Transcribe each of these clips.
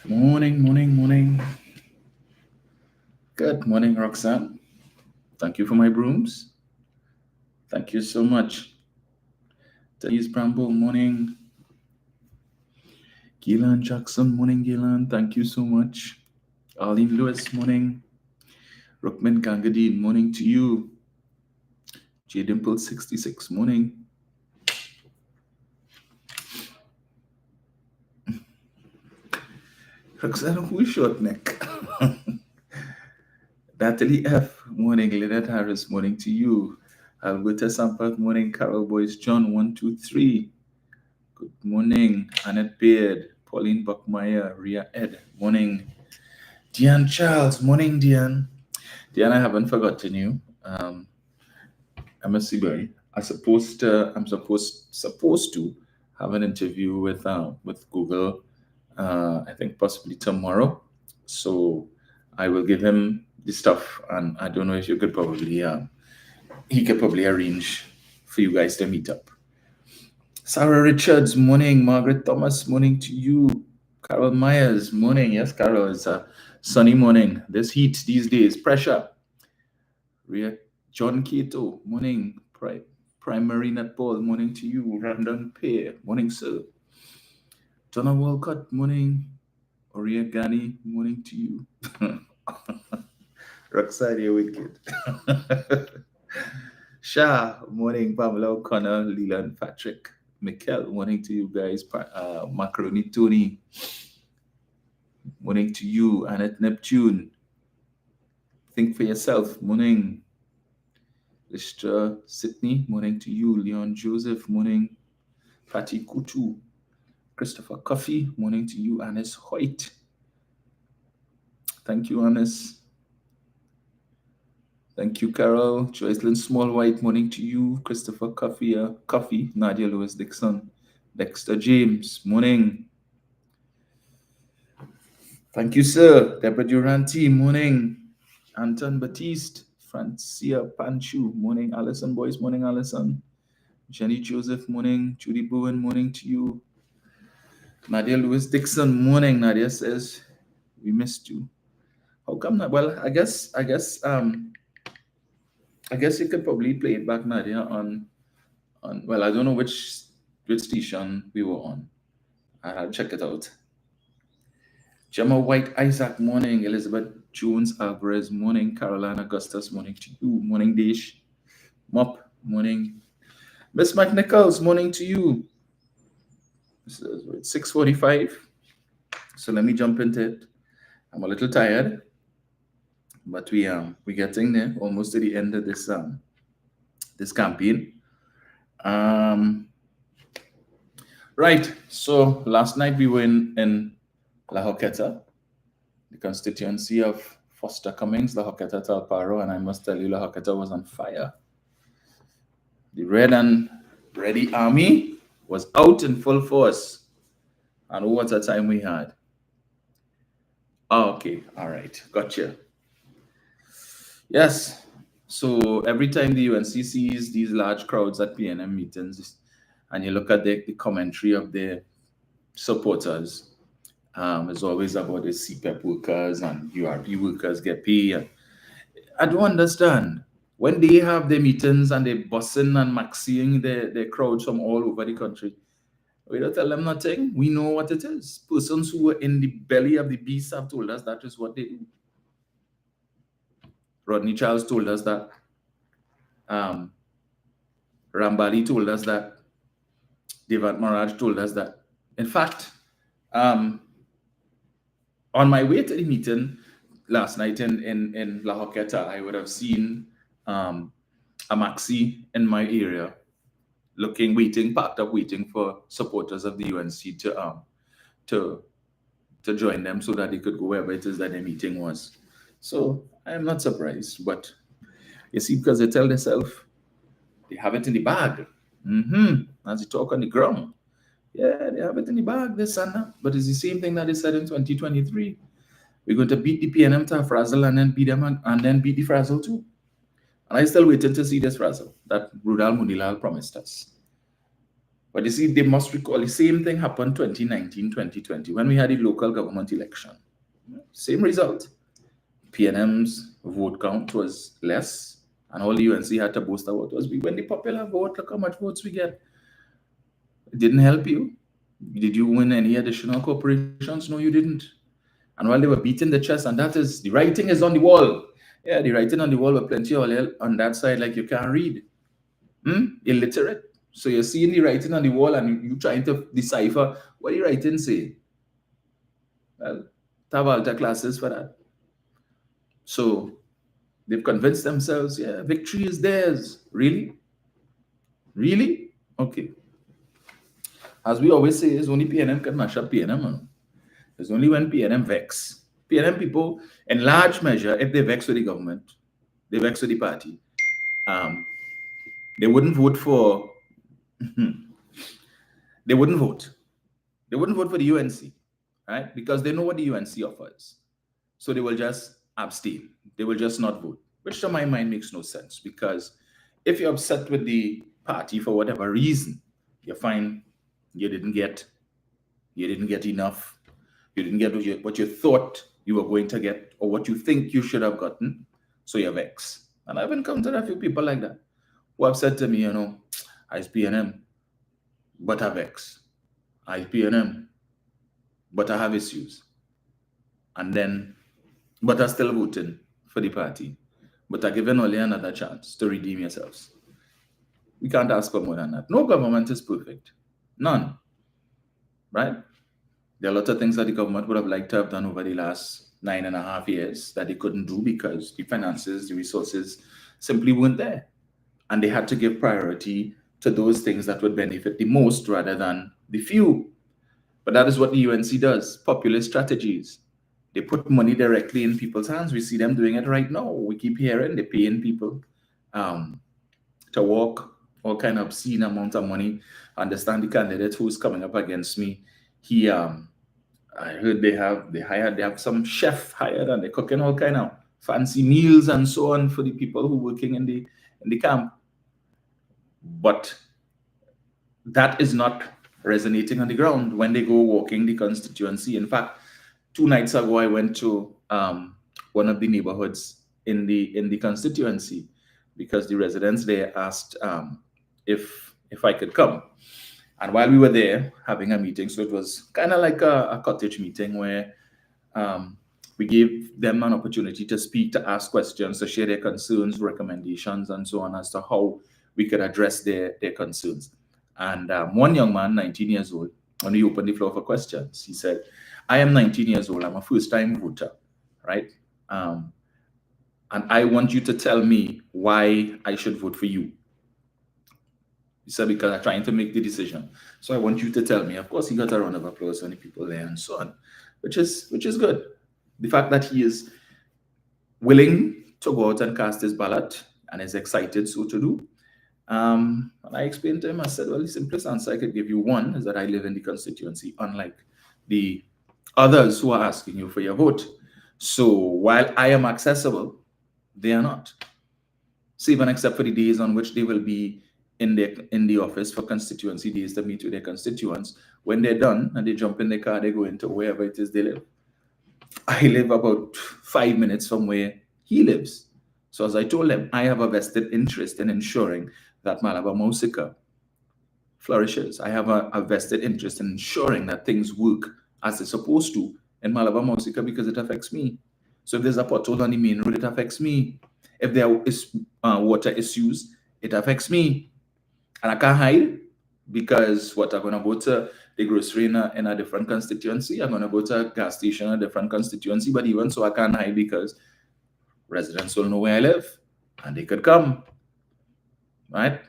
Morning, morning, morning. Good morning, Roxanne. Thank you for my brooms. Thank you so much. Denise Bramble, morning. Gillan Jackson, morning, Gillan. Thank you so much. Arlene Lewis, morning. Rookman Gangadine, morning to you. J Dimple 66, morning. Roxanne, who's short neck? Natalie F, morning. Lynette Harris, morning to you. Alberta Sampat, morning. Carol Boyce John, 123. Good morning. Annette Beard, Pauline Buckmeyer, Ria Ed, morning. Diane Charles, morning, Diane. Diane, I haven't forgotten you. I'm a CBI. I'm supposed to have an interview with Google. I think possibly tomorrow. So I will give him the stuff, and I don't know if you could probably he could probably arrange for you guys to meet up. Sarah Richards, morning. Margaret Thomas, morning to you. Carol Myers, morning. Yes, Carol, it's a sunny morning. This heat these days, pressure. John Cato, morning. Primary netball, morning to you. Random Pear, morning, sir. Donna Walcott, morning. Oria Gani, morning to you. Roxanne, you're wicked. Shah, morning. Pamela O'Connor, Leland Patrick. Mikel, morning to you guys. Macaroni Tony, morning to you. Annette Neptune, think for yourself, morning. Listra Sydney, morning to you. Leon Joseph, morning. Patty Kutu, Christopher Coffey, morning to you. Anis Hoyt, thank you, Anis. Thank you, Carol. Joycelyn Small White, morning to you. Christopher Coffey, Nadia Lewis Dixon, Dexter James, morning. Thank you, sir. Deborah Duranti, morning. Anton Batiste, Francia Panchu, morning. Alison Boyce, morning, Alison. Jenny Joseph, morning. Judy Bowen, morning to you. Nadia Lewis Dixon, morning. Nadia says, we missed you. How come not? Well, I guess you could probably play it back, Nadia, on well, I don't know which station we were on. I'll check it out. Gemma White Isaac, morning. Elizabeth Jones Alvarez, morning. Caroline Augustus, morning to you. Morning, Dish. Mop, morning. Miss McNichols, morning to you. This is 6:45. So let me jump into it. I'm a little tired, but we're getting there, almost to the end of this campaign. Right. So last night we were in La Joqueta, the constituency of Foster Cummings, La Joqueta Talparo, and I must tell you, La Joqueta was on fire. The Red and Ready Army was out in full force. And what a time we had. Oh, okay, all right, gotcha. Yes, so every time the UNC sees these large crowds at PNM meetings, and you look at the commentary of the supporters, it's always about the CPEP workers and URP workers get paid. I don't understand. When they have their meetings and they're bussing and maxing the crowds from all over the country, we don't tell them nothing. We know what it is. Persons who are in the belly of the beast have told us that is what they do. Rodney Charles told us that. Rambali told us that. Devat Maraj told us that. In fact, on my way to the meeting last night in La Joqueta, I would have seen a maxi in my area parked up, waiting for supporters of the UNC to join them so that they could go wherever it is that the meeting was. So I am not surprised, but you see, because they tell themselves they have it in the bag. As you talk on the ground, yeah, they have it in the bag, this and that. But it's the same thing that they said in 2023. We're going to beat the PNM to a frazzle and then beat them and then beat the frazzle too. And I still waiting to see this frazzle that Rudal Munilal promised us. But you see, they must recall the same thing happened 2019, 2020 when we had the local government election. Same result. PNM's vote count was less, and all the UNC had to boast about was when the popular vote, look how much votes we get. It didn't help you. Did you win any additional corporations? No, you didn't. And while they were beating the chest, and that is the writing is on the wall. Yeah, the writing on the wall were plenty of on that side, like you can't read. Illiterate. So you're seeing the writing on the wall and you trying to decipher what the writing say. Well, have altar classes for that. So they've convinced themselves, yeah, victory is theirs. Really? Really? Okay. As we always say, it's only PNM can mash up PNM. It's only when PNM vex. PNM people, in large measure, if they vex with the government, they vex with the party, they wouldn't vote for they wouldn't vote. They wouldn't vote for the UNC, right? Because they know what the UNC offers. So they will just abstain. They will just not vote, which to my mind makes no sense, because if you're upset with the party for whatever reason, you find you didn't get enough, you didn't get what you thought you were going to get, or what you think you should have gotten, so you're vexed. And I've encountered a few people like that who have said to me, I PNM, but I vex. I PNM, but I have issues. And then, but I still voting for the party. But I given only another chance to redeem yourselves. We can't ask for more than that. No government is perfect. None. Right? There are a lot of things that the government would have liked to have done over the last 9.5 years that they couldn't do because the finances, the resources simply weren't there. And they had to give priority to those things that would benefit the most rather than the few. But that is what the UNC does, populist strategies. They put money directly in people's hands. We see them doing it right now. We keep hearing they're paying people to walk all kind of obscene amount of money. Understand the candidate who's coming up against me. He I heard they have some chef hired and they're cooking all kind of fancy meals and so on for the people who are working in the camp. But that is not resonating on the ground when they go walking the constituency. In fact, 2 nights ago, I went to one of the neighborhoods in the constituency because the residents there asked if I could come. And while we were there having a meeting, so it was kind of like a cottage meeting where we gave them an opportunity to speak, to ask questions, to share their concerns, recommendations, and so on as to how we could address their concerns. And one young man, 19 years old, when he opened the floor for questions, he said, I am 19 years old. I'm a first-time voter, right? And I want you to tell me why I should vote for you. He said, because I'm trying to make the decision. So I want you to tell me. Of course, he got a round of applause from the people there and so on, which is good. The fact that he is willing to go out and cast his ballot and is excited so to do. And I explained to him, I said, well, the simplest answer I could give you, one, is that I live in the constituency, unlike the others who are asking you for your vote. So while I am accessible, they are not. Save and except for the days on which they will be in the office for constituency days to meet with their constituents. When they're done and they jump in the car, they go into wherever it is they live. I live about 5 minutes from where he lives. So as I told them, I have a vested interest in ensuring that Malabar Mausika flourishes. I have a vested interest in ensuring that things work as they're supposed to in Malabar Mausika because it affects me. So if there's a pothole on the main road, it affects me. If there is water issues, it affects me. And I can't hide because I'm going to go to the grocery in a different constituency. I'm going to go to a gas station in a different constituency. But even so, I can't hide because residents will know where I live and they could come. Right?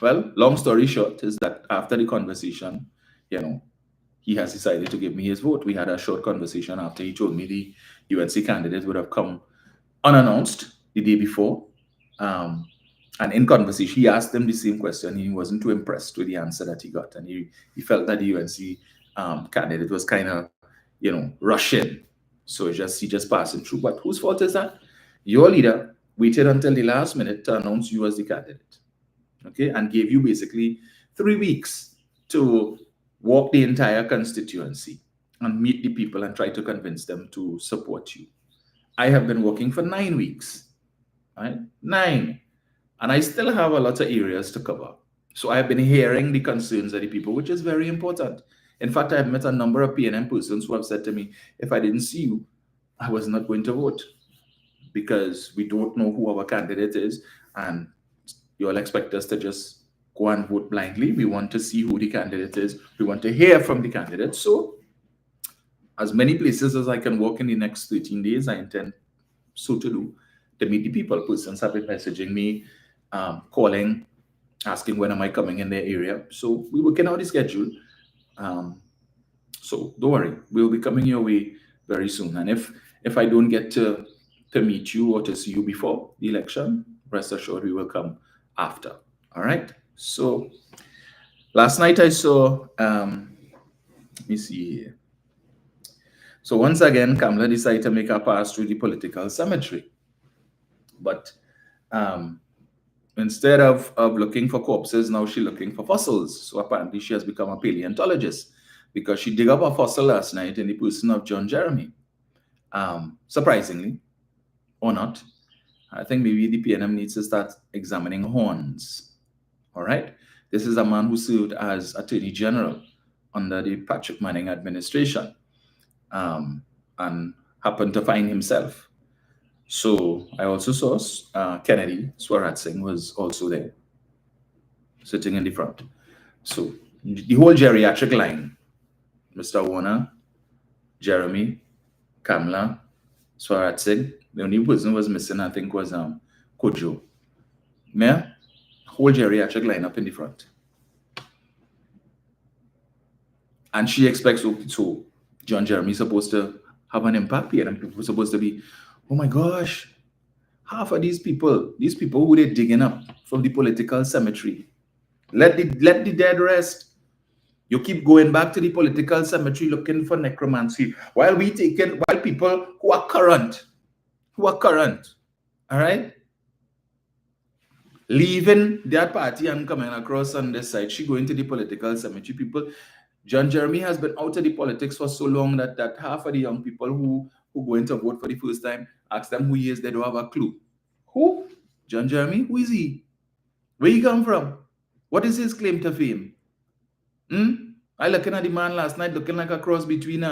Well, long story short is that after the conversation, he has decided to give me his vote. We had a short conversation after he told me the UNC candidate would have come unannounced the day before. And in conversation, he asked them the same question. He wasn't too impressed with the answer that he got. And he felt that the UNC candidate was kind of, rushing. So he just passing through. But whose fault is that? Your leader waited until the last minute to announce you as the candidate. Okay? And gave you basically 3 weeks to walk the entire constituency and meet the people and try to convince them to support you. I have been working for 9 weeks, right? 9. And I still have a lot of areas to cover. So I've been hearing the concerns of the people, which is very important. In fact, I've met a number of PNM persons who have said to me, if I didn't see you, I was not going to vote because we don't know who our candidate is. And you'll expect us to just go and vote blindly. We want to see who the candidate is. We want to hear from the candidate. So as many places as I can walk in the next 13 days, I intend so to do, to meet the people. Persons have been messaging me, calling, asking when am I coming in their area. So we're working out the schedule. So don't worry, we'll be coming your way very soon. And if I don't get to meet you or to see you before the election, rest assured we will come after. All right. So last night I saw, let me see here. So once again, Kamala decided to make a pass through the political cemetery. But instead of looking for corpses, now she's looking for fossils. So apparently she has become a paleontologist because she dug up a fossil last night in the person of John Jeremy. Surprisingly, or not, I think maybe the PNM needs to start examining horns. All right. This is a man who served as Attorney General under the Patrick Manning administration and happened to find himself. So I also saw Kennedy Swarat Singh was also there, sitting in the front. So the whole geriatric line, Mr. Warner, Jeremy, Kamala, Swarat Singh, the only person who was missing, I think, was Kojo. Yeah? Whole geriatric line up in the front. And she expects, so John Jeremy is supposed to have an impact here, and people are supposed to be, oh my gosh, half of these people who they're digging up from the political cemetery, let the dead rest. You keep going back to the political cemetery looking for necromancy while people who are current, all right, leaving their party and coming across on this side. She going to the political cemetery. People, John Jeremy has been out of the politics for so long that half of the young people who going to vote for the first time, ask them who he is, they don't have a clue. Who? John Jeremy? Who is he? Where he come from? What is his claim to fame? I looking at the man last night, looking like a cross between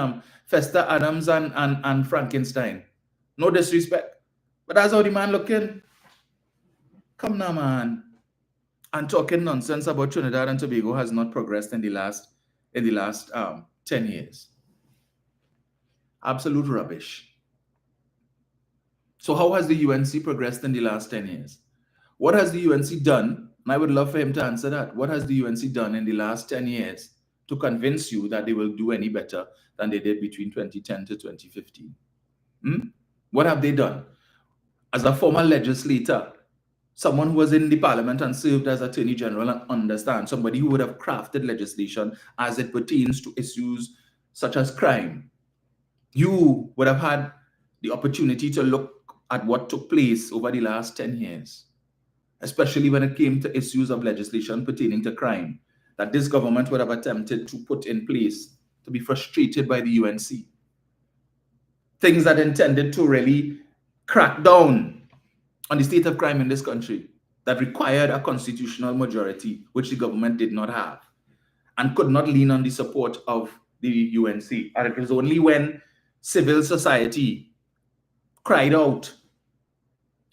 Festa Adams and Frankenstein. No disrespect, but that's how the man looking. Come now, man. And talking nonsense about Trinidad and Tobago has not progressed in the last 10 years. Absolute rubbish. So how has the UNC progressed in the last 10 years? What has the UNC done? And I would love for him to answer that. What has the UNC done in the last 10 years to convince you that they will do any better than they did between 2010 to 2015? What have they done? As a former legislator, someone who was in the parliament and served as Attorney General and understands, somebody who would have crafted legislation as it pertains to issues such as crime, you would have had the opportunity to look at what took place over the last 10 years, especially when it came to issues of legislation pertaining to crime, that this government would have attempted to put in place to be frustrated by the UNC. Things that intended to really crack down on the state of crime in this country, that required a constitutional majority, which the government did not have, and could not lean on the support of the UNC. And it was only when civil society cried out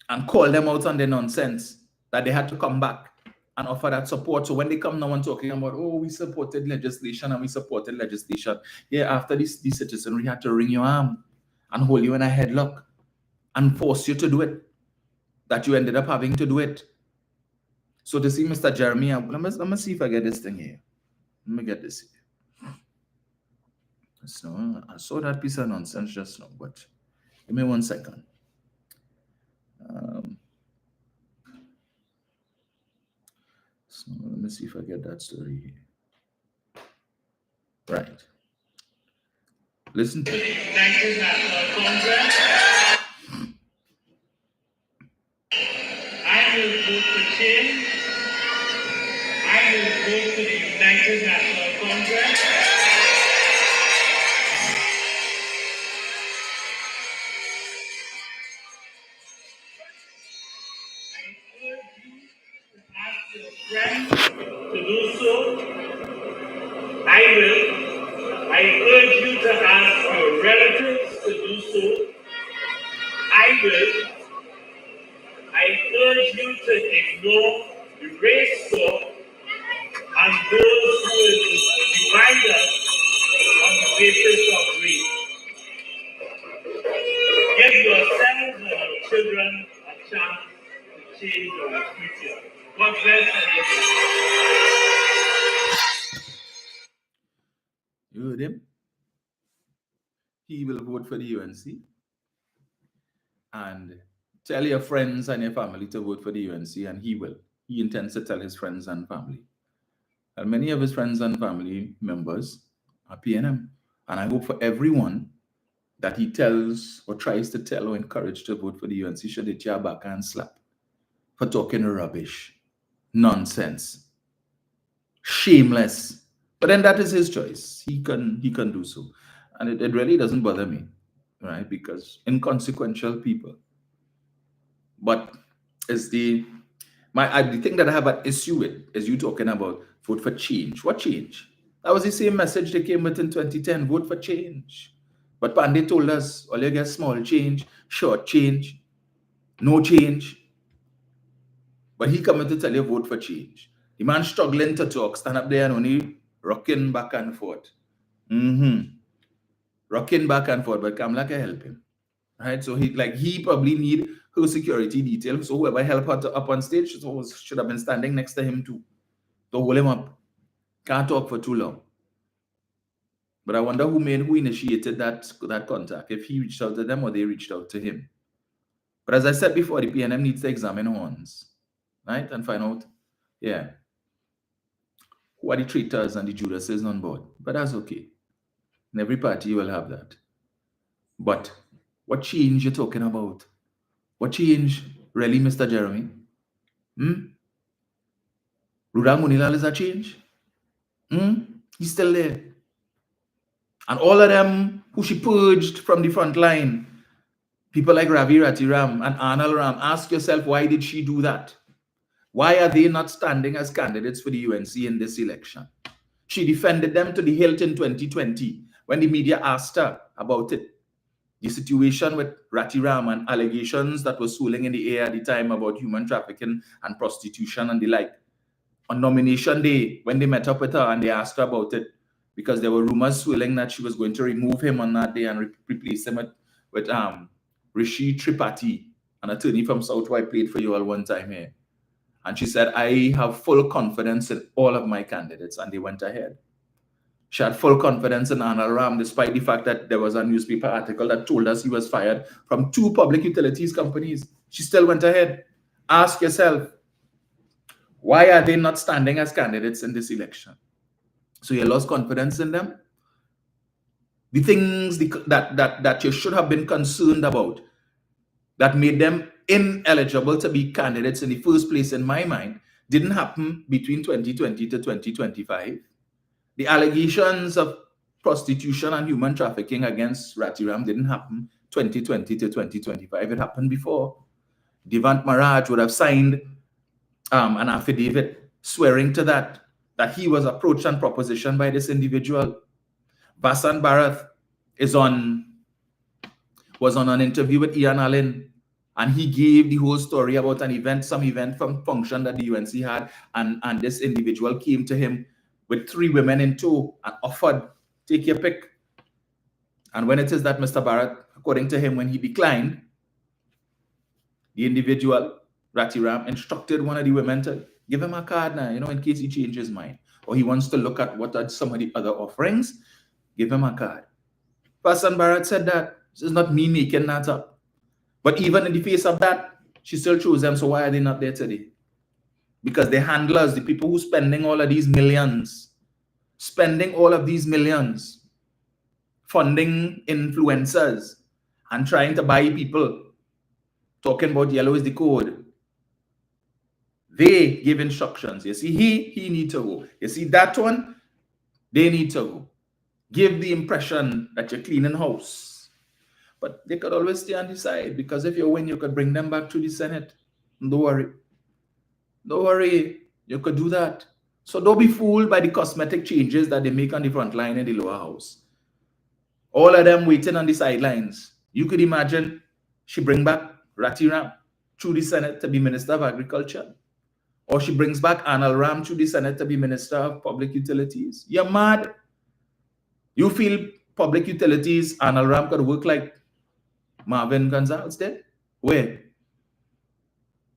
and called them out on their nonsense that they had to come back and offer that support. So when they come now and talking about, oh, we supported legislation and we supported legislation, yeah, after the citizenry had to wring your arm and hold you in a headlock and force you to do it, that you ended up having to do it. So to see Mr. Jeremy, let me see if I get this thing here. Let me get this here. So I saw that piece of nonsense just now, but give me 1 second. So let me see if I get that story here. Right. Listen to it. United National Congress. I will vote for change. I will vote for the United National Congress. Ask your friends to do so. I will. I urge you to ask your relatives to do so. I will. I urge you to ignore the race war and those who will divide us on the basis of race. Give yourselves and your children a chance to change your future. God bless everyone. You heard him? He will vote for the UNC. And tell your friends and your family to vote for the UNC, and he will. He intends to tell his friends and family. And many of his friends and family members are PNM. And I hope for everyone that he tells or tries to tell or encourage to vote for the UNC should hit your back and slap for talking rubbish, nonsense, shameless. But then that is his choice. He can do so. And it really doesn't bother me, right? Because inconsequential people. But is the thing that I have an issue with is you talking about vote for change. What change? That was the same message they came with in 2010, vote for change. But Pandey told us, all you get small change, short change, no change. But he coming to tell you vote for change. The man struggling to talk, stand up there and only rocking back and forth. Rocking back and forth, but Kamala can help him. Right? So he probably need her security detail. So whoever help her up on stage should have been standing next to him too. To hold him up. Can't talk for too long. But I wonder who initiated that contact, if he reached out to them or they reached out to him. But as I said before, the PNM needs to examine horns, right? And find out, yeah, who are the traitors and the Judases on board. But that's okay. In every party you will have that. But what change you're talking about? What change, really, Mr. Jeremy? Rudang Munilal is a change? He's still there. And all of them who she purged from the front line, people like Ravi Ratiram and Arnal Ram, ask yourself, why did she do that? Why are they not standing as candidates for the UNC in this election? She defended them to the hilt in 2020 when the media asked her about it. The situation with Ratiram and allegations that were swirling in the air at the time about human trafficking and prostitution and the like. On nomination day, when they met up with her and they asked her about it, because there were rumors swirling that she was going to remove him on that day and replace him with Rishi Tripathi, an attorney from South who I played for you all one time here. And she said, I have full confidence in all of my candidates, and they went ahead. She had full confidence in Arnal Ram, despite the fact that there was a newspaper article that told us he was fired from 2 public utilities companies. She still went ahead. Ask yourself, why are they not standing as candidates in this election? So you lost confidence in them? The things that you should have been concerned about that made them ineligible to be candidates in the first place, in my mind, didn't happen between 2020 to 2025. The allegations of prostitution and human trafficking against Ratiram didn't happen 2020 to 2025. It happened before. Devant Maharaj would have signed an affidavit swearing to that he was approached and propositioned by this individual. Vasan Bharat was on an interview with Ian Allen, and he gave the whole story about some event from function that the UNC had, and this individual came to him with 3 women in tow and offered, take your pick. And when it is that Mr. Bharat, according to him, when he declined, the individual, Ratiram, instructed one of the women to give him a card now, in case he changes his mind, or he wants to look at what are some of the other offerings, give him a card. Vasan Bharat said that. This is not me making that up. But even in the face of that, she still chose them. So why are they not there today? Because the handlers, the people who spending all of these millions, funding influencers and trying to buy people, talking about yellow is the code. They give instructions. You see, he need to go. You see that one, They need to give the impression that you're cleaning house. But they could always stay on the side, because if you win, you could bring them back to the Senate. Don't worry. Don't worry. You could do that. So don't be fooled by the cosmetic changes that they make on the front line in the lower house. All of them waiting on the sidelines. You could imagine she bring back Rati Ram through the Senate to be Minister of Agriculture. Or she brings back Anal Ram through the Senate to be Minister of Public Utilities. You're mad. You feel public utilities, Anal Ram could work like Marvin Gonzalez did? Where?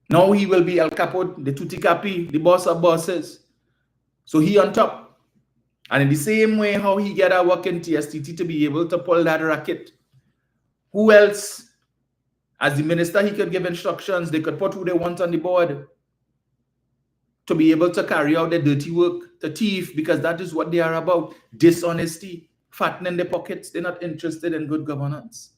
Now he will be El Capo, the Tutti Capi, the boss of bosses. So he on top. And in the same way how he get a work in TSTT to be able to pull that racket, who else, as the minister, he could give instructions, they could put who they want on the board to be able to carry out their dirty work, to thief, because that is what they are about. Dishonesty, fattening their pockets. They're not interested in good governance.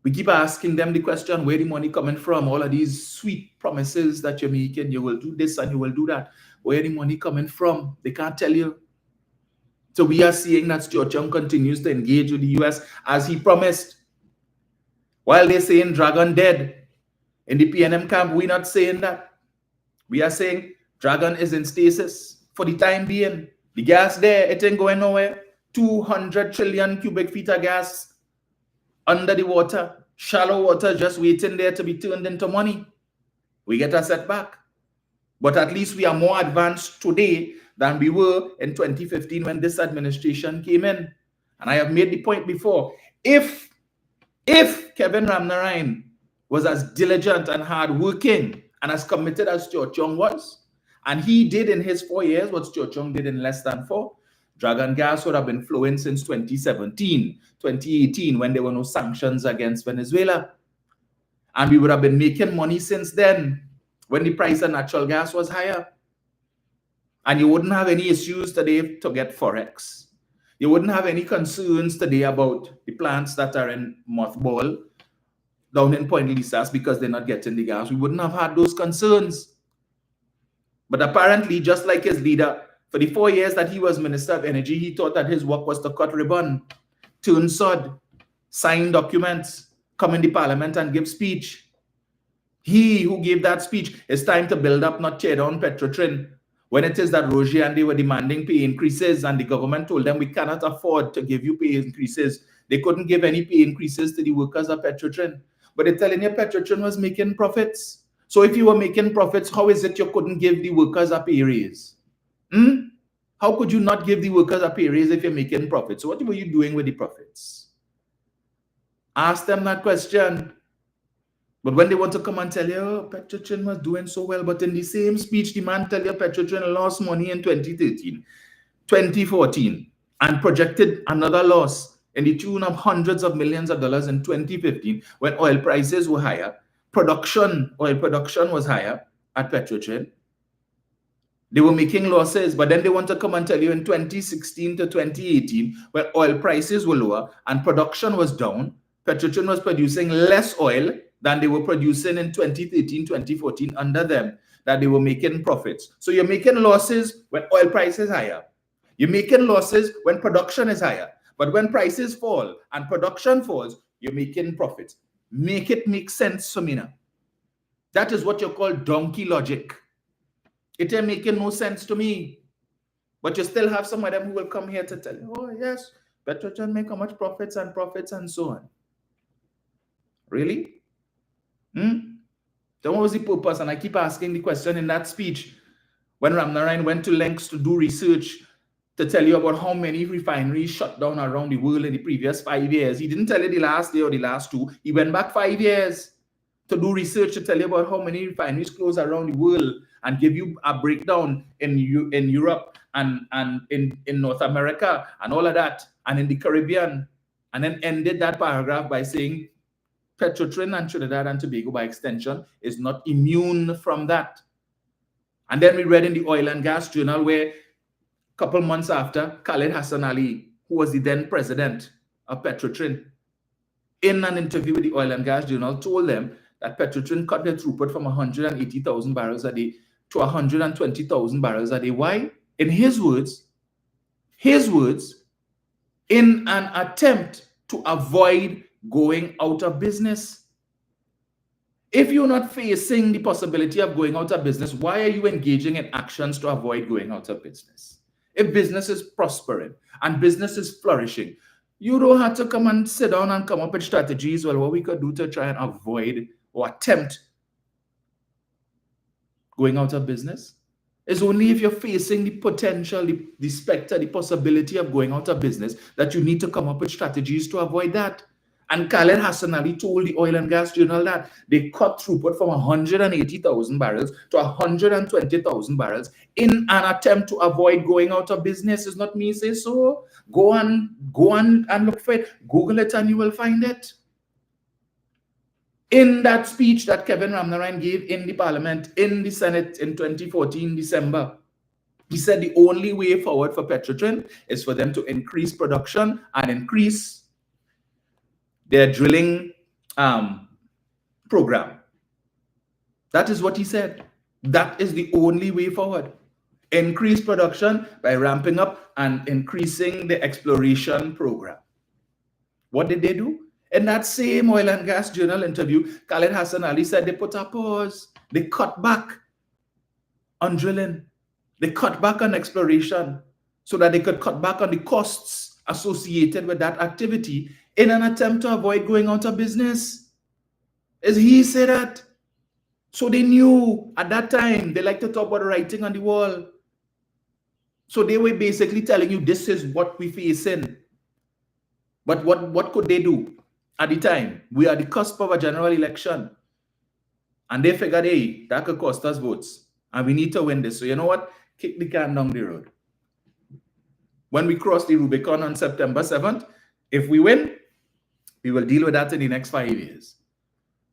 We keep asking them the question, where the money coming from? All of these sweet promises that you're making, you will do this and you will do that. Where the money coming from? They can't tell you. So we are seeing that Stuart Young continues to engage with the US as he promised. While they're saying Dragon dead in the PNM camp, we're not saying that. We are saying Dragon is in stasis for the time being. The gas there, it ain't going nowhere. 200 trillion cubic feet of gas under the water, shallow water, just waiting there to be turned into money. We get a setback. But at least we are more advanced today than we were in 2015 when this administration came in. And I have made the point before. If Kevin Ramnarine was as diligent and hardworking and as committed as Stuart Young was, and he did in his 4 years what Stuart Young did in less than 4, Dragon gas would have been flowing since 2017, 2018, when there were no sanctions against Venezuela. And we would have been making money since then, when the price of natural gas was higher. And you wouldn't have any issues today to get Forex. You wouldn't have any concerns today about the plants that are in mothball down in Point Lisas because they're not getting the gas. We wouldn't have had those concerns. But apparently, just like his leader, for the 4 years that he was Minister of Energy, he thought that his work was to cut ribbon, turn sod, sign documents, come in the parliament and give speech. He who gave that speech, it's time to build up, not tear down Petrotrin. When it is that Roger and they were demanding pay increases and the government told them we cannot afford to give you pay increases. They couldn't give any pay increases to the workers of Petrotrin. But they're telling you Petrotrin was making profits. So if you were making profits, how is it you couldn't give the workers a pay raise? How could you not give the workers a pay raise if you're making profits? So what were you doing with the profits? Ask them that question. But when they want to come and tell you, oh, Petrotrin was doing so well, but in the same speech, the man tell you Petrotrin lost money in 2013, 2014, and projected another loss in the tune of hundreds of millions of dollars in 2015, when oil prices were higher, oil production was higher at Petrotrin. They were making losses, but then they want to come and tell you in 2016 to 2018, where oil prices were lower and production was down, Petrotrin was producing less oil than they were producing in 2013, 2014 under them, that they were making profits. So you're making losses when oil price is higher. You're making losses when production is higher. But when prices fall and production falls, you're making profits. Make it make sense for me now. That is what you call donkey logic. It ain't making no sense to me. But you still have some of them who will come here to tell you, oh yes, Petrotrin make how much profits and so on. Really? Then what was the purpose? And I keep asking the question in that speech, when Ramnarine went to lengths to do research to tell you about how many refineries shut down around the world in the previous 5 years. He didn't tell you the last day or the last 2. He went back 5 years to do research to tell you about how many refineries closed around the world and give you a breakdown in Europe and in North America and all of that, and in the Caribbean, and then ended that paragraph by saying Petrotrin and Trinidad and Tobago, by extension, is not immune from that. And then we read in the Oil and Gas Journal where a couple months after, Khalid Hassan Ali, who was the then president of Petrotrin, in an interview with the Oil and Gas Journal, told them that Petrotrin cut their throughput from 180,000 barrels a day to 120,000 barrels a day. Why? In his words, His words, in an attempt to avoid going out of business. If you're not facing the possibility of going out of business, why are you engaging in actions to avoid going out of business? If business is prospering and business is flourishing, you don't have to come and sit down and come up with strategies. Well, what we could do to try and avoid or attempt going out of business. It's only if you're facing the potential, the specter, the possibility of going out of business that you need to come up with strategies to avoid that. And Khaled Hassan Ali told the Oil and Gas Journal that they cut throughput from 180,000 barrels to 120,000 barrels in an attempt to avoid going out of business. It's not me say so. Go on and look for it. Google it and you will find it. In that speech that Kevin Ramnarayan gave in the Parliament, in the Senate in 2014, December, he said the only way forward for Petrotrin is for them to increase production and increase their drilling program. That is what he said. That is the only way forward. Increase production by ramping up and increasing the exploration program. What did they do? In that same Oil and Gas Journal interview, Khaled Hassan Ali said they put a pause. They cut back on drilling. They cut back on exploration so that they could cut back on the costs associated with that activity in an attempt to avoid going out of business. As he said that. So they knew at that time, they like to talk about writing on the wall. So they were basically telling you, this is what we're facing. But what could they do? At the time, we are the cusp of a general election. And they figured, hey, that could cost us votes. And we need to win this. So you know what? Kick the can down the road. When we cross the Rubicon on September 7th, if we win, we will deal with that in the next 5 years.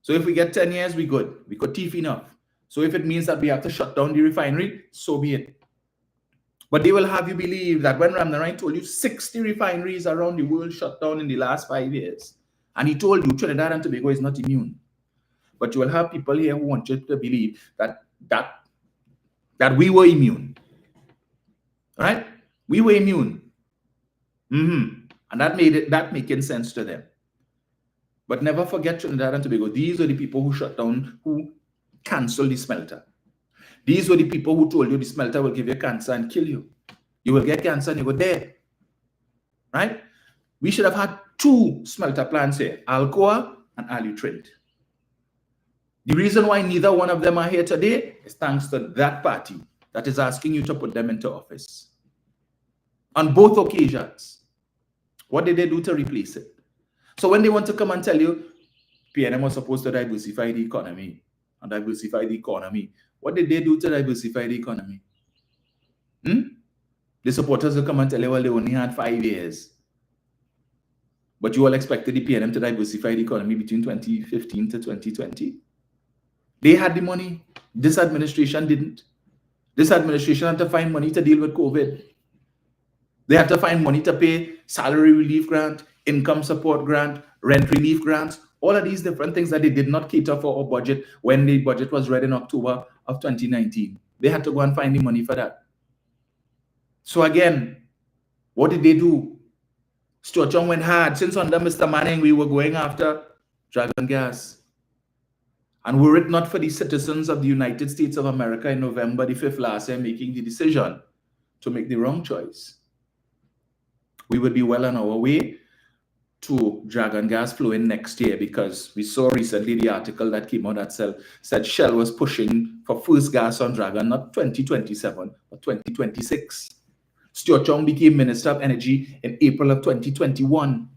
So if we get 10 years, we're good. We got teeth enough. So if it means that we have to shut down the refinery, so be it. But they will have you believe that when Ramnarayan told you 60 refineries around the world shut down in the last 5 years, and he told you Trinidad and Tobago is not immune. But you will have people here who want you to believe that we were immune. Right? We were immune. And that making sense to them. But never forget Trinidad and Tobago. These are the people who shut down, who canceled the smelter. These were the people who told you the smelter will give you cancer and kill you. You will get cancer and you go dead. Right? We should have had 2 smelter plants here, Alcoa and Alutrin. The reason why neither one of them are here today is thanks to that party that is asking you to put them into office. On both occasions, what did they do to replace it? So when they want to come and tell you, PNM was supposed to diversify the economy, what did they do to diversify the economy? The supporters will come and tell you, well, they only had 5 years. But you all expected the PNM to diversify the economy between 2015 to 2020. They had the money. This administration didn't. This administration had to find money to deal with COVID. They had to find money to pay salary relief grant, income support grant, rent relief grants, all of these different things that they did not cater for our budget when the budget was read in October of 2019. They had to go and find the money for that. So again, what did they do? Stuart Young went hard. Since under Mr. Manning, we were going after Dragon Gas. And were it not for the citizens of the United States of America in November the 5th last year making the decision to make the wrong choice, we would be well on our way to Dragon Gas flowing next year, because we saw recently the article that came out that said Shell was pushing for first gas on Dragon, not 2027, but 2026. Stuart Young became Minister of Energy in April of 2021.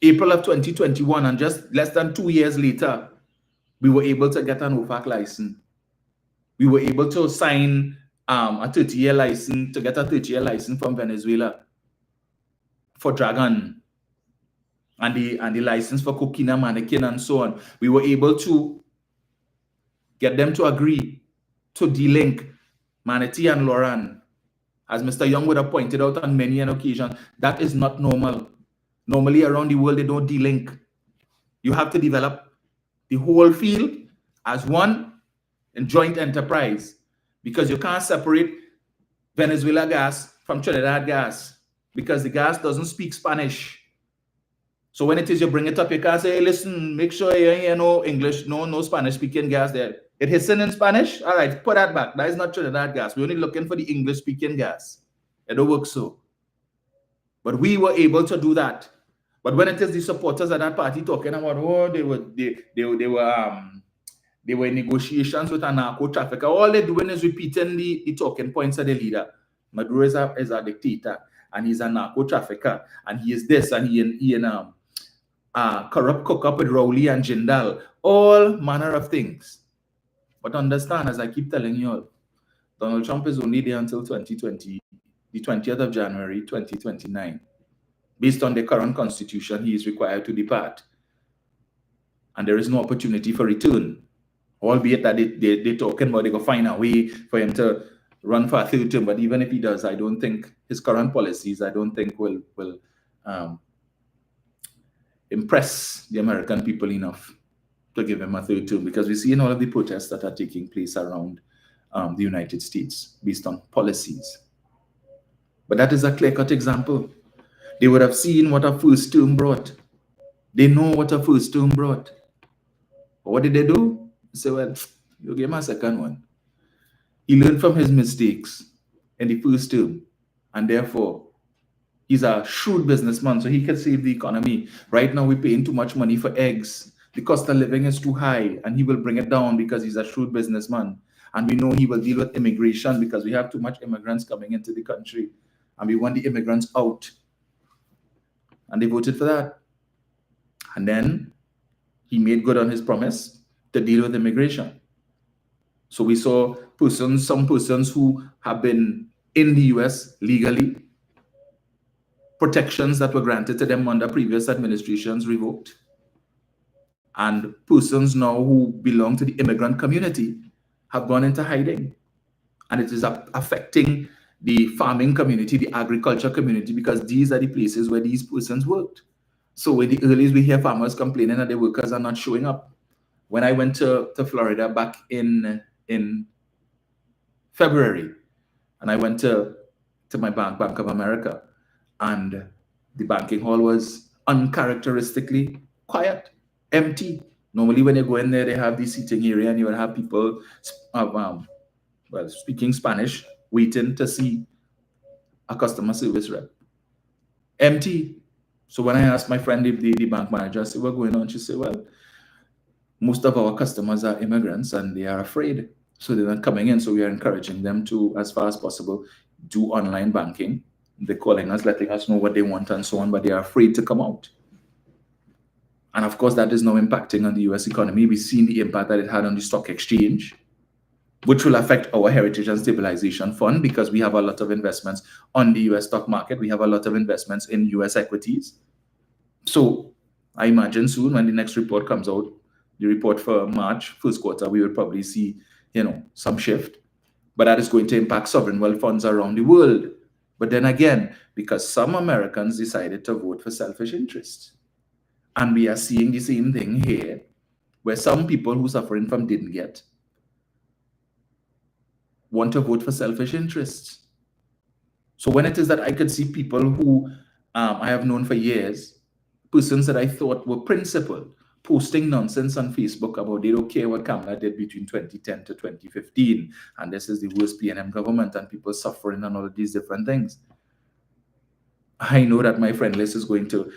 April of 2021, and just less than 2 years later, we were able to get an OFAC license. We were able to sign a 30-year license, to get a 30-year license from Venezuela for Dragon, and the license for Coquina, Mannequin, and so on. We were able to get them to agree to delink Manatee and Loran. As Mr. Young would have pointed out on many an occasion, that is not normal. Normally around the world, they don't delink. You have to develop the whole field as one in joint enterprise, because you can't separate Venezuela gas from Trinidad Gas because the gas doesn't speak Spanish. So when it is you bring it up, you can't say, hey, listen, make sure you hear no English, no Spanish speaking gas there. It hissing in Spanish? All right, put that back. That is not Trinidad Gas. We're only looking for the English speaking gas. It don't work so. But we were able to do that. But when it is the supporters of that party talking about, oh, they were in negotiations with a narco trafficker, all they're doing is repeating the talking points of the leader. Maduro is a dictator, and he's a narco trafficker, and he is this, and he in corrupt cook up with Rowley and Jindal, all manner of things. But understand, as I keep telling you all, Donald Trump is only there until 2020, the 20th of January, 2029. Based on the current constitution, he is required to depart. And there is no opportunity for return. Albeit that they're talking about they go find a way for him to run for a third term. But even if he does, I don't think his current policies, I don't think will impress the American people enough to give him a third term, because we see in all of the protests that are taking place around the United States based on policies. But that is a clear-cut example. They would have seen what a first term brought. They know what a first term brought. But what did they do? They say, well, you give him a second one. He learned from his mistakes in the first term, and therefore he's a shrewd businessman, so he can save the economy. Right now, we're paying too much money for eggs. The cost of living is too high, and he will bring it down because he's a shrewd businessman. And we know he will deal with immigration because we have too much immigrants coming into the country, and we want the immigrants out. And they voted for that. And then he made good on his promise to deal with immigration. So we saw some persons who have been in the US legally, protections that were granted to them under previous administrations revoked. And persons now who belong to the immigrant community have gone into hiding. And it is affecting the farming community, the agriculture community, because these are the places where these persons worked. So in the earliest, we hear farmers complaining that their workers are not showing up. When I went to Florida back in February, and I went to my Bank of America, and the banking hall was uncharacteristically quiet, empty. Normally when you go in there, they have the seating area, and you will have people speaking Spanish, waiting to see a customer service rep. Empty. So when I asked my friend, the bank manager, I said, what's going on? She said, well, most of our customers are immigrants and they are afraid. So they're not coming in. So we are encouraging them to, as far as possible, do online banking. They're calling us, letting us know what they want and so on, but they are afraid to come out. And of course, that is now impacting on the US economy. We've seen the impact that it had on the stock exchange, which will affect our Heritage and Stabilization Fund, because we have a lot of investments on the US stock market. We have a lot of investments in US equities. So I imagine soon when the next report comes out, the report for March, first quarter, we will probably see, some shift. But that is going to impact sovereign wealth funds around the world. But then again, because some Americans decided to vote for selfish interests. And we are seeing the same thing here, where some people who are suffering from didn't get want to vote for selfish interests. So when it is that I could see people who I have known for years, persons that I thought were principled, posting nonsense on Facebook about they don't care what Kamala did between 2010 to 2015, and this is the worst PNM government, and people suffering and all of these different things. I know that my friend list is going to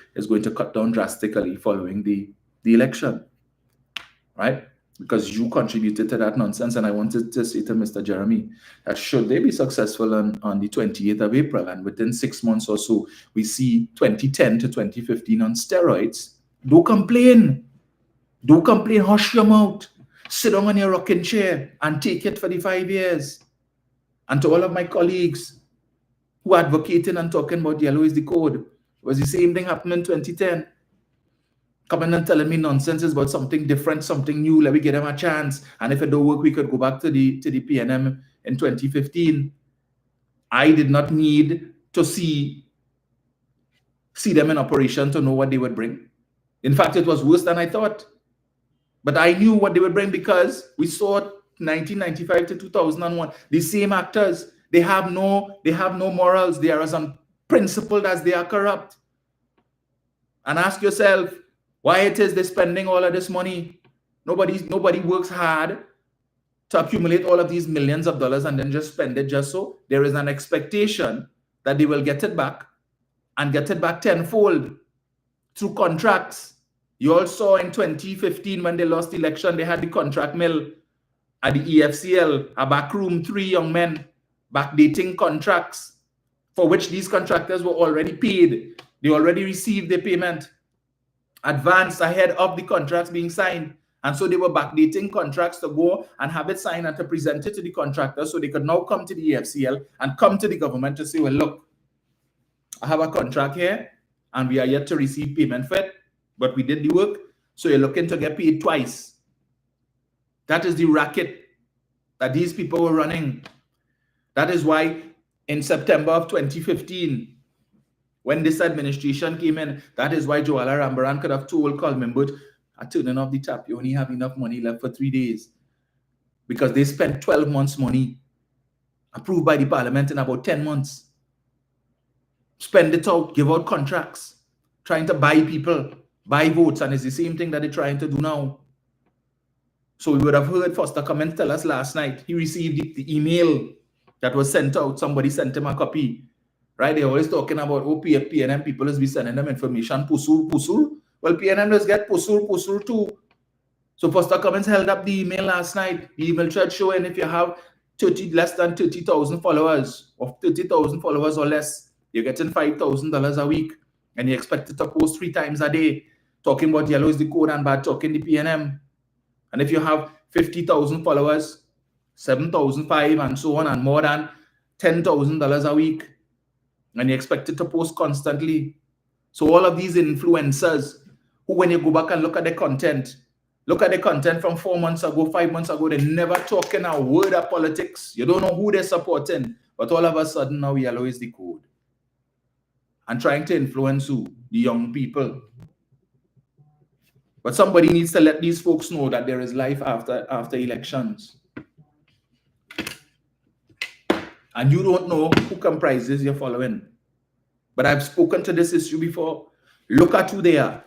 cut down drastically following the election, right? Because you contributed to that nonsense. And I wanted to say to Mr. Jeremy that should they be successful on the 28th of April, and within 6 months or so, we see 2010 to 2015 on steroids, don't complain. Don't complain, hush your mouth. Sit down on your rocking chair and take it for the 5 years. And to all of my colleagues who are advocating and talking about yellow is the code, it was the same thing happened in 2010. Coming and telling me nonsense about something different, something new, let me give them a chance. And if it don't work, we could go back to the PNM in 2015. I did not need to see them in operation to know what they would bring. In fact, it was worse than I thought. But I knew what they would bring because we saw 1995 to 2001, the same actors. They have no morals. They are as unprincipled as they are corrupt. And ask yourself why it is they're spending all of this money. Nobody works hard to accumulate all of these millions of dollars and then just spend it just so. There is an expectation that they will get it back and get it back tenfold through contracts. You all saw in 2015 when they lost the election, they had the contract mill at the EFCL, a back room, 3 young men backdating contracts for which these contractors were already paid. They already received the payment advanced ahead of the contracts being signed. And so they were backdating contracts to go and have it signed and to present it to the contractors so they could now come to the EFCL and come to the government to say, well, look, I have a contract here and we are yet to receive payment for it, but we did the work, so you're looking to get paid twice. That is the racket that these people were running. That is why in September of 2015, when this administration came in, that is why Joala Rambaran could have told Colmimbut, I'm turning off the tap, you only have enough money left for 3 days. Because they spent 12 months' money approved by the parliament in about 10 months. Spend it out, give out contracts, trying to buy people, buy votes, and it's the same thing that they're trying to do now. So we would have heard Foster Cummins tell us last night, he received the email that was sent out, somebody sent him a copy, right? They're always talking about, oh, PNM people is be sending them information, pusul. Well, PNM does get pusul too. So Foster Cummins held up the email last night, the email thread showing if you have less than 30,000 followers, or 30,000 followers or less, you're getting $5,000 a week, and you're expected to post 3 times a day, talking about yellow is the code and bad talking the PNM. And if you have 50,000 followers, 7,500 and so on, and more than $10,000 a week, and you're expected to post constantly. So all of these influencers, who when you go back and look at the content from 4 months ago, 5 months ago, they're never talking a word of politics. You don't know who they're supporting, but all of a sudden now yellow is the code. And trying to influence who? The young people. But somebody needs to let these folks know that there is life after elections. And you don't know who comprises your following. But I've spoken to this issue before. Look at who they are.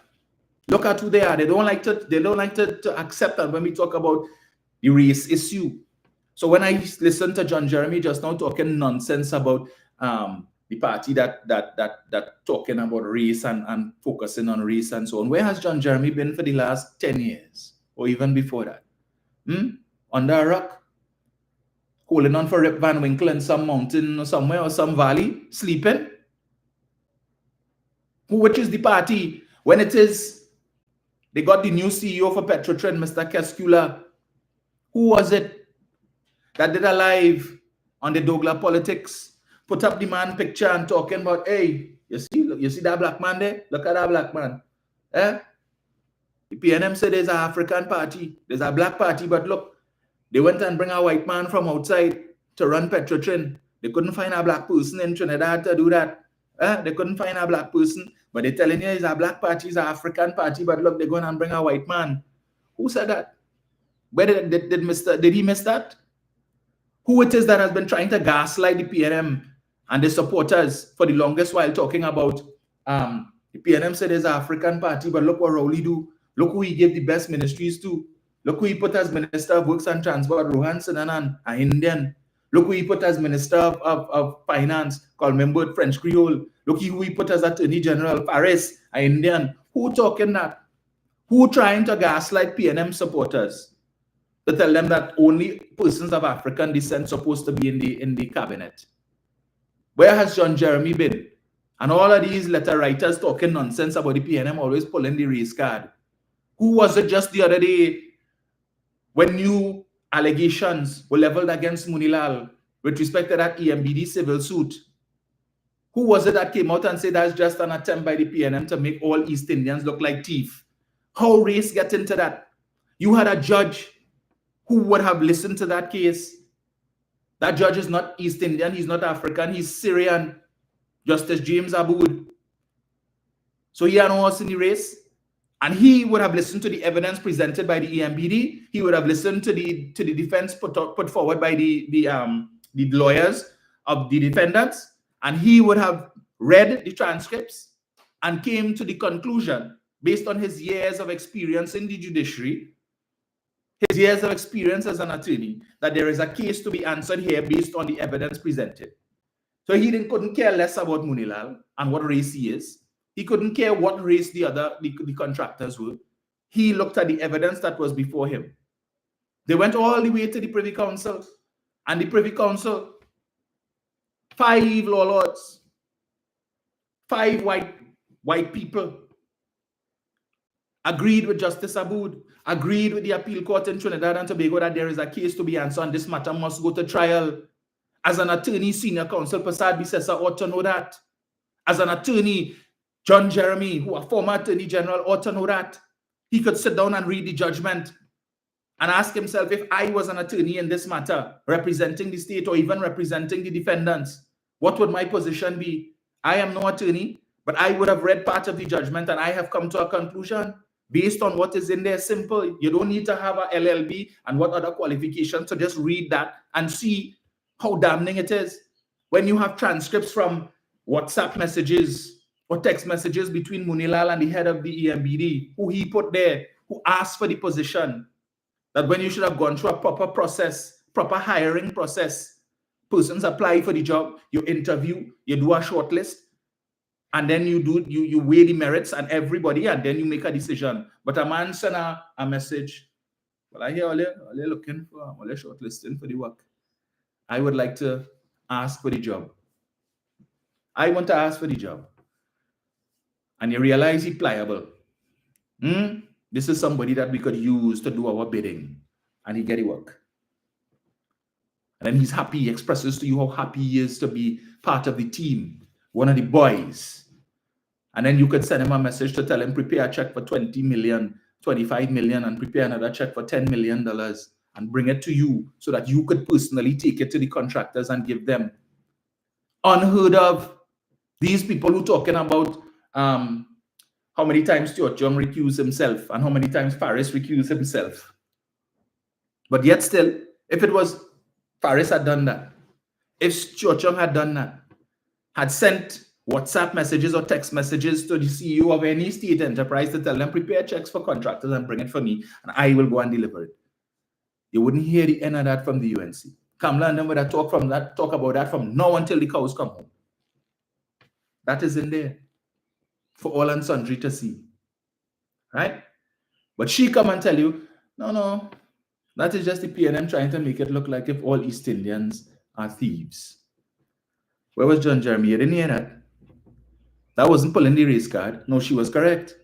Look at who they are. They don't like to accept that when we talk about the race issue. So when I listened to John Jeremy just now talking nonsense about the party that talking about race and focusing on race and so on, where has John Jeremy been for the last 10 years or even before that? Under a rock? Holding on for Rip Van Winkle in some mountain or somewhere or some valley, sleeping? Which is the party? When it is, they got the new CEO for Petrotrin, Mr. Keskula. Who was it that did a live on the Douglas Politics, put up the man picture and talking about, hey, you see that black man there? Look at that black man. The PNM said there's an African party, there's a black party, but look, they went and bring a white man from outside to run Petrotrin. They couldn't find a black person in Trinidad to do that. They couldn't find a black person, but they're telling you it's a black party, it's an African party, but look, they're going and bring a white man. Who said that? Where did he miss that? Who it is that has been trying to gaslight the PNM and the supporters for the longest while talking about the PNM said it's an African party, but look what Rowley do. Look who he gave the best ministries to. Look who he put as Minister of Works and Transport, Rohan Sinanan, an Indian. Look who he put as Minister of Finance, Colmimbut, French Creole. Look who he put as Attorney General, Paris, an Indian. Who talking that? Who trying to gaslight PNM supporters to tell them that only persons of African descent supposed to be in the cabinet? Where has John Jeremy been? And all of these letter writers talking nonsense about the PNM always pulling the race card. Who was it just the other day when new allegations were leveled against Munilal with respect to that EMBD civil suit? Who was it that came out and said that's just an attempt by the PNM to make all East Indians look like thieves? How race get into that? You had a judge who would have listened to that case. That judge is not East Indian, he's not African, he's Syrian. Justice James Aboud. So he had no horse in the race. And he would have listened to the evidence presented by the EMBD. He would have listened to the defense put forward by the lawyers of the defendants, and he would have read the transcripts and came to the conclusion, based on his years of experience in the judiciary, his years of experience as an attorney, that there is a case to be answered here based on the evidence presented. So he couldn't care less about Munilal and what race he is. He couldn't care what race the contractors were. He looked at the evidence that was before him. They went all the way to the Privy Council, and the Privy Council, 5 law lords, 5 white people, agreed with Justice Aboud, agreed with the appeal court in Trinidad and Tobago that there is a case to be answered and this matter must go to trial. As an attorney, senior counsel Prasad Bisesa ought to know that. As an attorney, John Jeremy, who a former attorney general, ought to know that. He could sit down and read the judgment and ask himself, if I was an attorney in this matter, representing the state or even representing the defendants, what would my position be? I am no attorney, but I would have read part of the judgment and I have come to a conclusion based on what is in there. Simple. You don't need to have a LLB and what other qualifications to just read that and see how damning it is. When you have transcripts from WhatsApp messages or text messages between Munilal and the head of the EMBD, who he put there, who asked for the position, that when you should have gone through a proper process, proper hiring process, persons apply for the job, you interview, you do a shortlist, and then you weigh the merits and everybody, and then you make a decision. But a man send a message, well, I hear all you looking for, all you shortlisting for the work. I would like to ask for the job. I want to ask for the job. And you realize he's pliable. This is somebody that we could use to do our bidding. And he get the work. And then he's happy. He expresses to you how happy he is to be part of the team. One of the boys. And then you could send him a message to tell him, prepare a check for 20 million, 25 million, and prepare another check for $10 million and bring it to you so that you could personally take it to the contractors and give them. Unheard of. These people who talking about how many times Stuart Young recused himself and how many times Faris recused himself. But yet still, if it was Faris had done that, if Stuart Young had done that, had sent WhatsApp messages or text messages to the CEO of any state enterprise to tell them, prepare checks for contractors and bring it for me, and I will go and deliver it. You wouldn't hear the end of that from the UNC. Kamla and them would have talk about that from now until the cows come home. That is in there for all and sundry to see. Right? But she come and tell you, no, that is just the PNM trying to make it look like if all East Indians are thieves. Where was John Jeremy? You didn't hear that? That wasn't pulling the race card. No, she was correct.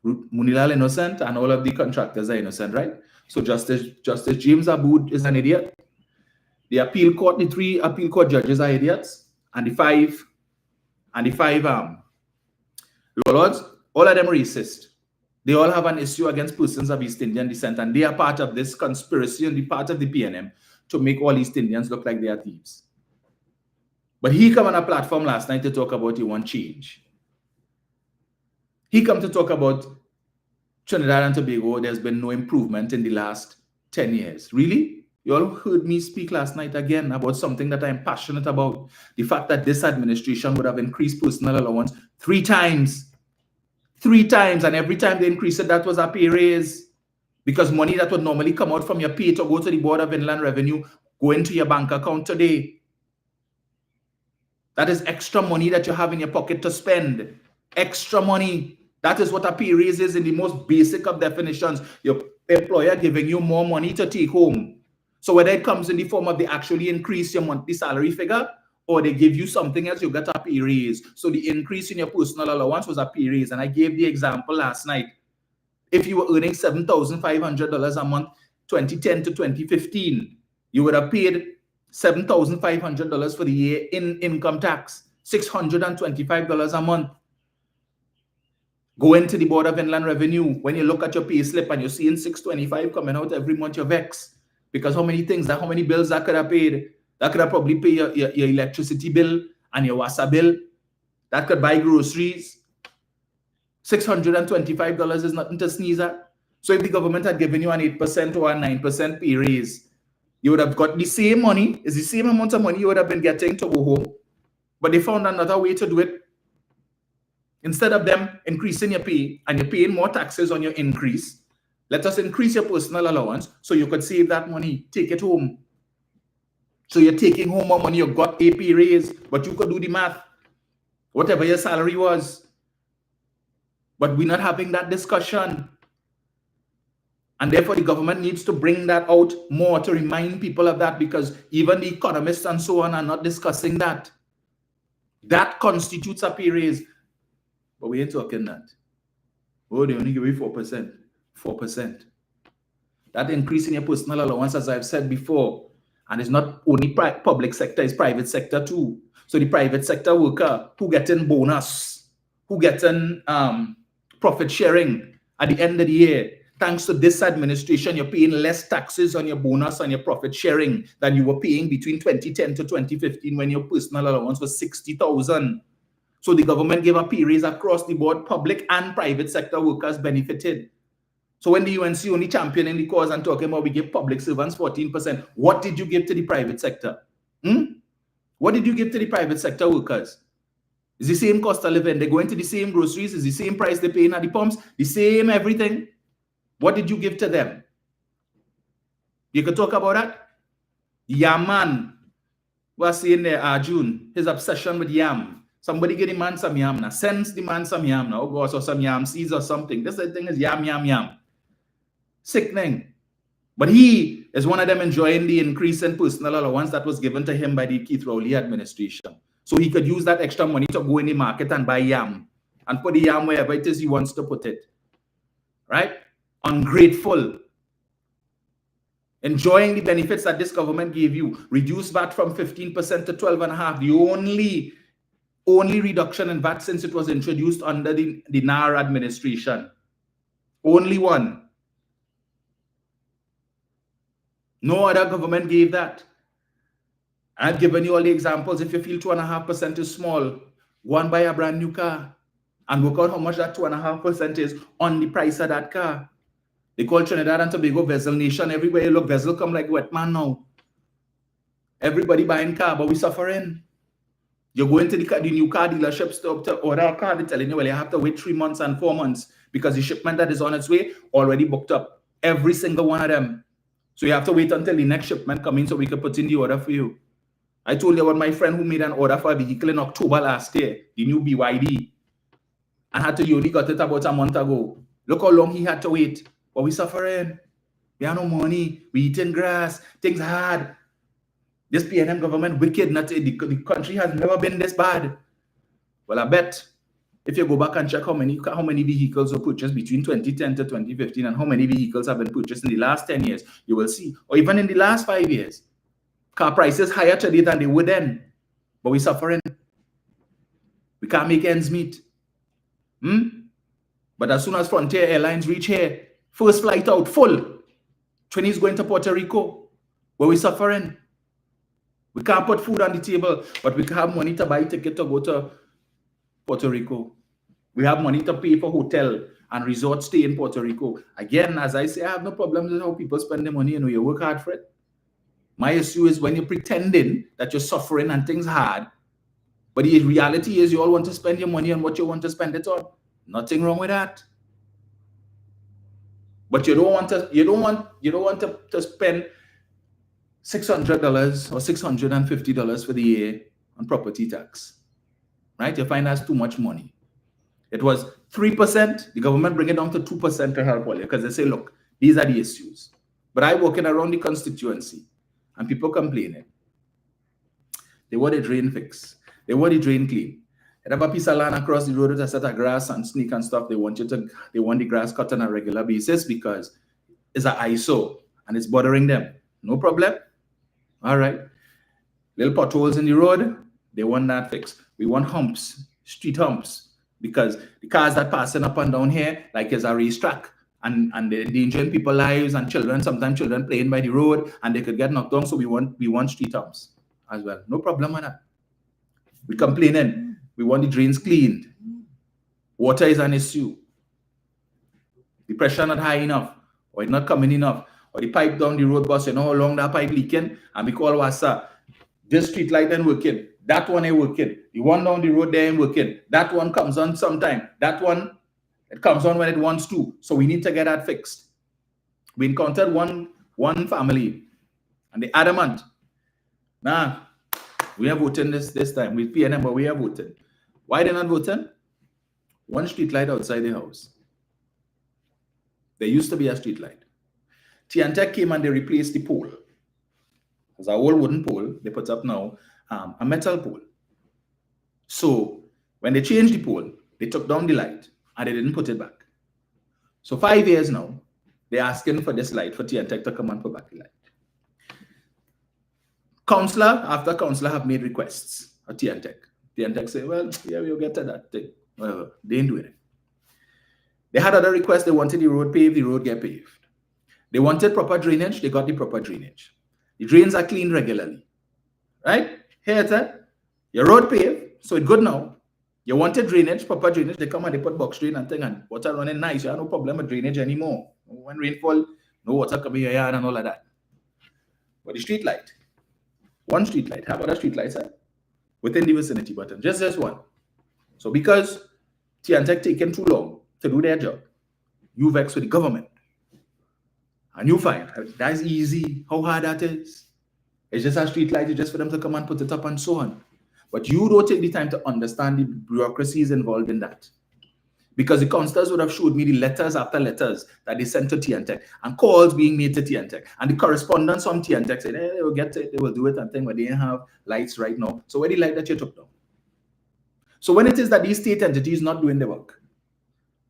Munilal innocent and all of the contractors are innocent, right? So Justice James Aboud is an idiot. The appeal court, the 3 appeal court judges are idiots, and the 5 law lords, all of them racist. They all have an issue against persons of East Indian descent, and they are part of this conspiracy and the part of the PNM to make all East Indians look like they are thieves. But he came on a platform last night to talk about he want change. He come to talk about Trinidad and Tobago, there's been no improvement in the last 10 years. Really? You all heard me speak last night again about something that I'm passionate about. The fact that this administration would have increased personal allowance 3 times. 3 times. And every time they increased it, that was a pay raise. Because money that would normally come out from your pay to go to the Board of Inland Revenue, go into your bank account today. That is extra money that you have in your pocket to spend. Extra money. That is what a pay raise is in the most basic of definitions. Your employer giving you more money to take home. So whether it comes in the form of they actually increase your monthly salary figure or they give you something else, you get a pay raise. So the increase in your personal allowance was a pay raise. And I gave the example last night. If you were earning $7,500 a month, 2010 to 2015, you would have paid $7,500 for the year in income tax, $625 a month. Go into the Board of Inland Revenue. When you look at your pay slip and you're seeing $625 coming out every month, you're vexed. Because how many bills that could have paid? That could have probably paid your electricity bill and your water bill. That could buy groceries. $625 is nothing to sneeze at. So if the government had given you an 8% or a 9% pay raise, You would have got the same money, it's the same amount of money you would have been getting to go home, but they found another way to do it. Instead of them increasing your pay and you're paying more taxes on your increase, let us increase your personal allowance so you could save that money, take it home. So you're taking home more money, you got a pay raise, but you could do the math, whatever your salary was. But we're not having that discussion. And therefore, the government needs to bring that out more to remind people of that, because even the economists and so on are not discussing that. That constitutes a pay raise. But we ain't talking that. Oh, they only give you 4%. 4%. That increase in your personal allowance, as I've said before, and it's not only public sector, it's private sector too. So the private sector worker who getting bonus, who getting profit sharing at the end of the year, thanks to this administration, you're paying less taxes on your bonus and your profit sharing than you were paying between 2010 to 2015 when your personal allowance was 60,000. So the government gave a pay raise across the board, public and private sector workers benefited. So when the UNC only championing the cause and talking about we give public servants 14%, what did you give to the private sector? What did you give to the private sector workers? It's the same cost of living. They're going to the same groceries. It's the same price they're paying at the pumps, the same everything. What did you give to them? You could talk about that. Yam man was saying there, June, his obsession with yam. Somebody get the man some yam now. Sends the man some yam now. Go or some yam seeds or something. This thing is yam, yam, yam. Sickening. But he is one of them enjoying the increase in personal allowance that was given to him by the Keith Rowley administration. So he could use that extra money to go in the market and buy yam and put the yam wherever it is he wants to put it. Right? Ungrateful. Enjoying the benefits that this government gave you. Reduce VAT from 15% to 12.5%. The only reduction in VAT since it was introduced under the NAR administration. Only one. No other government gave that. I've given you all the examples. If you feel 2.5% is small, go and buy a brand new car and work out how much that 2.5% is on the price of that car. They call Trinidad and Tobago Vessel Nation. Everywhere you look, vessel come like wet man now. Everybody buying car, but we suffering. You're going to the new car dealerships to order a car. They're telling you, well, you have to wait 3 months and 4 months because the shipment that is on its way already booked up. Every single one of them. So you have to wait until the next shipment comes in so we can put in the order for you. I told you about my friend who made an order for a vehicle in October last year, the new BYD, and he only got it about a month ago. Look how long he had to wait. But we suffering. We have no money. We eating grass. Things hard. This PNM government wicked. The country has never been this bad. Well, I bet if you go back and check how many vehicles were purchased between 2010 to 2015 and how many vehicles have been purchased in the last 10 years, you will see, or even in the last 5 years, car prices higher today than they were then. But we're suffering. We can't make ends meet. But as soon as Frontier Airlines reach here, first flight out, full. Trini's going to Puerto Rico, where we're suffering. We can't put food on the table, but we can have money to buy a ticket to go to Puerto Rico. We have money to pay for hotel and resort stay in Puerto Rico. Again, as I say, I have no problems with how people spend their money. You know, you work hard for it. My issue is when you're pretending that you're suffering and things hard, but the reality is you all want to spend your money on what you want to spend it on. Nothing wrong with that. But you don't want to spend $600 or $650 for the year on property tax. Right? You find that's too much money. It was 3%. The government bring it down to 2% to help all you because they say, look, these are the issues. But I walking around the constituency and people complaining. They want the drain fixed. They want the drain clean. They have a piece of land across the road with a set of grass and snake and stuff. They want the grass cut on a regular basis because it's an ISO and it's bothering them. No problem. All right. Little potholes in the road, they want that fixed. We want humps, street humps, because the cars that passing up and down here, like it's a racetrack, and they're endangering people's lives and children, sometimes children playing by the road, and they could get knocked down. So we want street humps as well. No problem with that. We complaining. We want the drains cleaned. Water is an issue. The pressure not high enough, or it's not coming enough, or the pipe down the road bus, you know how long that pipe leaking, and we call Wasa. This street light ain't working. That one ain't working. The one down the road there ain't working. That one comes on sometime. That one, it comes on when it wants to. So we need to get that fixed. We encountered one family, and they adamant. Nah, we are voting this time. We PNM, but we are voting. Why they not voting? One street light outside the house. There used to be a street light. Tiantec came and they replaced the pole. It's an old wooden pole. They put up now a metal pole. So when they changed the pole, they took down the light and they didn't put it back. So 5 years now, they're asking for this light for Tiantec to come and put back the light. Councillor after councillor have made requests at Tiantec. Tiantec say, well, yeah, we'll get to that thing. Well, they didn't do it. They had other requests. They wanted the road paved, the road get paved. They wanted proper drainage, they got the proper drainage. The drains are cleaned regularly. Right? Here it's your road paved, so it's good now. You wanted drainage, proper drainage, they come and they put box drain and thing and water running nice. You have no problem with drainage anymore. When rainfall, no water coming in your yard and all of that. But the street light, one street light, have other street lights within the vicinity button, just this one. So because Tiantec taken too long to do their job, you vex with the government. And you find that's easy, how hard that is. It's just a street light, it's just for them to come and put it up and so on. But you don't take the time to understand the bureaucracies involved in that. Because the councillors would have showed me the letters after letters that they sent to Tiantec and calls being made to Tiantec. And the correspondence from Tiantec said, hey, they will get it, they will do it and thing, but they don't have lights right now. So where the light that you took down? So when it is that these state entities not doing the work,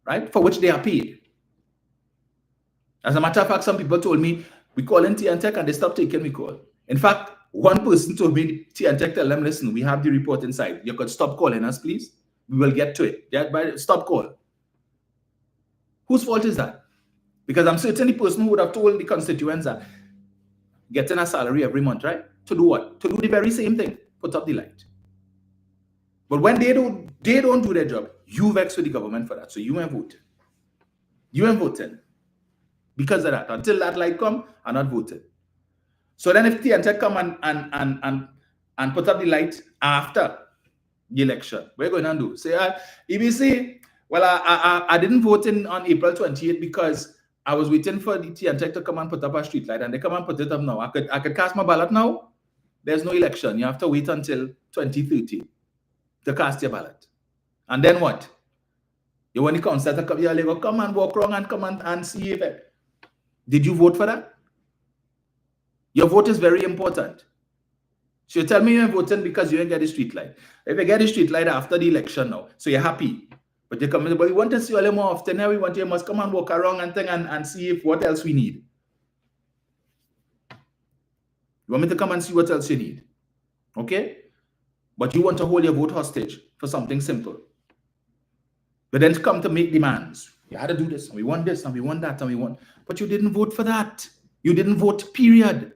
right, for which they are paid. As a matter of fact, some people told me, we call in Tiantec and they stopped taking me call. In fact, one person told me, Tiantec tell them, listen, we have the report inside. You could stop calling us, please. We will get to it. Stop call. Whose fault is that? Because I'm certain the person who would have told the constituents that getting a salary every month, right? To do what? To do the very same thing. Put up the light. But when they don't do their job, you vex with the government for that. So you ain't voting. You ain't voting. Because of that. Until that light come, I'm not voting. So then if Tiantec come and put up the light after the election, what are you going to do? Say, EBC, well, I didn't vote in on April 28th because I was waiting for the Tiantec to come and put up a street light, and they come and put it up now. I could cast my ballot now. There's no election. You have to wait until 2030 to cast your ballot. And then what? You want the council to come here, go come and walk around and come and see if it. Did you vote for that? Your vote is very important. So you tell me you're voting because you didn't get the street light. If you get the street light after the election now, so you're happy. But you come in, but we want to see you more often. Now we want you must come and walk around and thing and see if what else we need. You want me to come and see what else you need? Okay? But you want to hold your vote hostage for something simple. But then to come to make demands. You had to do this, and we want this, and we want that, and we want. But you didn't vote for that. You didn't vote, period.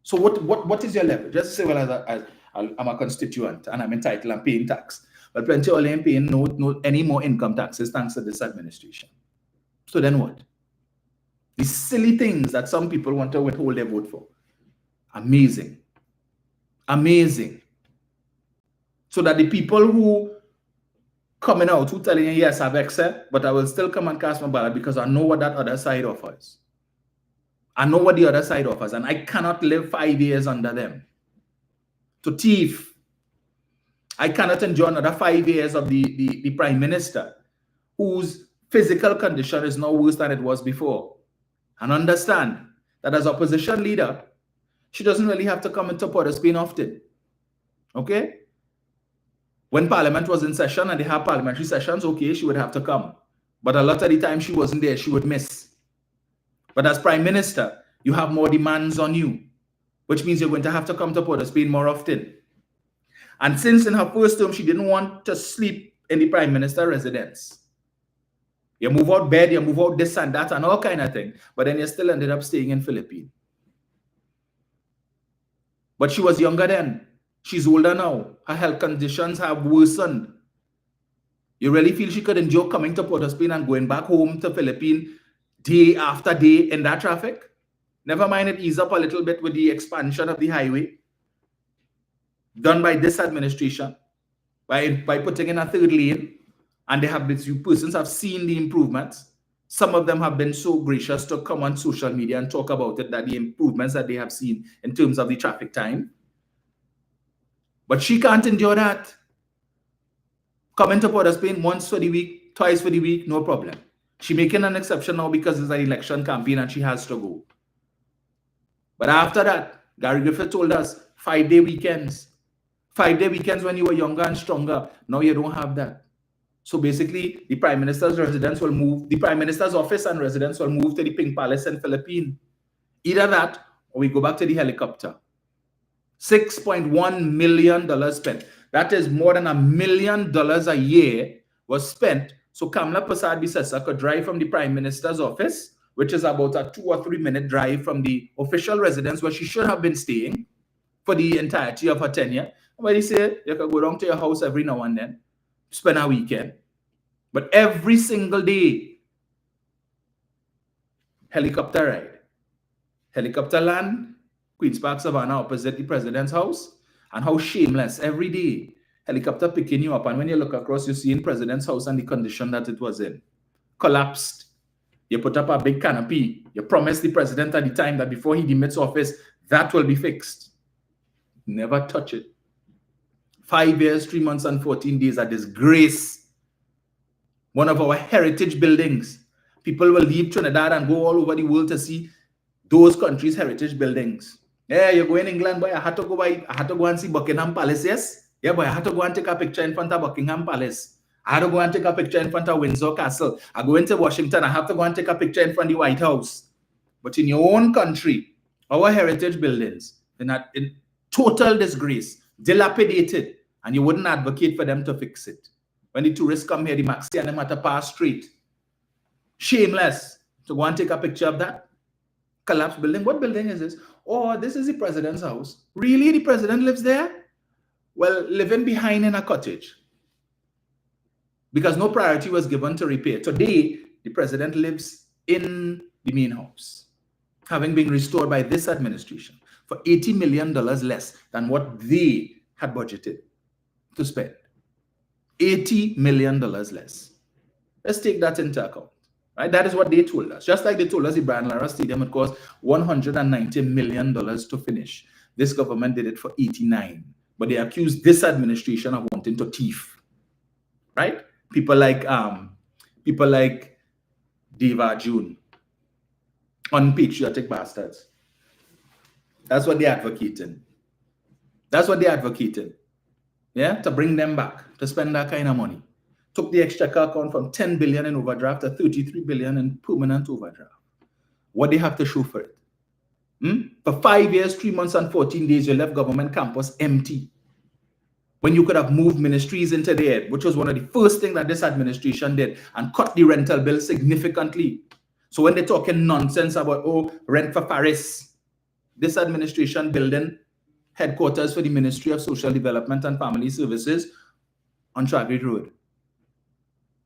So what is your level? Just say, well, I'm a constituent and I'm entitled, I'm paying tax. But plenty of ain't paying no any more income taxes thanks to this administration. So then what? These silly things that some people want to withhold their vote for. Amazing. Amazing. So that the people who coming out, who telling you, yes, I've accepted, but I will still come and cast my ballot because I know what that other side offers. I know what the other side offers, and I cannot live 5 years under them. To thief. I cannot enjoy another 5 years of the Prime Minister, whose physical condition is now worse than it was before. And understand that as opposition leader, she doesn't really have to come into Port of Spain often. Okay? When Parliament was in session and they have parliamentary sessions, okay, she would have to come. But a lot of the time she wasn't there, she would miss. But as Prime Minister, you have more demands on you, which means you're going to have to come to Port of Spain more often. And since in her first term, she didn't want to sleep in the Prime Minister residence. You move out bed, you move out this and that and all kind of thing. But then you still ended up staying in Philippines. But she was younger then. She's older now. Her health conditions have worsened. You really feel she could endure coming to Port of Spain and going back home to Philippines day after day in that traffic? Never mind it ease up a little bit with the expansion of the highway done by this administration, by putting in a third lane, and they have these persons have seen the improvements. Some of them have been so gracious to come on social media and talk about it, that the improvements that they have seen in terms of the traffic time. But she can't endure that. Coming to Port of Spain once for the week, twice for the week, no problem. She's making an exception now because it's an election campaign and she has to go. But after that, Gary Griffith told us 5-day weekends. 5-day weekends when you were younger and stronger. Now you don't have that. So basically, the Prime Minister's residence will move, the Prime Minister's office and residence will move to the Pink Palace in Philippines. Either that, or we go back to the helicopter. $6.1 million spent. That is more than $1 million a year was spent. So Kamla Prasad-Bissessar could drive from the Prime Minister's office, which is about a 2 or 3 minute drive from the official residence where she should have been staying for the entirety of her tenure. Where they say you can go down to your house every now and then, spend a weekend. But every single day, helicopter ride. Helicopter land, Queen's Park Savannah opposite the president's house. And how shameless, every day, helicopter picking you up. And when you look across, you see in president's house and the condition that it was in. Collapsed. You put up a big canopy. You promised the president at the time that before he demits office, that will be fixed. Never touch it. 5 years, 3 months, and 14 days, a disgrace. One of our heritage buildings. People will leave Trinidad and go all over the world to see those countries' heritage buildings. Yeah, you go in England, boy, I had to go and see Buckingham Palace, yes? Yeah, boy, I had to go and take a picture in front of Buckingham Palace. I had to go and take a picture in front of Windsor Castle. I go into Washington, I have to go and take a picture in front of the White House. But in your own country, our heritage buildings, in total disgrace, dilapidated, and you wouldn't advocate for them to fix it. When the tourists come here, the maxi and them at a pass street. Shameless to go and take a picture of that collapsed building. What building is this? Oh, this is the president's house. Really? The president lives there? Well, living behind in a cottage. Because no priority was given to repair. Today, the president lives in the main house, having been restored by this administration for $80 million less than what they had budgeted to spend. $80 million less. Let's take that into account. Right? That is what they told us. Just like they told us the Brian Lara Stadium would cost $190 million to finish. This government did it for 89. But they accused this administration of wanting to thief. Right? People like Deva June. Unpatriotic bastards. That's what they're advocating. That's what they're advocating. Yeah, to bring them back, to spend that kind of money. Took the exchequer account from 10 billion in overdraft to 33 billion in permanent overdraft. What they have to show for it? For 5 years, 3 months, and 14 days, you left government campus empty. When you could have moved ministries into there, which was one of the first things that this administration did, and cut the rental bill significantly. So when they're talking nonsense about, oh, rent for Paris, this administration building headquarters for the Ministry of Social Development and Family Services on Chagrin Road.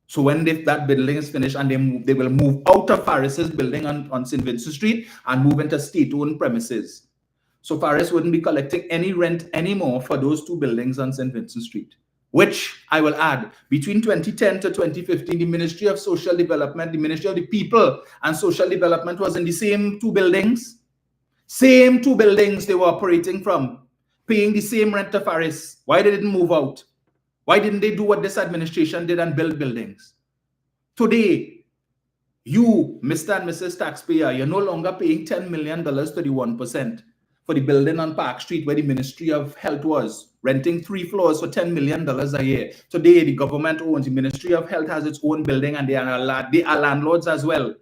So when that building is finished and they will move out of Faris's building on St. Vincent Street and move into state-owned premises. So Faris wouldn't be collecting any rent anymore for those two buildings on St. Vincent Street, which I will add, between 2010 to 2015, the Ministry of Social Development, the Ministry of the People and Social Development was in the same two buildings. Same two buildings they were operating from, paying the same rent to Faris. Why they didn't move out? Why didn't they do what this administration did and build buildings? Today, you, Mr. and Mrs. Taxpayer, you're no longer paying $10 million to the 1% for the building on Park Street where the Ministry of Health was, renting 3 floors for $10 million a year. Today, the government owns, the Ministry of Health has its own building and they are landlords as well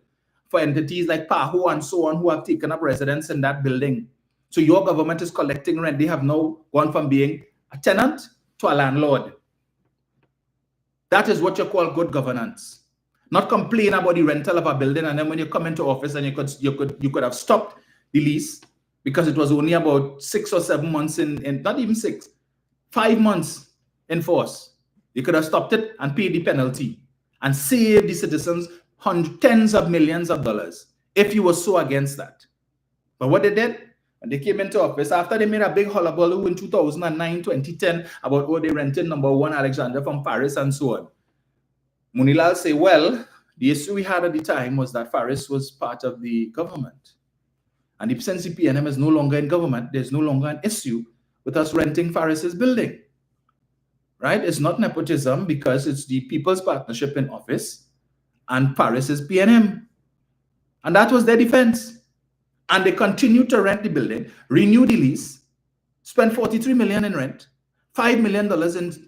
for entities like PAHO and so on who have taken up residence in that building. So your government is collecting rent. They have now gone from being a tenant to a landlord. That is what you call good governance. Not complain about the rental of a building and then when you come into office and you could have stopped the lease because it was only about 6 or 7 months in not even 6, 5 months in force. You could have stopped it and paid the penalty and saved the citizens tens of millions of dollars if you were so against that. But what they did, when they came into office, after they made a big hullabaloo in 2009, 2010, about they rented number 1 Alexander from Paris and so on, Munilal say, well, the issue we had at the time was that Paris was part of the government. And since the PNM is no longer in government, there's no longer an issue with us renting Paris's building. Right? It's not nepotism because it's the People's Partnership in office and Paris is PNM. And that was their defense. And they continued to rent the building, renew the lease, spend $43 million in rent, $5 million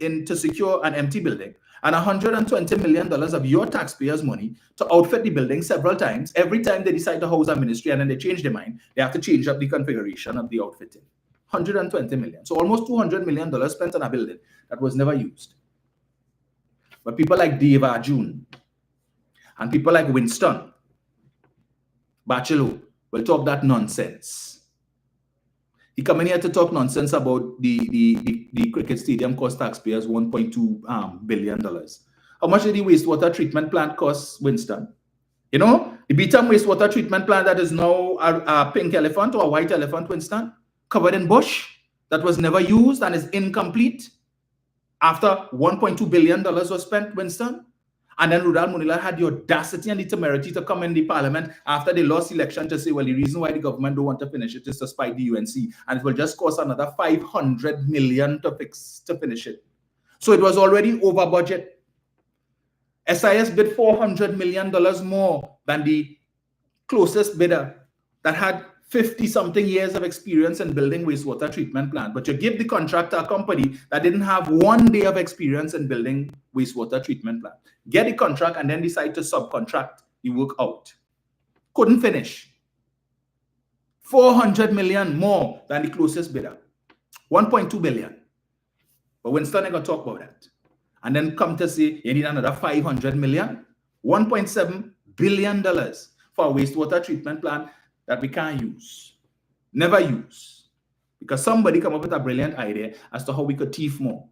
in to secure an empty building, and $120 million of your taxpayers' money to outfit the building several times. Every time they decide to house a ministry and then they change their mind, they have to change up the configuration of the outfitting. $120 million. So almost $200 million spent on a building that was never used. But people like Dave Arjun and people like Winston Bachelor will talk that nonsense. He come in here to talk nonsense about the cricket stadium cost taxpayers $1.2 billion. How much did the wastewater treatment plant cost, Winston? You know, the Beetham wastewater treatment plant that is now a pink elephant or a white elephant, Winston, covered in bush, that was never used and is incomplete after $1.2 billion was spent, Winston. And then Rudal Munila had the audacity and the temerity to come in the parliament after they lost election to say, well, the reason why the government don't want to finish it is to spite the UNC, and it will just cost another $500 million to finish it. So it was already over budget. SIS bid $400 million more than the closest bidder that had 50-something years of experience in building wastewater treatment plant. But you give the contract to a company that didn't have 1 day of experience in building wastewater treatment plant. Get the contract and then decide to subcontract the work out. Couldn't finish. $400 million more than the closest bidder. $1.2 billion. But Winston ain't gonna talk about that. And then come to say you need another $500 million, $1.7 billion for a wastewater treatment plant that we can't use, never use, because somebody come up with a brilliant idea as to how we could thief more.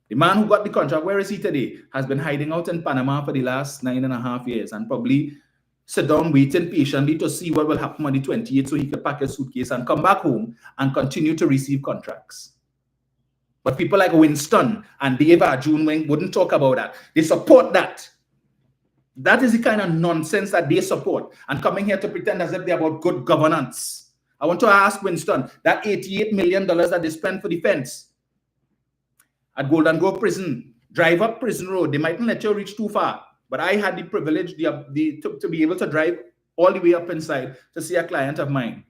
The man who got the contract, where is he today? Has been hiding out in Panama for the last 9.5 years and probably sit down waiting patiently to see what will happen on the 28th so he could pack his suitcase and come back home and continue to receive contracts. But people like Winston and Dave Arjun wouldn't talk about that. They support that. That is the kind of nonsense that they support, and coming here to pretend as if they're about good governance. I want to ask Winston, that $88 million that they spent for defense at Golden Grove Prison, drive up Prison Road, they mightn't let you reach too far, but I had the privilege to be able to drive all the way up inside to see a client of mine.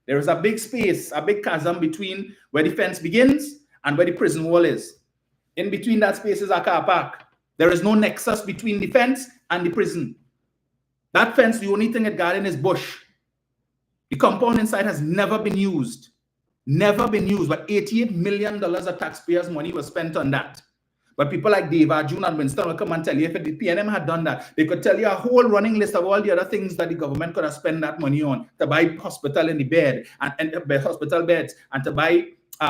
There is a big space, a big chasm between where the fence begins and where the prison wall is. In between that space is a car park. There is no nexus between the fence and the prison. That fence, the only thing it guarding is bush. The compound inside has never been used. Never been used. But $88 million of taxpayers' money was spent on that. But people like Dave Arjun and Winston will come and tell you, if the PNM had done that, they could tell you a whole running list of all the other things that the government could have spent that money on, to buy hospital in the bed and hospital beds, and to buy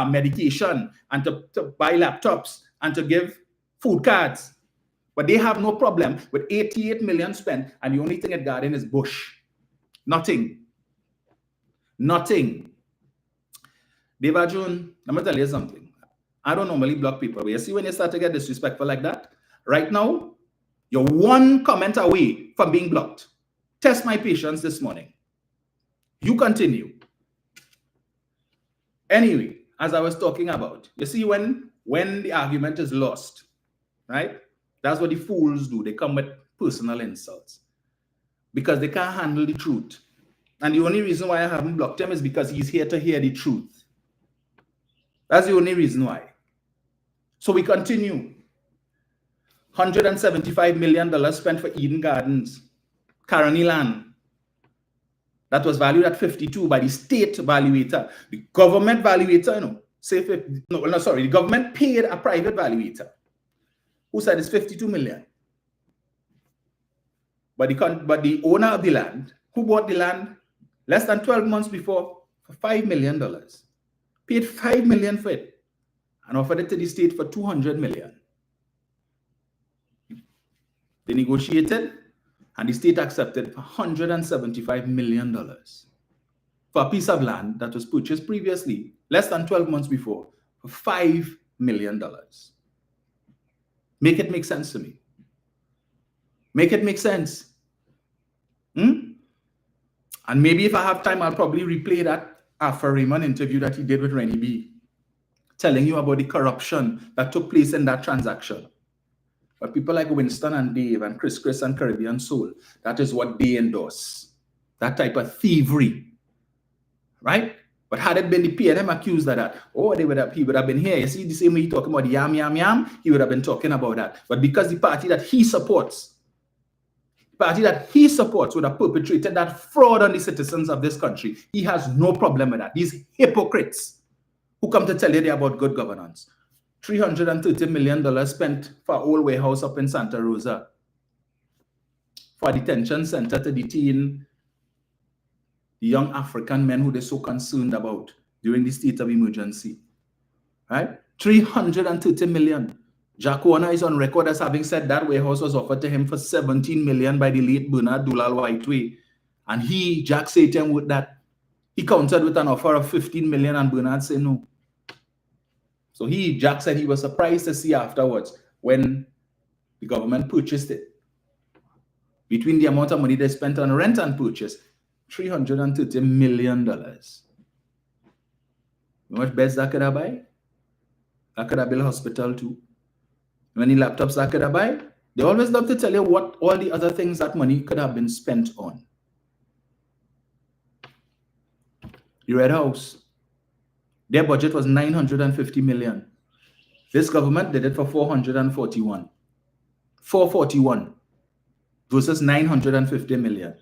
medication, and to buy laptops, and to give food cards. But they have no problem with $88 million spent, and the only thing at garden is bush. Nothing. Nothing. Dave Arjun, I'm going to tell you something. I don't normally block people, but you see when you start to get disrespectful like that, right now, you're one comment away from being blocked. Test my patience this morning. You continue. Anyway, as I was talking about, you see when the argument is lost, right? That's what the fools do. They come with personal insults because they can't handle the truth. And the only reason why I haven't blocked him is because he's here to hear the truth. That's the only reason why. So we continue. $175 million spent for Eden Gardens, Caroni land. That was valued at 52 by the state valuator. The government valuator, the government paid a private valuator who said it's 52 million. But the owner of the land, who bought the land less than 12 months before for $5 million, paid $5 million for it and offered it to the state for $200 million. They negotiated and the state accepted for $175 million. for a piece of land that was purchased previously, less than 12 months before, for $5 million. Make it make sense to me. Make it make sense. And maybe if I have time, I'll probably replay that Alpha Raymond interview that he did with Rennie B, telling you about the corruption that took place in that transaction. But people like Winston and Dave and Chris and Caribbean Soul, that is what they endorse. That type of thievery, right? But had it been the PNM accused of that, he would have been here. You see, the same way he's talking about the yam, he would have been talking about that. But because the party that he supports would have perpetrated that fraud on the citizens of this country, he has no problem with that. These hypocrites who come to tell you they're about good governance. $330 million spent for an old warehouse up in Santa Rosa, for a detention center to detain the young African men who they're so concerned about during the state of emergency, right? $330 million. Jack Warner is on record as having said that warehouse was offered to him for $17 million by the late Bernard Dulal Whiteway. And Jack said to him with that, he countered with an offer of $15 million and Bernard said no. So Jack said he was surprised to see afterwards when the government purchased it. Between the amount of money they spent on rent and purchase, $330 million. You know how much beds that could have buy? That could have built a hospital too. How many laptops that could have buy? They always love to tell you what all the other things that money could have been spent on. The Red House, their budget was $950 million. This government did it for $441. $441 versus $950 million.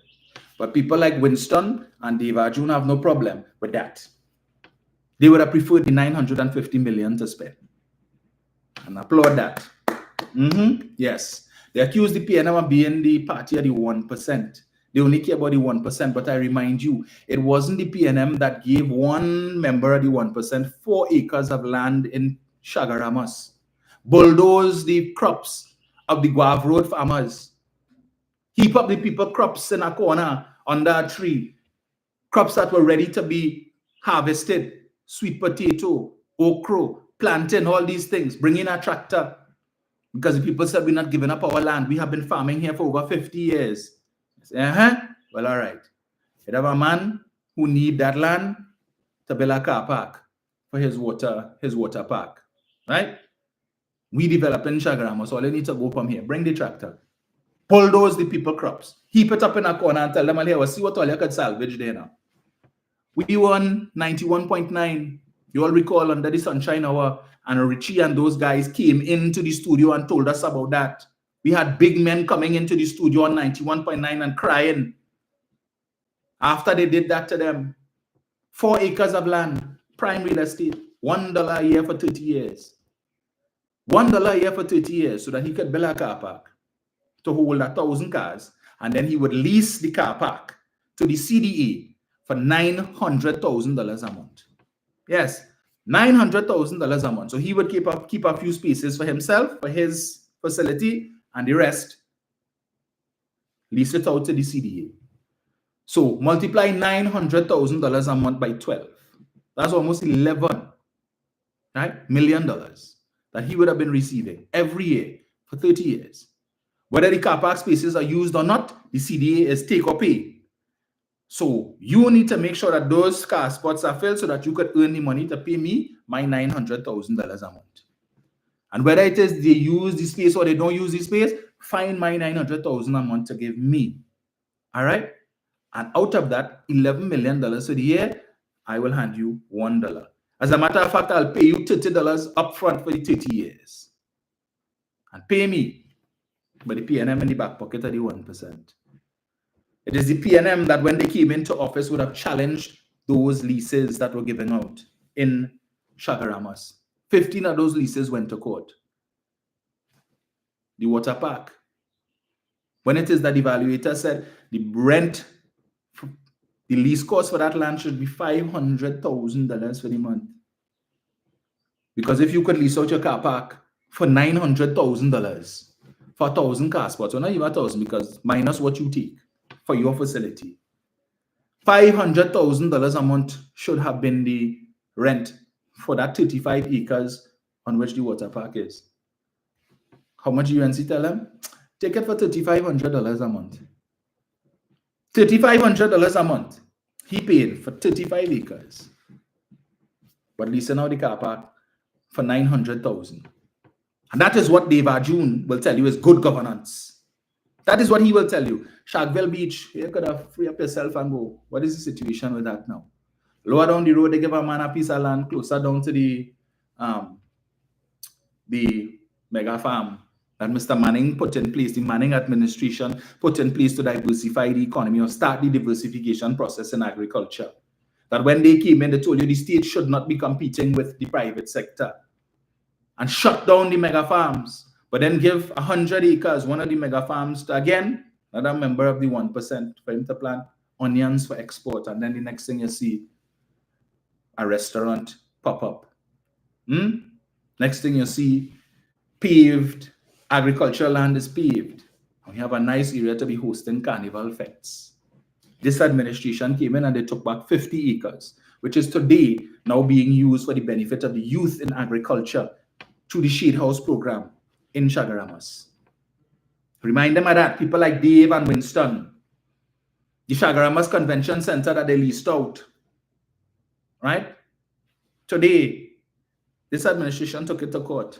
But people like Winston and Dave Arjun have no problem with that. They would have preferred the $950 million to spend. And applaud that. Yes. They accuse the PNM of being the party of the 1%. They only care about the 1%, but I remind you, it wasn't the PNM that gave one member of the 1% 4 acres of land in Chagaramas, bulldoze the crops of the Guave Road farmers, heap up the people crops in a corner under a tree, crops that were ready to be harvested, sweet potato, okra, plantain, all these things, bring in a tractor, because the people said we're not giving up our land. We have been farming here for over 50 years. Well, all right. You have a man who need that land to build a car park for his water park, right? We develop in Chagrama, so all you need to go from here. Bring the tractor, bulldoze the people crops, heap it up in a corner and tell them, well, see what all you could salvage there now. We won 91.9. You all recall under the Sunshine Hour, and Richie and those guys came into the studio and told us about that. We had big men coming into the studio on 91.9 and crying after they did that to them. 4 acres of land, prime real estate, $1 a year for 30 years. $1 a year for 30 years so that he could build a car park to hold 1,000 cars, and then he would lease the car park to the CDA for $900,000 a month. Yes, $900,000 a month. So he would keep a few spaces for himself, for his facility, and the rest lease it out to the CDA. So multiply $900,000 a month by 12. That's almost $11 million that he would have been receiving every year for 30 years. Whether the car park spaces are used or not, the CDA is take or pay. So you need to make sure that those car spots are filled so that you could earn the money to pay me my $900,000 a month. And whether it is they use the space or they don't use the space, find my $900,000 a month to give me. All right? And out of that, $11 million for the year, I will hand you $1. As a matter of fact, I'll pay you $30 upfront for the 30 years. And pay me. But the PNM in the back pocket are the 1%. It is the PNM that when they came into office would have challenged those leases that were given out in Chagaramas. 15 of those leases went to court. The water park. When it is that the evaluator said the rent, the lease cost for that land should be $500,000 for the month. Because if you could lease out your car park for $900,000 for 1,000 car spots, or not even 1,000, because minus what you take for your facility, $500,000 a month should have been the rent for that 35 acres on which the water park is. How much UNC tell them? Take it for $3,500 a month. $3,500 a month. He paid for 35 acres. But leasing out the car park for $900,000. And that is what Dave Arjun will tell you is good governance. That is what he will tell you. Sharkville Beach, you could have free up yourself and go. What is the situation with that now? Lower down the road, they give a man a piece of land closer down to the mega farm that Mr. Manning put in place, the Manning administration put in place to diversify the economy or start the diversification process in agriculture. That when they came in, they told you the state should not be competing with the private sector and shut down the mega farms, but then give 100 acres, one of the mega farms, to, again, another member of the 1% for him to plant onions for export. And then the next thing you see, a restaurant pop up. Next thing you see, paved, agricultural land is paved. And you have a nice area to be hosting carnival fetes. This administration came in and they took back 50 acres, which is today now being used for the benefit of the youth in agriculture through the Shade House program in Chagaramas. Remind them of that. People like Dave and Winston. The Chagaramas Convention Center that they leased out. Right? Today, this administration took it to court.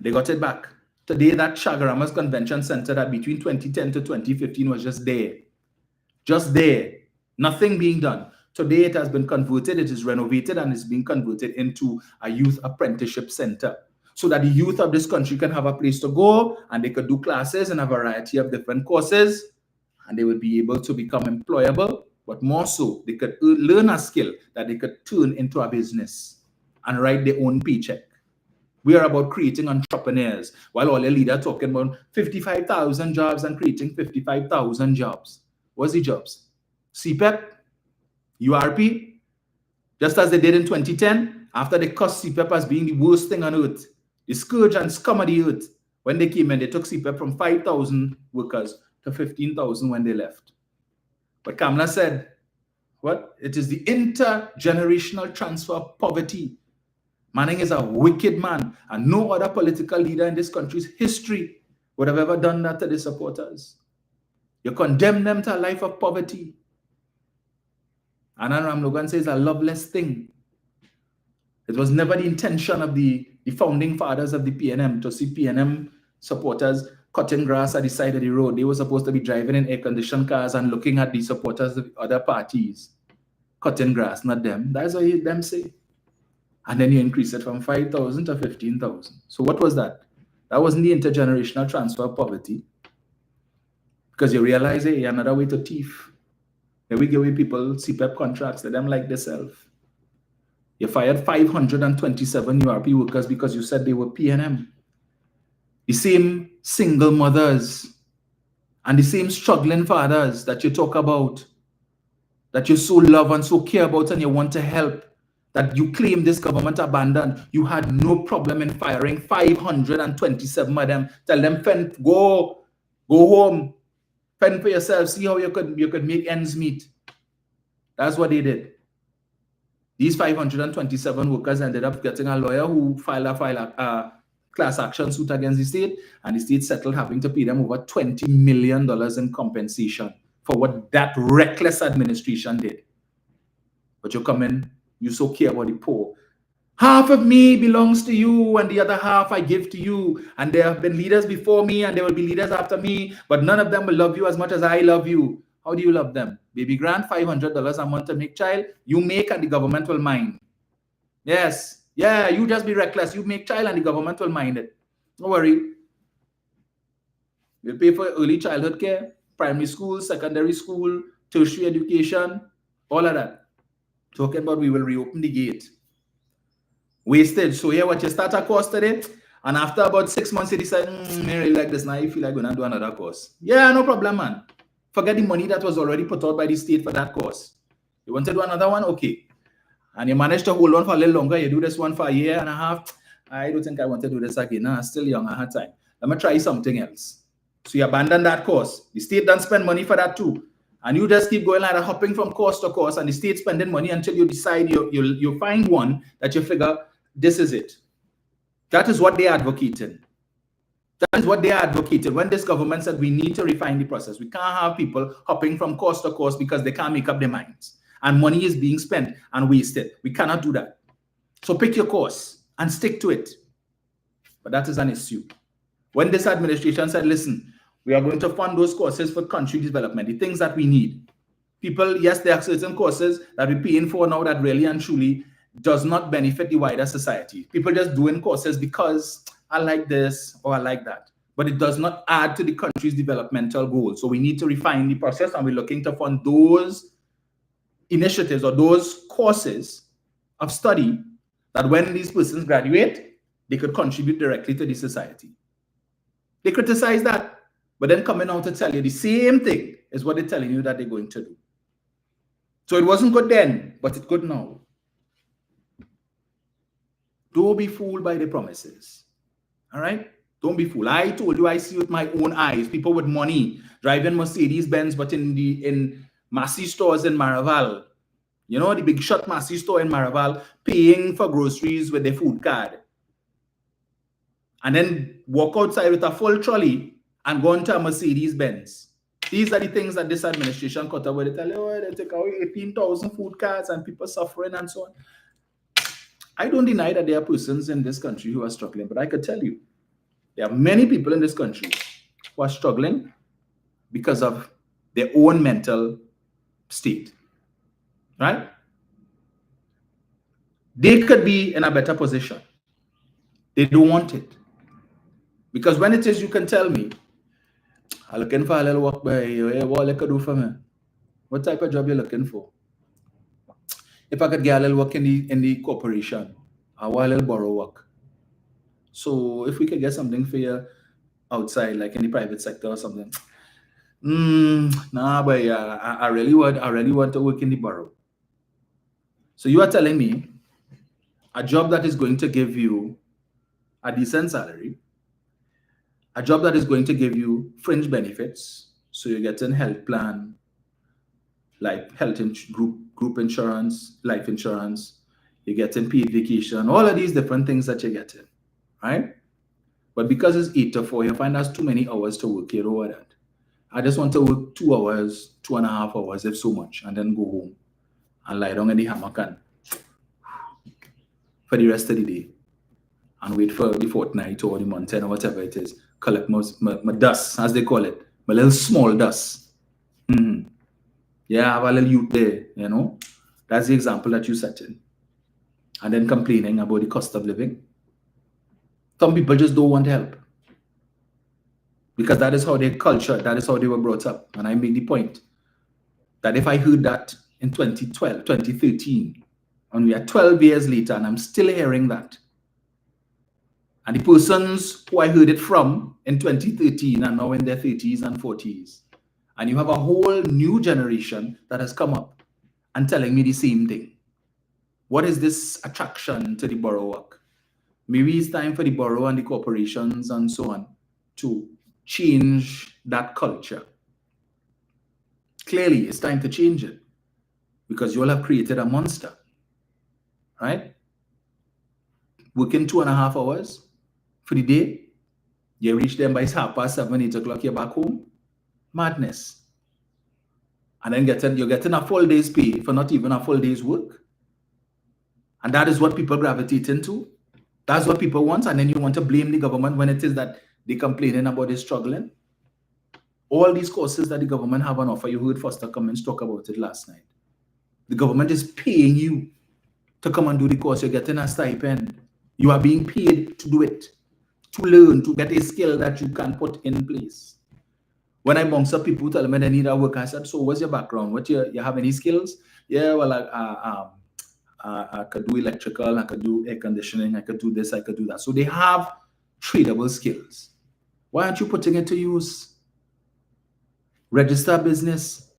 They got it back. Today, that Chagaramas Convention Center that between 2010 to 2015 was just there. Just there. Nothing being done. Today, it has been converted, it is renovated, and it's being converted into a youth apprenticeship center so that the youth of this country can have a place to go and they could do classes in a variety of different courses and they would be able to become employable, but more so, they could learn a skill that they could turn into a business and write their own paycheck. We are about creating entrepreneurs, while all your leaders talking about 55,000 jobs and creating 55,000 jobs. What's the jobs? CPEP? URP, just as they did in 2010, after they cussed CPEP as being the worst thing on earth, the scourge and scum of the earth. When they came in, they took CPEP from 5,000 workers to 15,000 when they left. But Kamala said, what? It is the intergenerational transfer of poverty. Manning is a wicked man, and no other political leader in this country's history would have ever done that to the supporters. You condemn them to a life of poverty. Anand Ramlogan says a loveless thing. It was never the intention of the founding fathers of the PNM to see PNM supporters cutting grass at the side of the road. They were supposed to be driving in air-conditioned cars and looking at the supporters of other parties cutting grass, not them. That's what them say. And then you increase it from 5,000 to 15,000. So what was that? That wasn't the intergenerational transfer of poverty. Because you realize, hey, another way to thief. Then we give away people CPEP contracts, let them like themselves. You fired 527 URP workers because you said they were PNM. The same single mothers and the same struggling fathers that you talk about, that you so love and so care about and you want to help, that you claim this government abandoned, you had no problem in firing 527 of them. Tell them, go home. Fend for yourself, see how you could make ends meet. That's what they did. These 527 workers ended up getting a lawyer who filed a class action suit against the state, and the state settled having to pay them over $20 million in compensation for what that reckless administration did. But you come in, you so care about the poor. Half of me belongs to you and the other half I give to you. And there have been leaders before me and there will be leaders after me, but none of them will love you as much as I love you. How do you love them? Baby grant, $500 a month to make child. You make and the government will mind. Yes. Yeah, you just be reckless. You make child and the government will mind it. Don't worry. We'll pay for early childhood care, primary school, secondary school, tertiary education, all of that. Talking about we will reopen the gate. Wasted. So here, what you start a course today, and after about 6 months, you decide, I really like this. Now you feel like going to do another course. Yeah, no problem, man. Forget the money that was already put out by the state for that course. You want to do another one? Okay. And you manage to hold on for a little longer. You do this one for a year and a half. I don't think I want to do this again. I'm still young. I had time. Let me try something else. So you abandon that course. The state doesn't spend money for that too. And you just keep going like that, hopping from course to course, and the state spending money until you decide you find one that you figure this is it. That is what they're advocating. That is what they advocated when this government said we need to refine the process. We can't have people hopping from course to course because they can't make up their minds. And money is being spent and wasted. We cannot do that. So pick your course and stick to it. But that is an issue. When this administration said, listen, we are going to fund those courses for country development, the things that we need. People, yes, there are certain courses that we're paying for now that really and truly does not benefit the wider society. People just doing courses because I like this or I like that. But it does not add to the country's developmental goals. So we need to refine the process, and we're looking to fund those initiatives or those courses of study that when these persons graduate, they could contribute directly to the society. They criticize that, but then coming out to tell you the same thing is what they're telling you that they're going to do. So it wasn't good then, but it's good now. Don't be fooled by the promises. All right? Don't be fooled. I told you I see with my own eyes people with money driving Mercedes-Benz, but in Massy stores in Maraval. You know, the big shot Massy store in Maraval, paying for groceries with their food card. And then walk outside with a full trolley and go into a Mercedes-Benz. These are the things that this administration cut away. They tell you, oh, they take away 18,000 food cards and people suffering and so on. I don't deny that there are persons in this country who are struggling, but I could tell you, there are many people in this country who are struggling because of their own mental state, right? They could be in a better position. They don't want it. Because when it is, you can tell me, I'm looking for a little work, but what I could do for me? What type of job you're looking for? If I could get a little work in the corporation, I want a little borrow work. So if we could get something for you outside, like in the private sector or something, nah, but I really want to work in the borough. So you are telling me a job that is going to give you a decent salary, a job that is going to give you fringe benefits, so you're getting health plan, like group insurance, life insurance, you're getting paid vacation, all of these different things that you're getting, right? But because it's 8 to 4, you find there's too many hours to work. You know what that? I just want to work 2 hours, 2.5 hours, if so much, and then go home and lie down in the hammock and for the rest of the day and wait for the fortnight or the month or whatever it is, collect my dust, as they call it, my little small dust. Yeah, I have a little youth there, you know. That's the example that you set in. And then complaining about the cost of living. Some people just don't want help. Because that is how their culture, that is how they were brought up. And I make the point that if I heard that in 2012, 2013, and we are 12 years later, and I'm still hearing that, and the persons who I heard it from in 2013 are now in their 30s and 40s, and you have a whole new generation that has come up and telling me the same thing. What is this attraction to the borough work? Maybe it's time for the borough and the corporations and so on to change that culture. Clearly, it's time to change it because you all have created a monster, right? Working 2.5 hours for the day, you reach them by 7:30, 8 o'clock, you're back home. Madness. And then you're getting a full day's pay for not even a full day's work. And that is what people gravitate into. That's what people want. And then you want to blame the government when it is that they're complaining about it struggling. All these courses that the government have on offer, you heard Foster Cummins talk about it last night. The government is paying you to come and do the course. You're getting a stipend. You are being paid to do it, to learn, to get a skill that you can put in place. When I amongst some people tell me they need a work, I said, so what's your background? What you have any skills? Yeah, well, I could do electrical, I could do air conditioning, I could do this, I could do that. So they have tradable skills. Why aren't you putting it to use? Register business.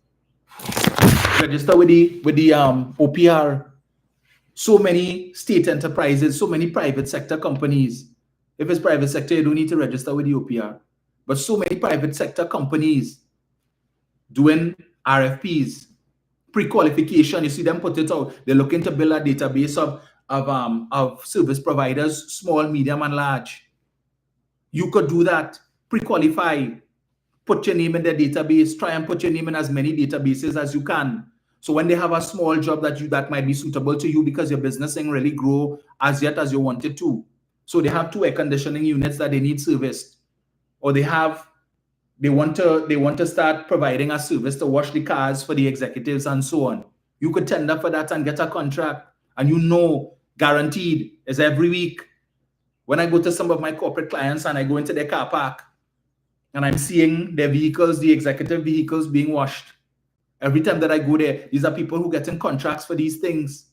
Register with the OPR. So many state enterprises, so many private sector companies. If it's private sector, you don't need to register with the OPR. But so many private sector companies doing RFPs, pre-qualification. You see them put it out. They're looking to build a database of service providers, small, medium, and large. You could do that. Pre-qualify. Put your name in their database. Try and put your name in as many databases as you can. So when they have a small job that might be suitable to you because your business ain't really grow as yet as you want it to. So they have 2 air conditioning units that they need serviced, or they want to start providing a service to wash the cars for the executives and so on. You could tender for that and get a contract, and guaranteed is every week. When I go to some of my corporate clients and I go into their car park and I'm seeing their vehicles, the executive vehicles being washed. Every time that I go there, these are people who get in contracts for these things.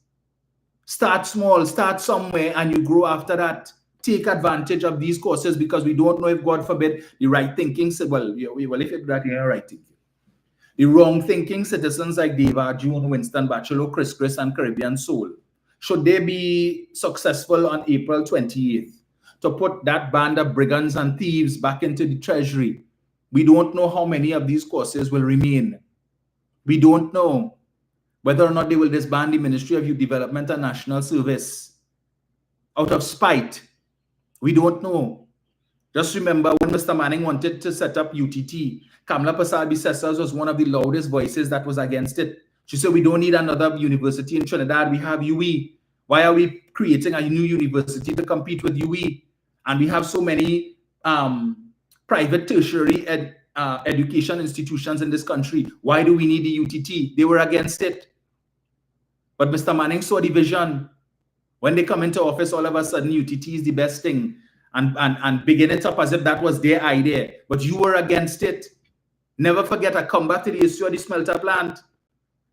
Start small, start somewhere, and you grow after that. Take advantage of these courses, because we don't know if, God forbid, the right thinking, if it's that, you're right thinking. The wrong thinking citizens like Deva, June, Winston, Bachelor, Chris, and Caribbean Soul, should they be successful on April 28th to put that band of brigands and thieves back into the treasury, we don't know how many of these courses will remain. We don't know whether or not they will disband the Ministry of Youth Development and National Service out of spite. We don't know. Just remember when Mr. Manning wanted to set up UTT, Kamla Persad-Bissessars was one of the loudest voices that was against it. She said, we don't need another university in Trinidad. We have UE. Why are we creating a new university to compete with UE? And we have so many private tertiary education institutions in this country. Why do we need the UTT? They were against it. But Mr. Manning saw the vision. When they come into office, all of a sudden, UTT is the best thing, and begin it up as if that was their idea. But you were against it. Never forget, I come back to the issue of the smelter plant.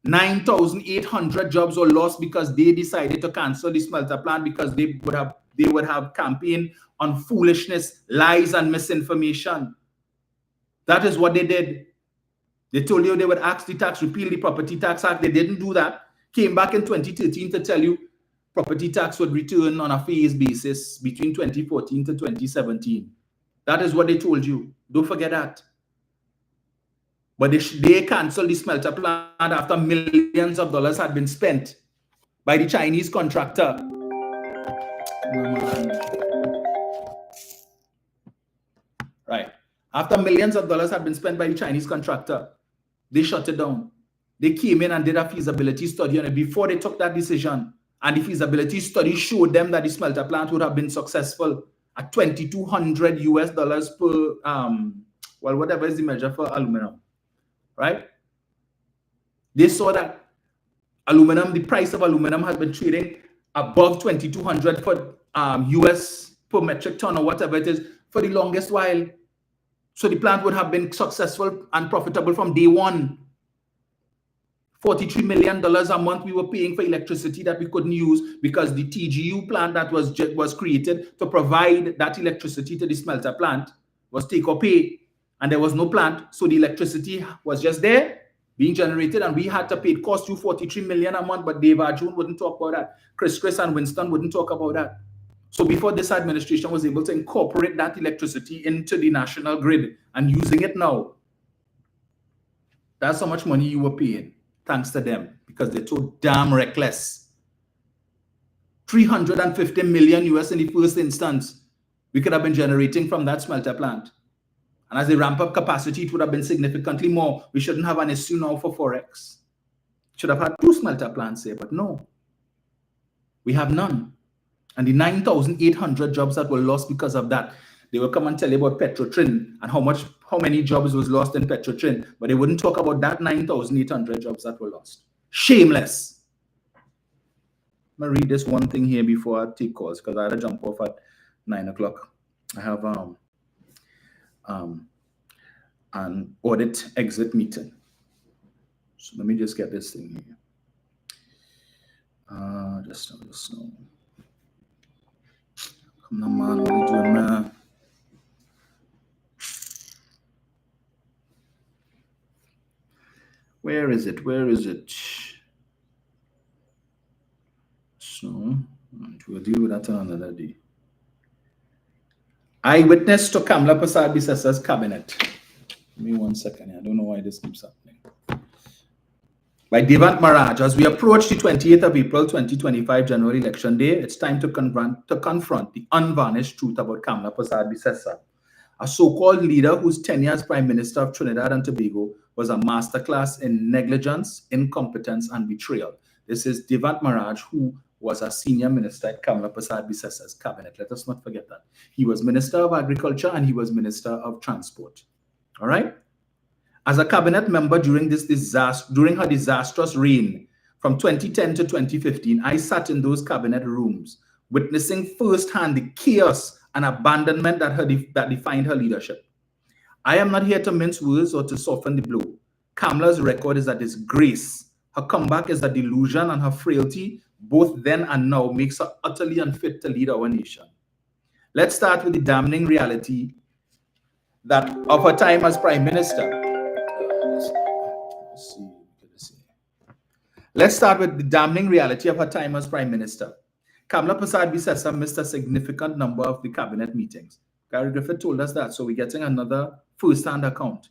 9,800 jobs were lost because they decided to cancel the smelter plant, because they would have campaigned on foolishness, lies, and misinformation. That is what they did. They told you they would axe the tax, repeal the Property Tax Act. They didn't do that. Came back in 2013 to tell you property tax would return on a phased basis between 2014 to 2017. That is what they told you. Don't forget that. But they canceled the smelter plant after millions of dollars had been spent by the Chinese contractor. Right. After millions of dollars had been spent by the Chinese contractor, they shut it down. They came in and did a feasibility study on it before they took that decision. And the feasibility study showed them that the smelter plant would have been successful at $2,200 US per, whatever is the measure for aluminum, right? They saw that aluminum, the price of aluminum has been trading above $2,200 for US per metric ton or whatever it is for the longest while. So the plant would have been successful and profitable from day one. $43 million a month we were paying for electricity that we couldn't use because the TGU plant that was created to provide that electricity to the smelter plant was take or pay, and there was no plant, so the electricity was just there being generated, and we had to pay. It cost you $43 million a month, but Dave Arjun wouldn't talk about that. Chris and Winston wouldn't talk about that. So before this administration was able to incorporate that electricity into the national grid and using it now, that's how much money you were paying. Thanks to them, because they're so damn reckless. $350 million US in the first instance we could have been generating from that smelter plant. And as they ramp up capacity, it would have been significantly more. We shouldn't have an issue now for Forex. Should have had 2 smelter plants here, but no. We have none. And the 9,800 jobs that were lost because of that, they will come and tell you about Petrotrin and how many jobs was lost in Petrotrin, but they wouldn't talk about that 9,800 jobs that were lost. Shameless. I'm going to read this one thing here before I take calls, because I had to jump off at 9 o'clock. I have an audit exit meeting. So let me just get this thing here. Just on this now. Come on, man, what are you doing, man? Where is it? Where is it? So, we'll deal with that on another day. Eyewitness to Kamla Persad-Bissessars cabinet. Give me 1 second. I don't know why this keeps happening. by Devant Maraj. As we approach the 28th of April 2025 general election day, it's time to confront the unvarnished truth about Kamla Prasad Bisesa, a so-called leader whose tenure as Prime Minister of Trinidad and Tobago was a masterclass in negligence, incompetence, and betrayal. This is Devant Maraj, who was a senior minister at Kamla Prasad Bisesa's cabinet. Let us not forget that. He was Minister of Agriculture and he was Minister of Transport. All right? As a cabinet member during her disastrous reign from 2010 to 2015, I sat in those cabinet rooms, witnessing firsthand the chaos and abandonment that defined her leadership. I am not here to mince words or to soften the blow. Kamla's record is a disgrace. Her comeback is a delusion, and her frailty, both then and now, makes her utterly unfit to lead our nation. Let's start with the damning reality of her time as Prime Minister. Let's start with the damning reality of her time as Prime Minister. Kamla Prasad Bisesa missed a significant number of the cabinet meetings. Gary Griffith told us that, so we're getting another first-hand account.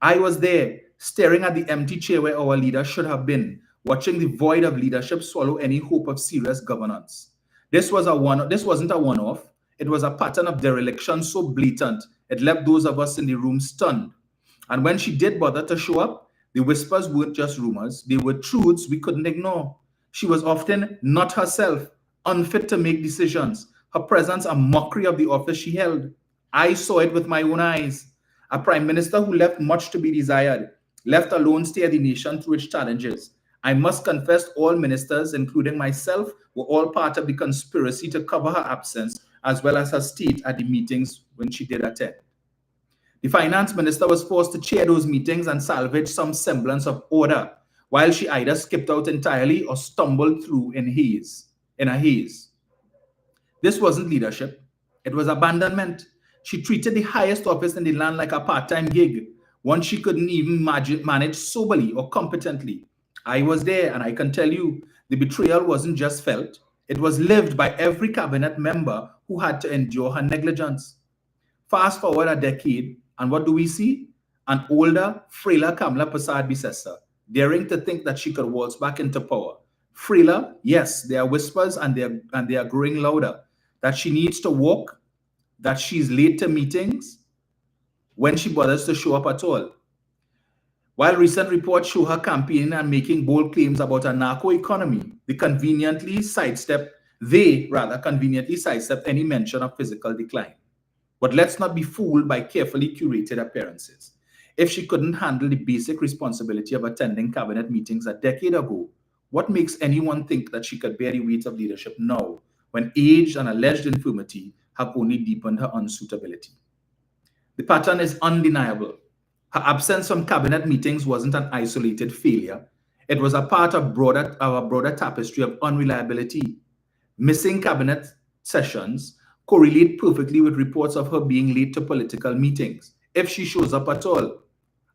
I was there, staring at the empty chair where our leader should have been, watching the void of leadership swallow any hope of serious governance. This wasn't a one-off. It was a pattern of dereliction so blatant, it left those of us in the room stunned. And when she did bother to show up, the whispers weren't just rumors, they were truths we couldn't ignore. She was often not herself, unfit to make decisions, her presence a mockery of the office she held. I saw it with my own eyes. A prime minister who left much to be desired, left alone steer the nation through its challenges. I must confess all ministers, including myself, were all part of the conspiracy to cover her absence, as well as her state at the meetings when she did attend. The finance minister was forced to chair those meetings and salvage some semblance of order, while she either skipped out entirely or stumbled through in a haze. This wasn't leadership, it was abandonment. She treated the highest office in the land like a part-time gig, one she couldn't even manage soberly or competently. I was there, and I can tell you, the betrayal wasn't just felt, it was lived by every cabinet member who had to endure her negligence. Fast forward a decade, and what do we see? An older, frailer Kamla Prasad Bisesa, daring to think that she could waltz back into power. Frailer, yes, there are whispers and they are growing louder, that she needs to walk, that she's late to meetings, when she bothers to show up at all. While recent reports show her campaigning and making bold claims about a narco economy, they conveniently sidestep any mention of physical decline. But let's not be fooled by carefully curated appearances. If she couldn't handle the basic responsibility of attending cabinet meetings a decade ago, what makes anyone think that she could bear the weight of leadership now, when age and alleged infirmity have only deepened her unsuitability? The pattern is undeniable. Her absence from cabinet meetings wasn't an isolated failure. It was a part of a broader tapestry of unreliability. Missing cabinet sessions correlate perfectly with reports of her being late to political meetings, if she shows up at all,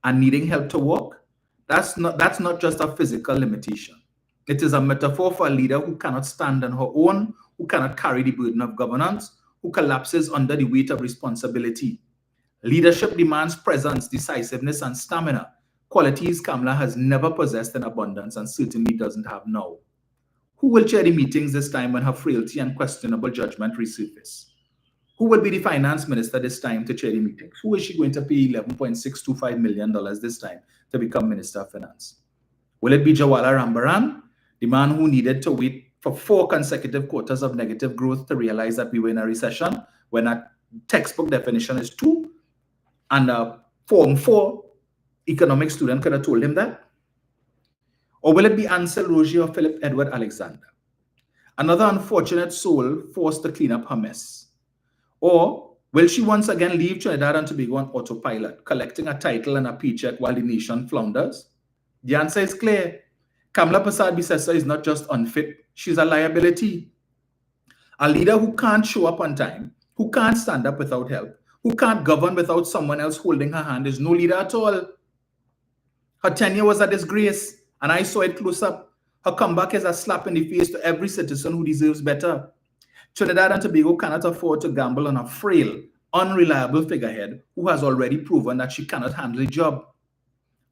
and needing help to walk. That's not just a physical limitation. It is a metaphor for a leader who cannot stand on her own, who cannot carry the burden of governance, who collapses under the weight of responsibility. Leadership demands presence, decisiveness, and stamina, qualities Kamla has never possessed in abundance and certainly doesn't have now. Who will chair the meetings this time when her frailty and questionable judgment resurface? Who will be the finance minister this time to chair the meetings? Who is she going to pay $11.625 million this time to become Minister of Finance? Will it be Jawala Rambaran, the man who needed to wait for 4 consecutive quarters of negative growth to realize that we were in a recession, when a textbook definition is 2, and a Form 4 economic student could have told him that? Or will it be Ansel Roger or Philip Edward Alexander, another unfortunate soul forced to clean up her mess? Or will she once again leave Trinidad and Tobago on autopilot, collecting a title and a paycheck while the nation flounders? The answer is clear. Kamla Prasad Bisesa is not just unfit, she's a liability. A leader who can't show up on time, who can't stand up without help, who can't govern without someone else holding her hand is no leader at all. Her tenure was a disgrace, and I saw it close up. Her comeback is a slap in the face to every citizen who deserves better. Trinidad and Tobago cannot afford to gamble on a frail, unreliable figurehead who has already proven that she cannot handle the job.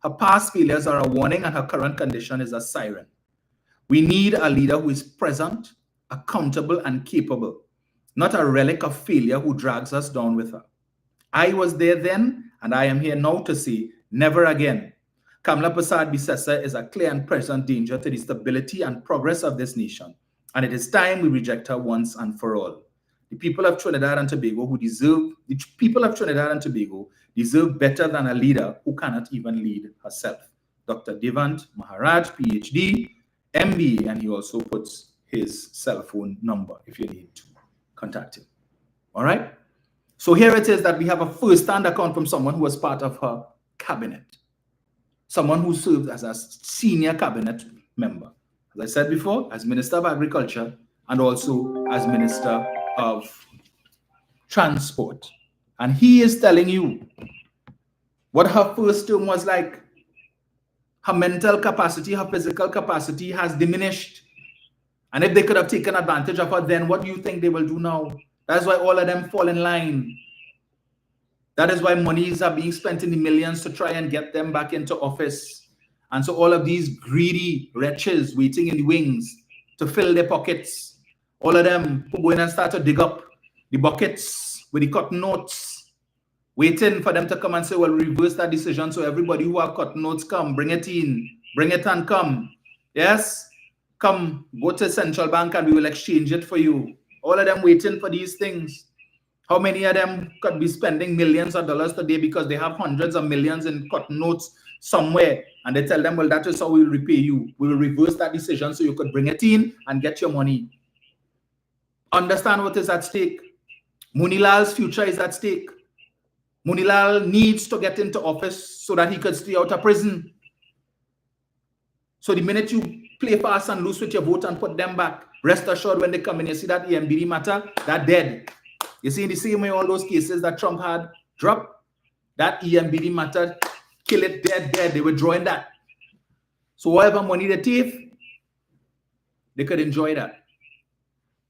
Her past failures are a warning, and her current condition is a siren. We need a leader who is present, accountable, and capable, not a relic of failure who drags us down with her. I was there then, and I am here now to say, never again. Kamla Prasad Bisesa is a clear and present danger to the stability and progress of this nation, and it is time we reject her once and for all. The people of Trinidad and Tobago deserve better than a leader who cannot even lead herself. Dr. Devant Maharaj, PhD, MBA, and he also puts his cell phone number if you need to contact him. All right? So here it is that we have a first-hand account from someone who was part of her cabinet, someone who served as a senior cabinet member, as I said before, as Minister of Agriculture and also as Minister of Transport. And he is telling you what her first term was like. Her mental capacity, her physical capacity has diminished. And if they could have taken advantage of her then, what do you think they will do now? That's why all of them fall in line. That is why monies are being spent in the millions to try and get them back into office. And so all of these greedy wretches waiting in the wings to fill their pockets, all of them who go in and start to dig up the buckets with the cotton notes, waiting for them to come and say, well, reverse that decision. So everybody who have cotton notes, come, bring it in, bring it and come. Yes, come, go to central bank and we will exchange it for you. All of them waiting for these things. How many of them could be spending millions of dollars today because they have hundreds of millions in cotton notes somewhere, and they tell them, well, that is how we will repay you. We will reverse that decision so you could bring it in and get your money. Understand what is at stake. Munilal's future is at stake. Munilal needs to get into office so that he could stay out of prison. So the minute you play fast and loose with your vote and put them back, rest assured when they come in, you see that EMBD matter, that dead. You see, in the same way all those cases that Trump had dropped, that EMBD matter, kill it dead, they were drawing that. So whatever money they thief, they could enjoy that.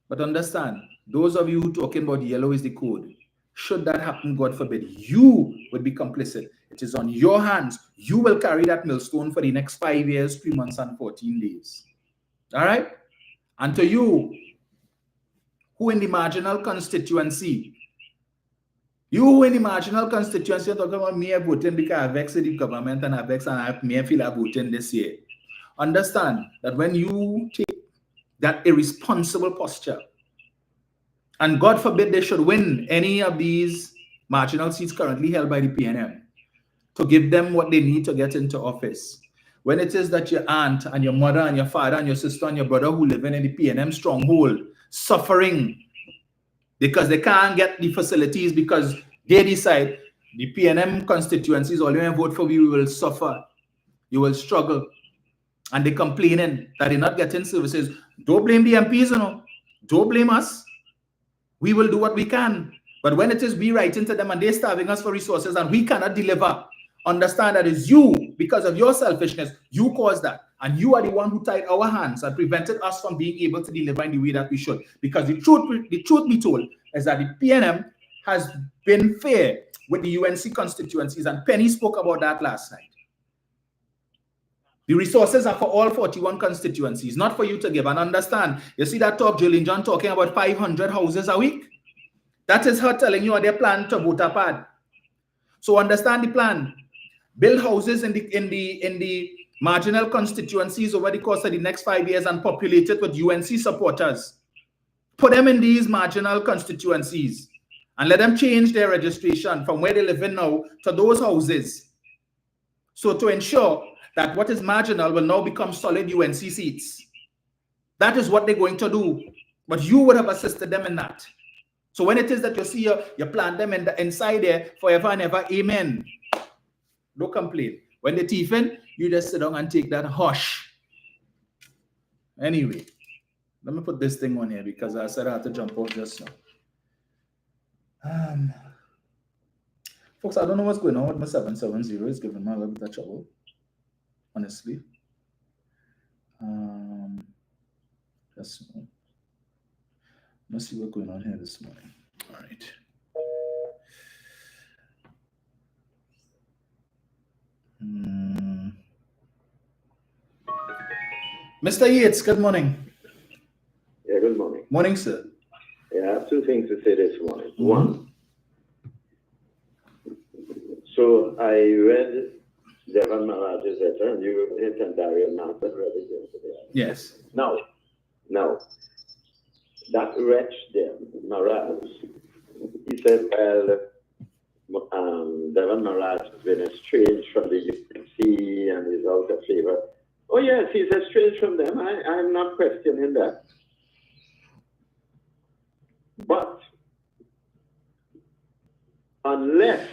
But understand, those of you who talking about yellow is the code. Should that happen, God forbid, you would be complicit. It is on your hands. You will carry that millstone for the next 5 years, 3 months, and 14 days. All right? And to you, who in the marginal constituency, talking about me voting because I vex the government and I vex and I feel I'm voting this year. Understand that when you take that irresponsible posture, and God forbid they should win any of these marginal seats currently held by the PNM, to give them what they need to get into office. When it is that your aunt and your mother and your father and your sister and your brother who live in the PNM stronghold suffering because they can't get the facilities because they decide the PNM constituencies, all you vote for, you will suffer, you will struggle, and they're complaining that they're not getting services. Don't blame the MPs, you know. Don't blame us. We will do what we can. But when it is we writing to them and they're starving us for resources and we cannot deliver, understand that it's you, because of your selfishness, you caused that. And you are the one who tied our hands and prevented us from being able to deliver in the way that we should. Because the truth be told is that the PNM has been fair with the UNC constituencies, and Penny spoke about that last night. The resources are for all 41 constituencies, not for you to give. And understand, you see that talk, Jolene John talking about 500 houses a week? That is her telling you their plan to vote apart. So understand the plan. Build houses in the marginal constituencies over the course of the next 5 years and populate it with UNC supporters. Put them in these marginal constituencies and let them change their registration from where they live in now to those houses. So to ensure that what is marginal will now become solid UNC seats. That is what they're going to do. But you would have assisted them in that. So when it is that you see you plant them inside there forever and ever, amen. Don't complain. When they thief in, you just sit down and take that hush. Anyway, let me put this thing on here because I said I had to jump off just now. Folks, I don't know what's going on with my 770. It's giving me a little bit of trouble, honestly. Let's see what's going on here this morning. All right. Mr. Yates, good morning. Yeah, good morning. Morning, sir. Yeah, I have two things to say this morning. One, so I read Devan Maharaj's letter, and you read it, and Darian Martin read it yesterday. Yes. Now, that wretch there, Maharaj, he said, well, Devan Maharaj has been estranged from the UNC and is out of favor. Oh, yes, he's estranged from them. I'm not questioning that. But unless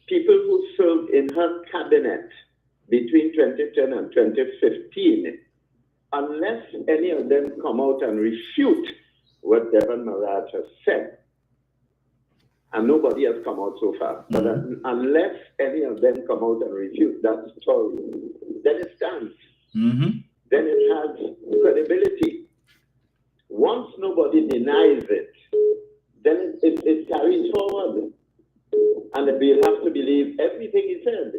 people who served in her cabinet between 2010 and 2015, unless any of them come out and refute what Devan Maharaj has said, and nobody has come out so far, but unless any of them come out and refute that story, then it stands. Then it has credibility. Once nobody denies it, then it carries forward. And we'll have to believe everything he said.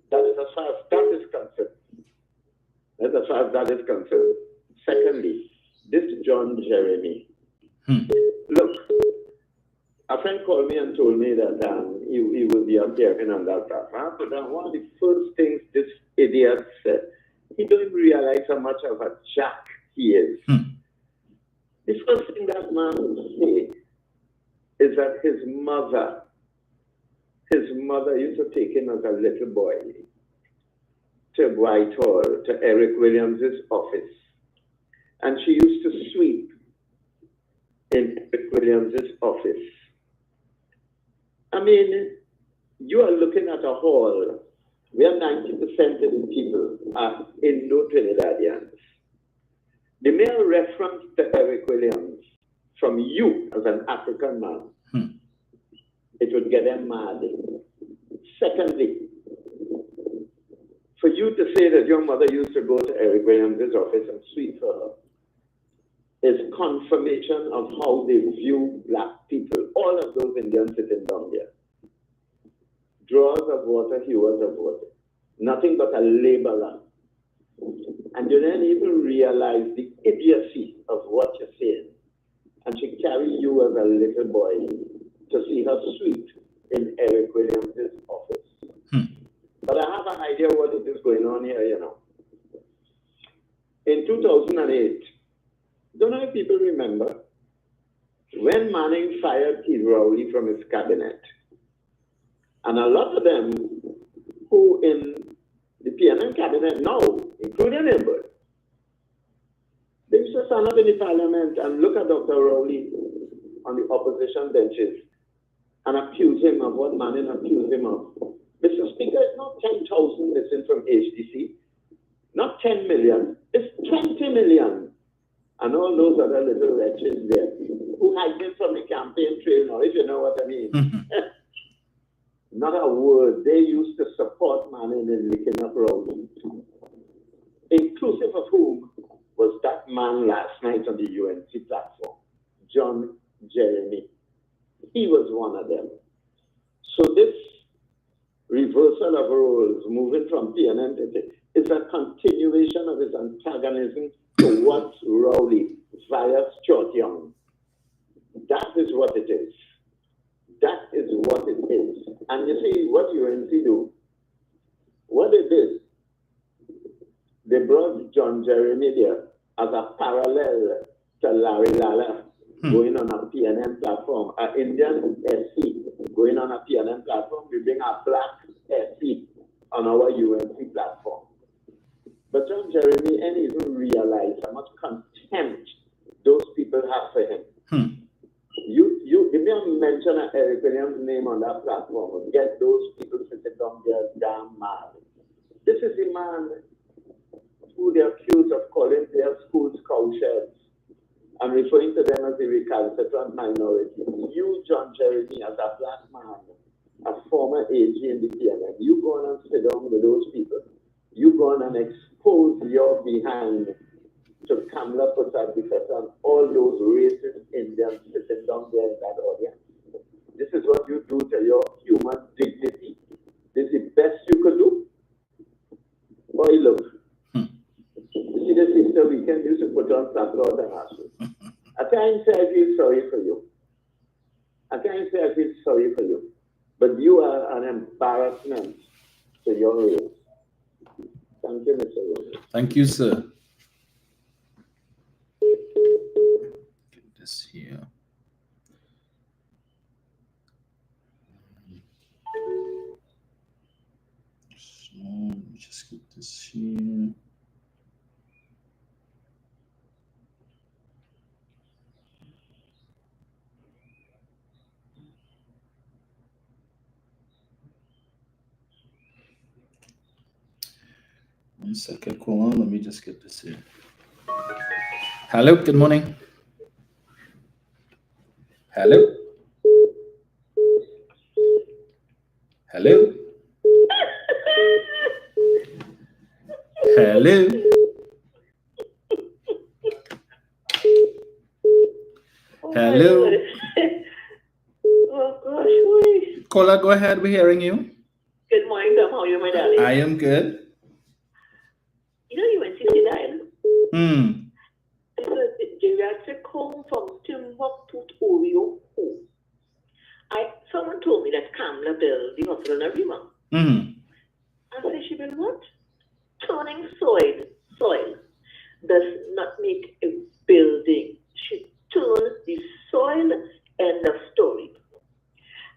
That is as far as that is concerned. That's as far as that is concerned. Secondly, this John Jeremy. Look, a friend called me and told me that he will be appearing on that platform. But one of the first things this idiot said, he don't even realize how much of a jack he is. The first thing that man will say is that his mother used to take him as a little boy to Whitehall, to Eric Williams's office. And she used to sweep in Eric Williams's office. I mean, you are looking at a hall where 90% of the people are Indo-Trinidadians. The mere reference to Eric Williams from you as an African man, it would get them mad. Secondly, for you to say that your mother used to go to Eric Williams' office and sweep for her is confirmation of how they view black people, all of those Indians sitting down there. Drawers of water, hewers of water. Nothing but a laborer. And you don't even realize the idiocy of what you're saying. And she carry you as a little boy to see her sweep in Eric Williams' office. But I have an idea what is going on here, you know. In 2008, don't know if people remember, when Manning fired Keith Rowley from his cabinet, and a lot of them who in the PNM cabinet now, including him, they used to stand up in the parliament and look at Dr. Rowley on the opposition benches and accuse him of what Manning accused him of. Mr. Speaker, it's not 10,000 missing from HDC, not 10 million, it's 20 million. And all those other little wretches there who hiding from the campaign trail now, if you know what I mean. Not a word. They used to support Manning in licking up Rowley, inclusive of whom was that man last night on the UNC platform, John Jeremy. He was one of them. So this reversal of roles, moving from PNM to is a continuation of his antagonism towards Rowley via Stuart Young. That is what it is. That is what it is. And you see what UNC do? What they did, they brought John Jeremy there as a parallel to Larry Lala going on a PNM platform, an Indian SC going on a PNM platform. We bring a black SC on our UNC platform. But John Jeremy ain't even realize how much contempt those people have for him. You give me a mention of Eric Williams' name on that platform and get those people sitting down there damn mad. This is the man who they accused of calling their schools cowsheds and referring to them as the recalcitrant minority. You, John Jeremy, as a black man, a former AG in the PNM, you go on and sit down with those people. You go on and expose your behind to Kamala Prasad and all those racist Indians sitting down there in that audience. This is what you do to your human dignity. This is the best you could do. Boy, look, feel sorry for you. I can't say I feel sorry for you, but you are an embarrassment to your race. Thank you, Mr. Rose. Thank you, sir. Get this here. So let me just get this here. One second, hold on. Let me just get this here. Hello, good morning. Hello. Hello. Hello. Hello. Oh gosh, why? Caller, go ahead. We're hearing you. Good morning, Dom. How are you, my darling? I am good. You know you went 69? It's a geriatric home from Timbuktu to Oreo. Someone told me that Kamla built the hospital in Arima. And said she built what? Turning soil does not make a building. She turned the soil, end of story.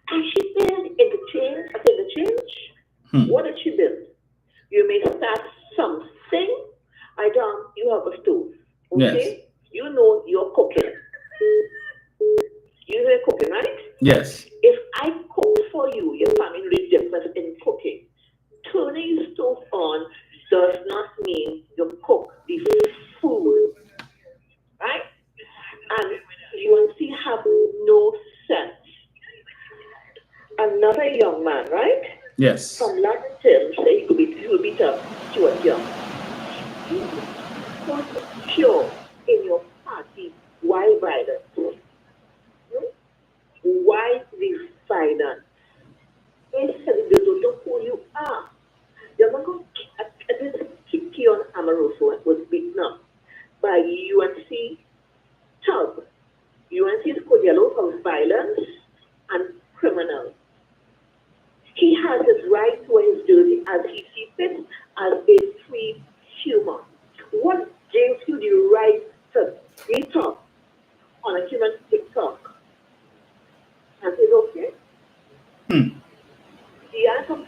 And she built interchange. What did she build? You may start something. You have a stove. Okay? Yes. You know you're cooking. You're cooking, right? Yes. If I cook for you, your family really differs in cooking. Turning the stove on does not mean you cook the food. Right? And UNC have no sense. Another young man, right? Yes. From Latin terms, say he will be tough, Stuart Young. He was pure in your party. Why violence? Why this violence? It's they don't know who you are. You're not going to keep Keon Amoroso was beaten up by UNC Tub. UNC's code yellow for violence and criminal. He has his right to his duty as he sees fit as a free human. What gives you the right to get up on a human TikTok? And it's okay? There are some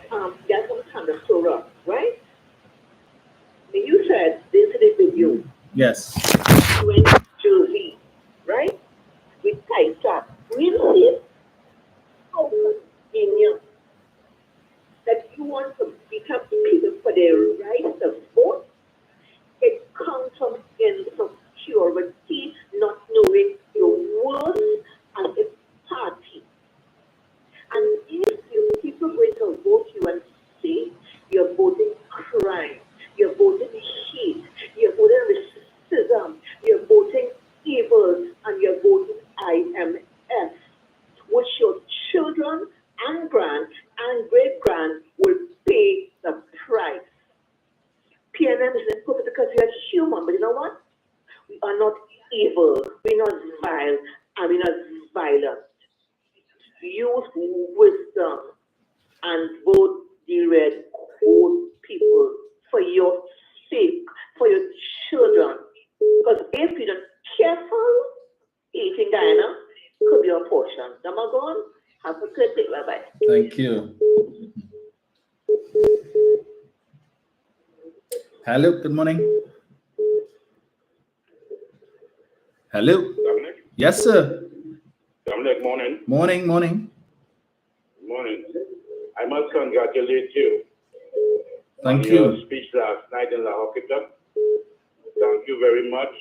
thunderstorms, right? And you said this is a video. Yes. You went to Jersey, right? With tight top. Real safe. How convenient that you want to beat up people for their right to vote. It comes from insecurity, not knowing your worth as a party. And if you people going to vote you and see you're voting crime, you're voting hate, you're voting racism, you're voting evil, and you're voting IMF, which your children and grand and great grand will pay the price. PNM is important because we are human, but you know what? We are not evil, we're not vile, and we're not violent. Use wisdom and vote the red coat people for your sake, for your children. Because if you're not careful, eating Diana could be your portion. Damagon, have a good day. Bye bye. Thank you. Hello, good morning. Hello. Dominic? Yes, sir. Dominic, morning. Morning. Morning. I must congratulate you Thank on you. your speech last night in La Hoquita. Thank you very much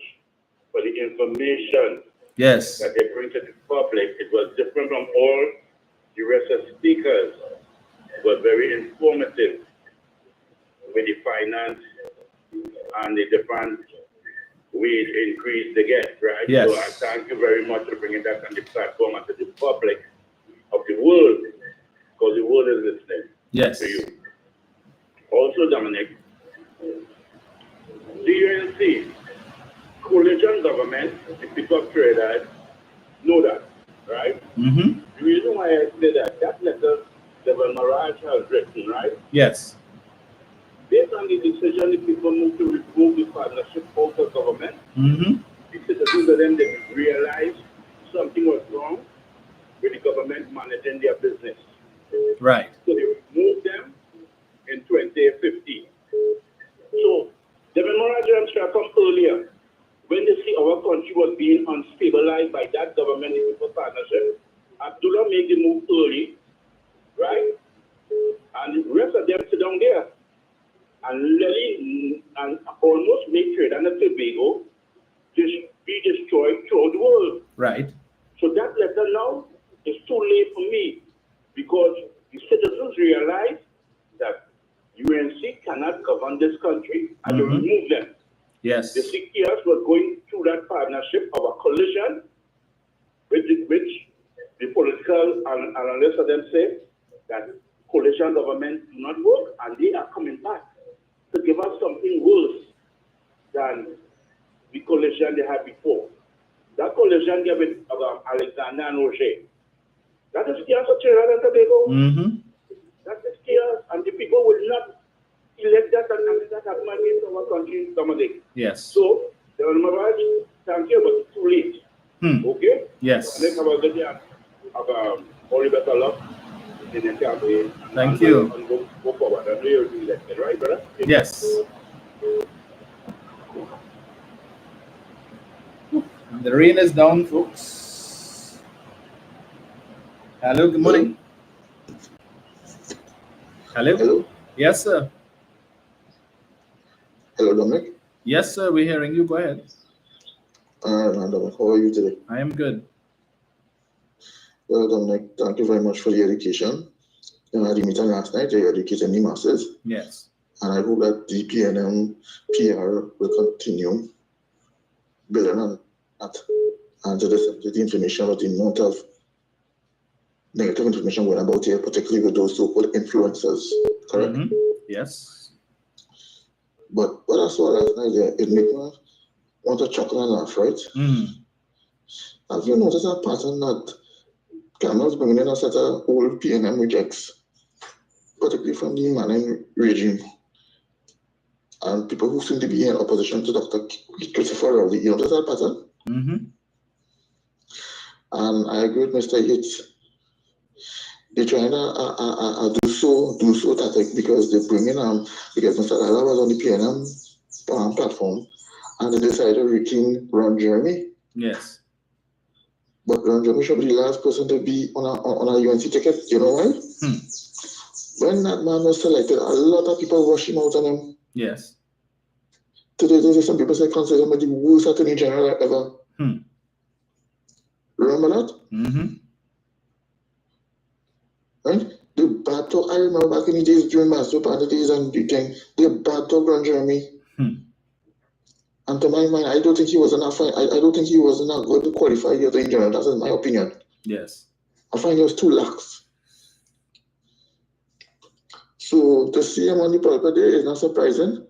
for the information Yes. that they bring to the public. It was different from all the rest of speakers. It was very informative with the finance and the different wage increase they get, right? Yes. So I thank you very much for bringing that on the platform and to the public of the world, because the world is listening Yes. to you. Also, Dominic, the UNC coalition government, the people of Trinidad, Mm-hmm. The reason why I say that letter Devon Mirage has written, right? Yes. Based on the decision, the people moved to remove the partnership out of government. Mm-hmm. The citizens of them, they realized something was wrong with the government managing their business. Right. So they removed them in 2015. So the memorandum should come earlier. When they see our country was being unstabilized by that government in people partnership, Abdullah made the move early, right? And the rest of them sit down there and really and almost make Trinidad and Tobago just be destroyed throughout the world. Right. So that letter now is too late for me because the citizens realize that UNC cannot govern this country and they remove them. Yes. The 6 years was going through that partnership of a coalition, which the political analysts of them say that coalition government do not work, and they are coming back to give us something worse than the coalition they had before. That coalition gave it Alexander and Roger. That is chaos for Trinidad and Tobago. Mm-hmm. That is chaos, and the people will not elect that and that happen again in our country someday. Yes. So, the Mirage, thank you, but it's too late. Okay? Yes. Let's have a good day. Have all the better luck in the campaign. Thank you. And go forward. I know you'll be elected, right, brother? Yes. The rain is down, folks. Hello, good morning. Hello? Hello. Yes, sir. Hello, Dominic. Yes, sir, we're hearing you. Go ahead. Dominic, how are you today? I am good. Well, Dominic, thank you very much for the education. You had the meeting last night, you educated the masses. Yes. And I hope that the PNM PR will continue building on that and to the information about the amount of negative information going about here, particularly with those so-called influencers, correct? Mm-hmm. Yes. But what I saw last night, it made me want to chuckle and laugh, right? Have you noticed a pattern that Cameron's bringing in a set of old PNM rejects, particularly from the Manning regime, and people who seem to be in opposition to Dr. Christopher Rowley? You notice that pattern? Mm-hmm. And I agree with Mr. Yates. They're trying to do so tactic because they bring in because Mr. Lala was on the PNM platform and they decided to retain Ron Jeremy. Yes. But Ron Jeremy should be the last person to be on a UNC ticket. You know why? When that man was selected, a lot of people rushed him out on him. Yes. Today, some people say consider him the worst attorney general ever. Remember that? Mm-hmm. Right? The bad talk, I remember back in the days during master party days and the thing, the bad talk Ron Jeremy. And to my mind, I don't think he was enough. I don't think he was enough good to qualify the attorney general. That's my opinion. Yes. I find he was too lax. So to see him on the pulpit there is not surprising.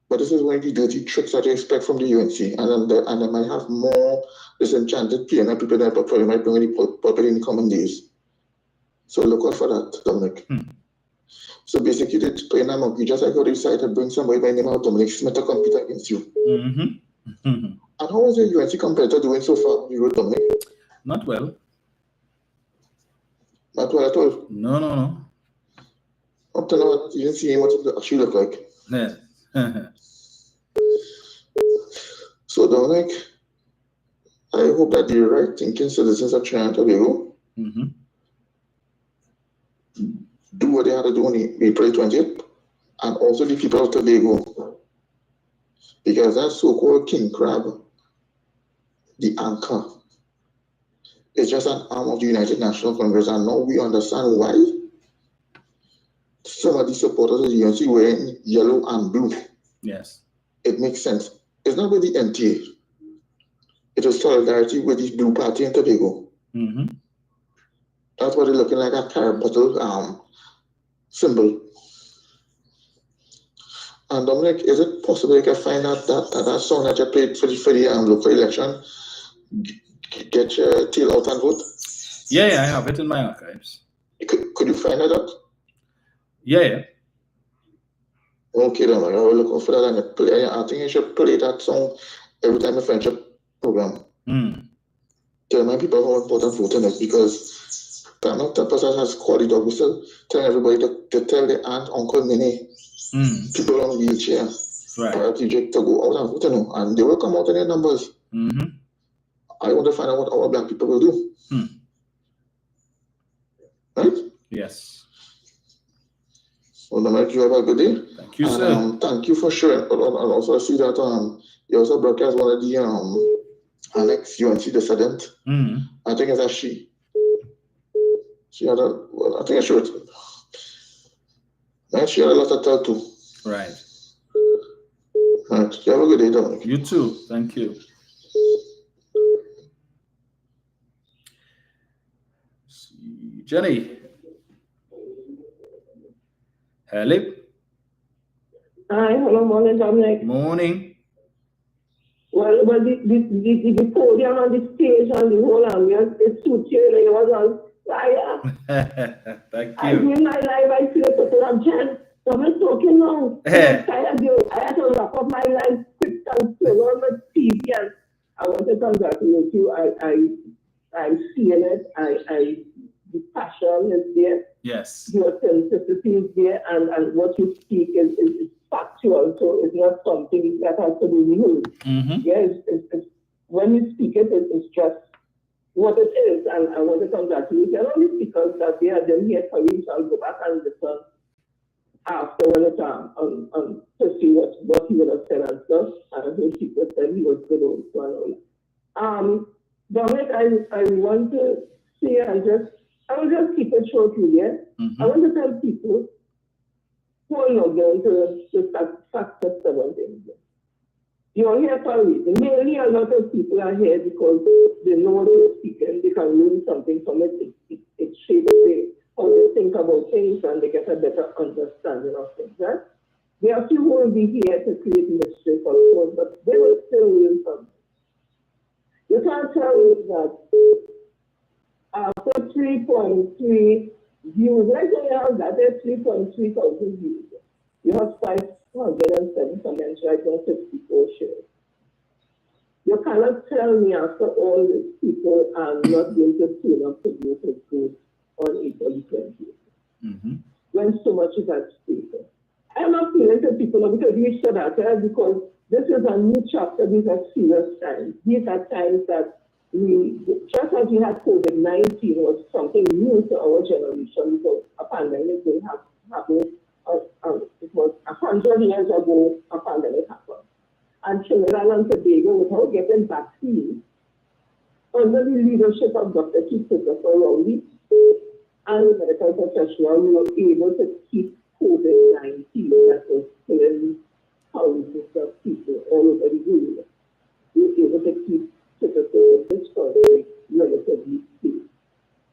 But this is one of the dirty tricks that you expect from the UNC. And they might have more disenchanted PNL people that probably might bring the pulpit in the coming days. So look out for that, Dominic. So basically, they play a monkey, just like how they decided to bring somebody by the name of Dominic Smelter to compete against you. And how is your UNC competitor doing so far on the road, Dominic? Not well. Not well at all? No. Up to now, you didn't see what it actually look like. Yeah. So, Dominic, I hope that the right thinking citizens of Trinidad and Tobago do what they had to do on April 20th, and also the people of Tobago. Because that so-called king crab, the anchor, is just an arm of the United National Congress, and now we understand why some of the supporters of the UNC wearing yellow and blue. Yes. It makes sense. It's not with the NTA. It is solidarity with the Blue Party in Tobago. That's what they're looking like, a carbottle symbol. And Dominic, is it possible you can find out that song that you played for the local election, get your tail out and vote? Yeah, I have it in my archives. Could you find it out? Yeah. Okay, then I will look out for that and play. I think you should play that song every time a friendship program. To remind people how important voting is, because that person has quality dog whistle telling everybody to tell their aunt, uncle, nene, people on wheelchair, paraplegic to go out and vote, and they will come out in their numbers. I want to find out what our black people will do. Right? Yes. Well, Mike, you have a good day. Thank you, sir. Thank you for sharing. And also, I see that you also broadcast one of the Alex UNC descendant. I think it's a she. She had I think I should. And she had a lot to tell too. Right. Right. You have a good day, Dominic. You too. Thank you. Jenny. Hello. Hi, hello, morning, Dominic. Morning. Well, the podium and the stage and the whole ambience, it suits you, like, it was on fire. Thank I you. in my life, I feel a couple of Jen. I'm talking now. I'm tired of you. I had to wrap up my life quick and turn on my TV, and I want to congratulate you. I'm seeing it. The passion is there. Yes. Your authenticity is there, and what you speak is factual, so it's not something that has to be used. Yeah, it's, when you speak it, it's just what it is, and I want to congratulate you. And only because that they are then here for you, so I'll go back and listen after when it's to see what he would have said and stuff. And his people said he was good also and all. Dominic, I want to say I will just keep it short with you. I want to tell people who are not going to factor several things. You're here for a reason. Mainly a lot of people are here because they know what you're speaking. They can learn something from it. It shapes how they think about things, and they get a better understanding of things. Right? There are few who will be here to create mischief, of course, but they will still learn something. You can't tell me that after 3.3 views, like when you have that, there's 3.3 thousand views. You have 507 comments, right now 64 shares. You cannot tell me after all these people I'm not going to turn up to vote for good on April 20th. When so much is at stake. I'm appealing to people because you said that, because this is a new chapter. These are serious times. These are times that just as we had COVID-19 was something new to our generation, because a pandemic didn't happen. It was 100 years ago a pandemic happened. And Trinidad and Tobago, without getting vaccines, under the leadership of Dr. Christopher Rowley and medical professionals, we were able to keep COVID-19 that was killing thousands of people all over the world. We were able to keep this country relatively safe.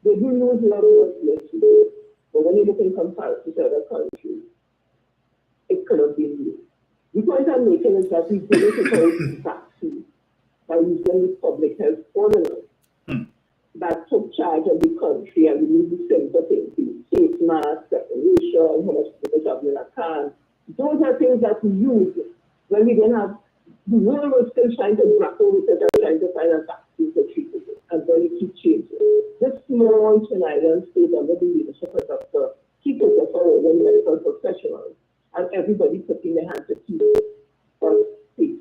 They do lose a lot of yesterday, but when you look in comparison to other countries, it could have been used. The point I'm making is that we did it without vaccine by using the public health ordinance that took charge of the country, and we need the simple things: face mask, separation, how much people travel in a car. Those are things that we use when we didn't have. The world was still trying to grapple with it and trying to find a vaccine to treat it, and then it keeps changing. This small Trinidad state under the leadership of Dr. Christopher Rowley, medical professionals, and everybody putting their hands to keep us safe.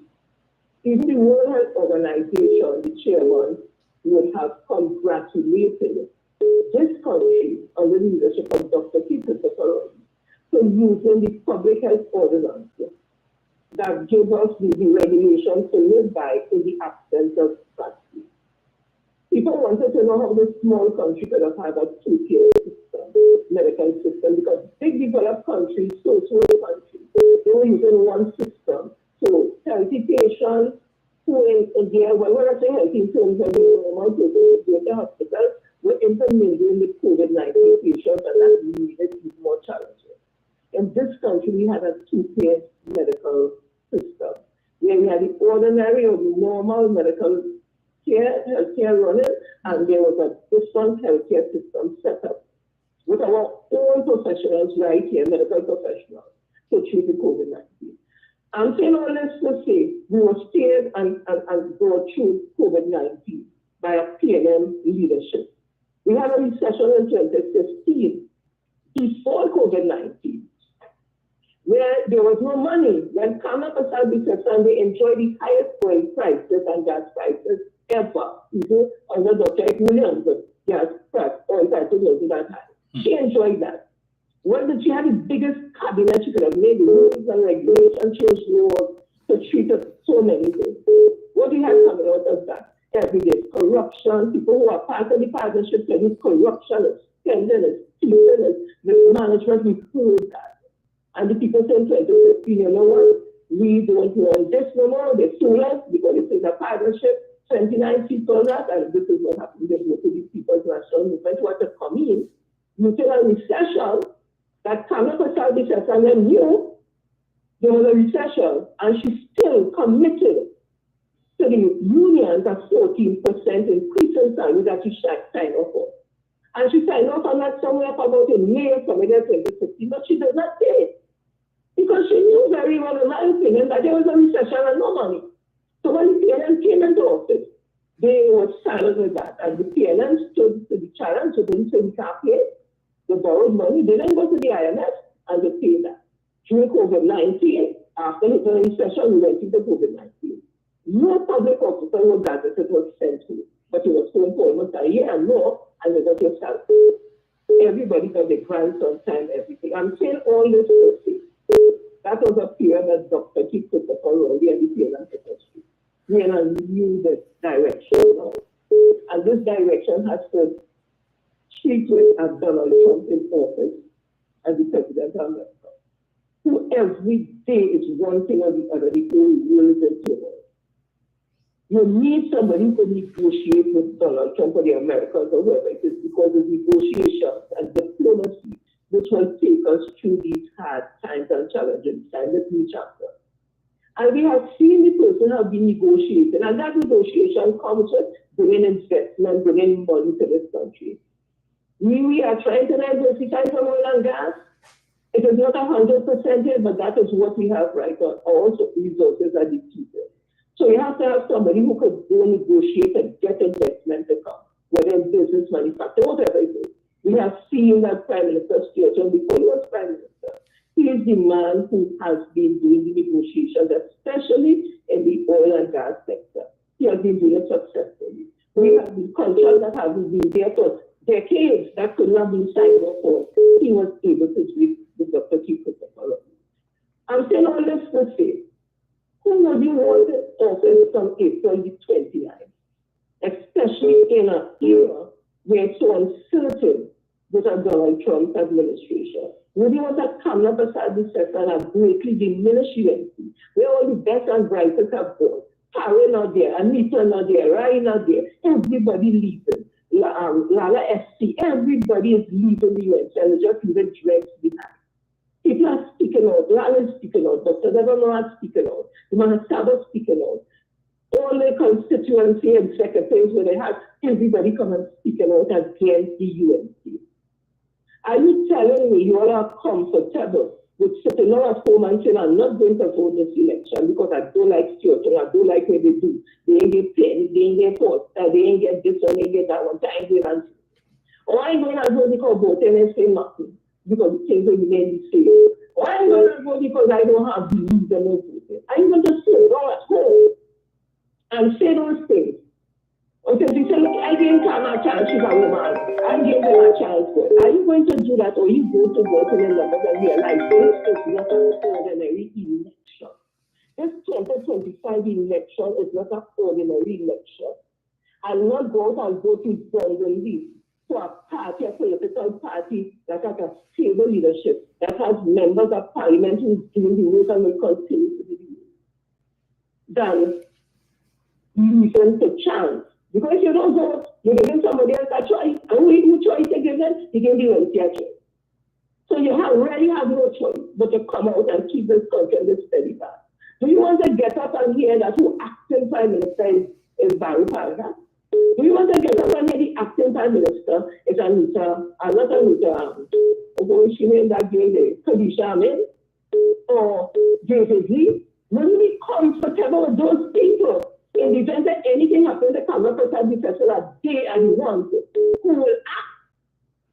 Even the World Health Organization, the chairman, would have congratulated this country under the leadership of Dr. Christopher Rowley for using the public health ordinance that gives us the regulations to live by in the absence of vaccine. People wanted to know how this small country could have had a two-tier system, medical system, because big developed countries, so-so countries, they were using one system. So healthy patients who in there, well, we're not saying healthy in terms of the normal people who go to hospital, were intermingling with COVID-19 patients, and that made it even more challenging. In this country, we had a two-tier medical system, where we had the ordinary or the normal medical care, healthcare running, and there was a different healthcare system set up with our own professionals right here, medical professionals, to treat the COVID-19. I'm saying all this to say we were steered and go through COVID-19 by a PNM leadership. We had a recession in 2015 before COVID-19, where there was no money. When Kama Pasal and they enjoyed the highest oil prices and gas prices ever. People under Dr. Williams, gas price, oil prices wasn't that high. She enjoyed that. When she had the biggest cabinet, she could have made rules and regulations, changed laws to treat so many things. What we had coming out of that every day? Corruption, people who are part of the partnership, there is corruption, it's spending, it's stealing, it's mismanagement, we heard that. And the people say in 2015, you know what? We don't want this no more, they sue us because it is a partnership. 29 people that, and this is what happened. They voted the People's National Movement who had to come in, until a recession that Kama Pasal and knew there was a recession, and she still committed to the unions at 14% increase in salary that she signed off for. And she signed off on that somewhere for about a year from 2015, but she did not pay it. Because she knew very well, in my opinion, that there was a recession and no money. So when the PNM came into office, they were silent with that. And the PNM stood to the challenge, so they didn't say we can't pay. They borrowed money, they didn't go to the IMF, and they paid that. During COVID-19, after the recession, we went into COVID-19. No public officer was gazetted was sent to, but it was home for almost a year and more, and they got yourself. Everybody got their grants on time, everything. I'm saying all this to say. That was a period that Dr. T. Christopher Rowley and the PNM Secretary. We are new the direction now. And this direction has to treat with as Donald Trump in office as the President of America. So every day is one thing or the other, the whole world is in turmoil. You need somebody who can negotiate with Donald Trump or the Americans or whoever it is, because of negotiations and diplomacy which will take us through these hard times and challenging times, the new chapter. And we have seen the person have been negotiating, and that negotiation comes with bringing investment, bringing money to this country. We are trying to diversify from oil and gas. It is not 100% here, but that is what we have right now. Also, resources are depleted. So you have to have somebody who could go negotiate and get investment to come, whether it's business, manufacturing, whatever it is. We have seen that Prime Minister Sturgeon, before he was Prime Minister, he is the man who has been doing the negotiations, especially in the oil and gas sector. He has been doing it successfully. We have the contracts that have been there for decades that could not be signed off for. He was able to do it with Dr. T. Christopher. I'm saying all this to say, who would you want in office from April the 29th, especially in an era where it's so uncertain with a Donald Trump administration? Would you want to come up beside the sector and greatly diminish UNC, where all the best and brightest have gone? Karen not there, Anita not there, Ryan not there, everybody leaving. Lala SC, everybody is leaving the UNC and they just leaving dregs behind. People are speaking out, Lala is speaking out, Dr. Devon is speaking out, the Manasaba is speaking out. All the constituency and secretaries where they have everybody come and speaking out against the UNC. Are you telling me you all are comfortable with sitting out at home and saying, I'm not going to vote this election because I don't like Sturgeon, I don't like what they do. They ain't get penny, they ain't get post, they ain't get this one, they ain't get that one, I ain't going to answer. Or I'm going to vote because voting and say nothing because the things will remain the same. Or I'm going to vote because I don't have belief in voting. Are you going to sit down at home and say those things? Okay, you say, look, I didn't have a chance, she's a woman. I gave them a chance. Are you going to do that, or you go to vote in the numbers and realize this is not an ordinary election? This 2025 election is not an ordinary election. I'll not go out and vote with blindly for a party, a political party that has a stable leadership, that has members of parliament who is doing the work and will continue to do the work. Then, listen to chance. Because if you don't vote, you're giving somebody else a choice. And who choice you give them? You give the UNC a choice. So you really have no choice but to come out and keep this country on this steady path. Do you want to get up and hear that who acting Prime Minister is Barry Palmer? Do you want to get up and the acting prime minister is Anita, not Anita, she named that girl, Kadisha Amin, or David Lee? Will you be comfortable with those people in the event that anything happens, they come up with the person that they are the ones who will act?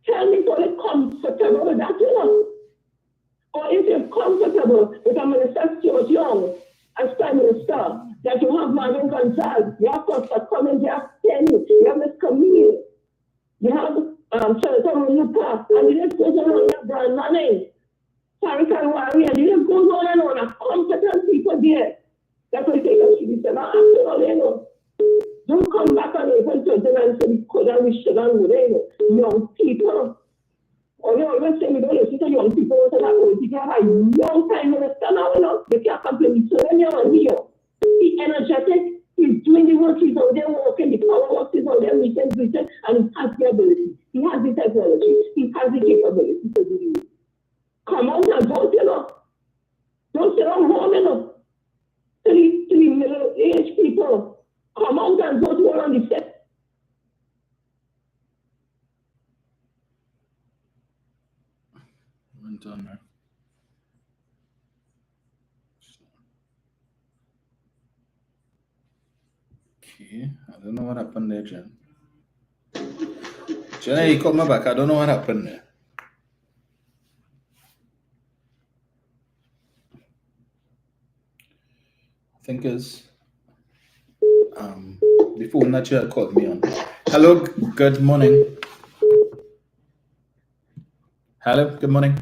Tell me, are you comfortable with that, you know? Or if you're comfortable with a Minister Stuart Young as Prime Minister, that you have Marvin Gonzalez, you have Costa Cummins, you have Penny, you have Miss Camille, you have Smelter Lupa, and the list goes on, you have Brian Manning, Tariq Wari, and the list goes on and on, competent people there. That will take us to the Senate after all, you know. Don't come back on April 29th and say we could and we should and would, you know. Young people. Or you always say we don't listen to young people, so that old people have a long time minister now, you know. They can't complain. So when you're on here, he's energetic, he's doing the work, he's out there working, the power works, he's out there meeting, and he has the ability. He has the technology, he has the capability to do it. Come out and vote, you know. Don't sit on home, you know. To the middle-aged people, come out and vote more on the set. Went on there. Okay, I don't know what happened there, Jen. Jen, you come back. I don't know what happened there. I think it's the phone that you had called me on. Hello, good morning. Hello, good morning.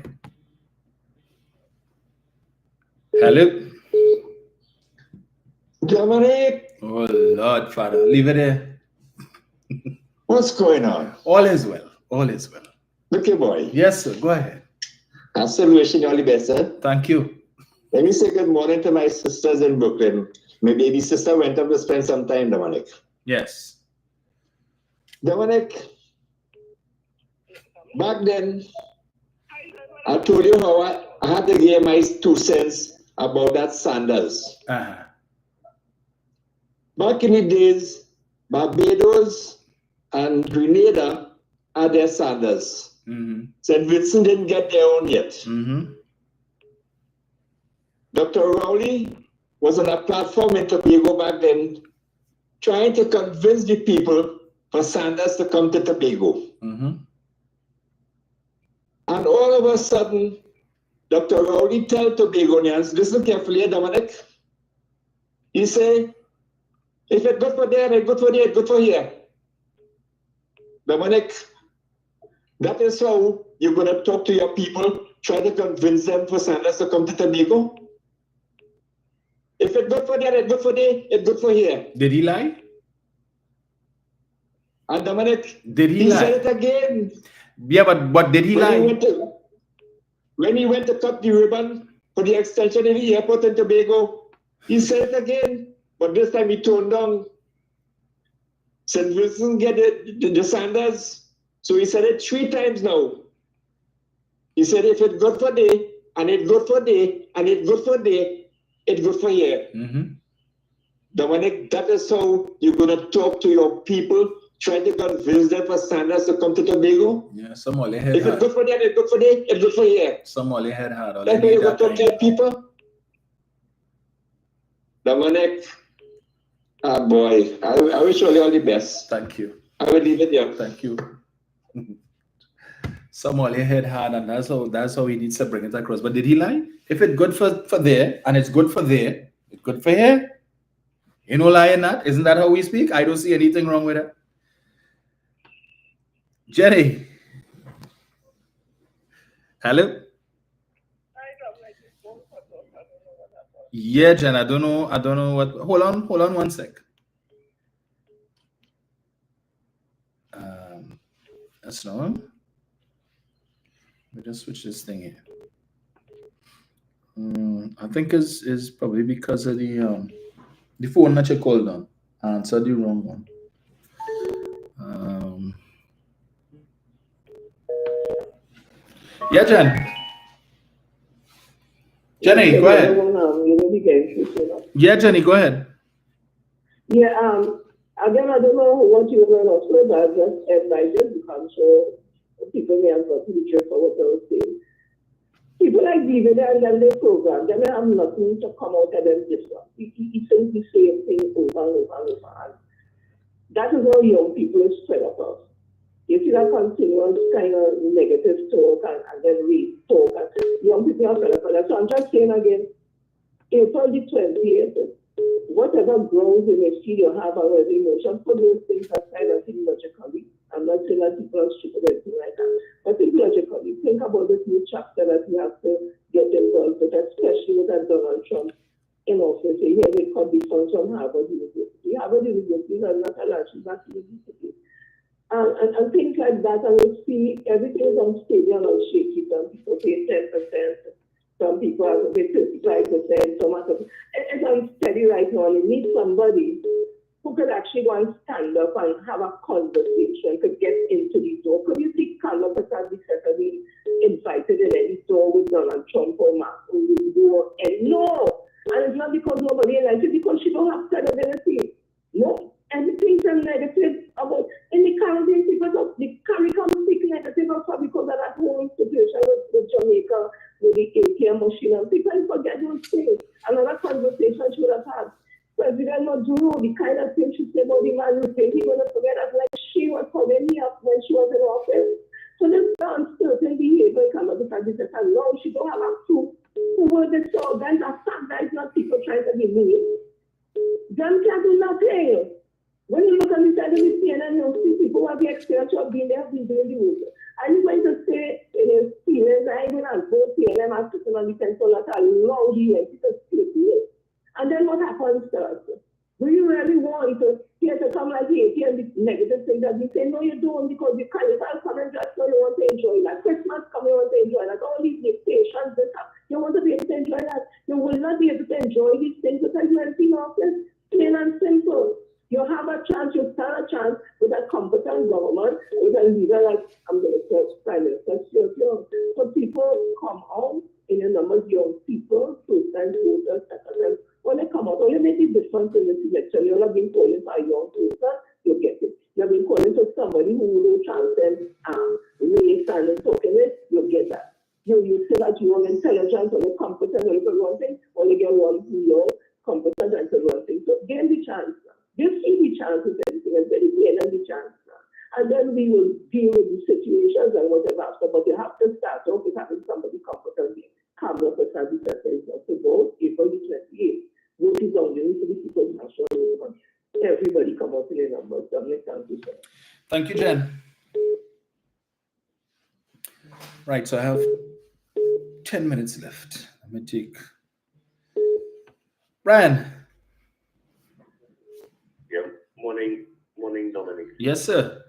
Hello. Dominic, Oh Lord, Father, leave it there. what's going on? All is well. All is well. Look here, boy. Yes, sir. Go ahead. I'm still wishing you all the best, sir. Thank you. Let me say good morning to my sisters in Brooklyn. My baby sister went up to spend some time, Dominic. Yes. Dominic, back then, I told you how I had to give my 2 cents about that Sanders. Uh-huh. Back in the days, Barbados and Grenada had their Sanders. Mm-hmm. St. Vincent didn't get their own yet. Mm-hmm. Dr. Rowley was on a platform in Tobago back then trying to convince the people for Sanders to come to Tobago. Mm-hmm. And all of a sudden, Dr. Rowley tell Tobagonians, listen carefully, Dominic. He say, if it's good for there, it's good for there, it's good for here. Dominic, that is how you're going to talk to your people, try to convince them for Sanders to come to Tobago? If it's good for there, it's good for there, it's good for here. Did he lie? And Dominic, Did he lie? said it again. Yeah, but did he lie? When he went to cut the ribbon for the extension in the airport in Tobago, he said it again. But this time he toned down. St. Vincent get the Sanders. So he said it 3 times now. He said if it's good for there, and it's good for there, and it's good for there, it's good for here. Mm-hmm. Dominic, that is how you're going to talk to your people, trying to convince them for Sanders to come to Tobago? Yeah, some all head if it's good for there, it's good for there, it's good for here. Some all head hard. That's how you're going to talk to your people? Dominic, boy, I wish you all the best. Thank you. I will leave it here. Thank you. Some all head hard, and that's how he needs to bring it across. But did he lie? If it's good for there, and it's good for there, it's good for here. You know, lying that? Isn't that how we speak? I don't see anything wrong with it. Jenny. Hello? Yeah, Jen, I don't know what. Hold on 1 sec. That's no. Let me just switch this thing here. I think is probably because of the phone that you called on. I answered the wrong one. Yeah, Jen. Jenny, go ahead. Yeah, Jenny, go ahead. Yeah, Again, I don't know what you're going to say, but I just invited because I'm sure people may have got to be for what I was saying. People like David and then they program, they may have nothing to come out of them different. He says the same thing over and over and over. And that is how young people is spread across. You see that continuous kind of negative talk and then we talk, and young people are spread across. So I'm just saying again, April the 28th, whatever grows in the seed you have already, emotion, put those things aside and think logically. I'm not saying that people are stupid or anything like that, but think logically. Think about this new chapter that we have to get involved with, especially with that Donald Trump in office. Here they cut the funds from Harvard University. Harvard University is not a large university. And things like that, and we see everything is unstable and unshaky. Some people pay 10%. Some people have to pay 55%, some have to pay. It's unsteady right now. You need somebody who could actually go and stand up and have a conversation, could get into the door. Could you see Carlos Batazi being invited in any door with Donald Trump or Mark Rubio? And no! And it's not because nobody likes it, because she don't have credibility. No. Everything's negative about any kind of thing, because of the Caricom speak negative also because of that whole situation with Jamaica, with the ATM machine, and people forget those things. Another conversation she would have had. President Maduro, the kind of thing she said about the man who said he was going to forget us, like she was calling me up when she was in office. So this uncertain behavior comes up because they said, no, she don't have a clue who was this organ. That fact that is not people trying to be mean. Them can't do nothing. When you look at the side of the CNN, you'll see people who have the experience of being there, have been doing the work. I'm going to say in his feelings, I even as both PLM and sitting on the pencil that allow the UNC to split it. And then what happens to us? Do you really want to hear to come like the and the negative thing that you say? No, you don't, because the carnival coming just so you want to enjoy that. Christmas coming, you want to enjoy that. All these dictations, you want to be able to enjoy that. You will not be able to enjoy these things because you are in office. Plain and simple. You have a chance, you stand a chance with a competent government, with a leader like I'm going to say Prime Minister. So people come out in a number of young people, first-time voters, second-time. When they come out, all you make the difference in this election. You're not being calling for a young person, you get it. You're being calling for somebody who will transcend race and talking with, you get that. You say that you are intelligent or you're competent or you can one thing, or you get one who you're competent and to one thing. So give the chance. Give the chance with everything and very clear the chance. And then we will deal with the situations and whatever after. But you have to start off with having somebody competent. Come up with a decision to vote April the 28th. Vote is only to the people national. Everybody come out in the numbers. Thank you, Jen. Right, so I have 10 minutes left. Let me take Brian. Yeah, morning, Dominic. Yes, sir.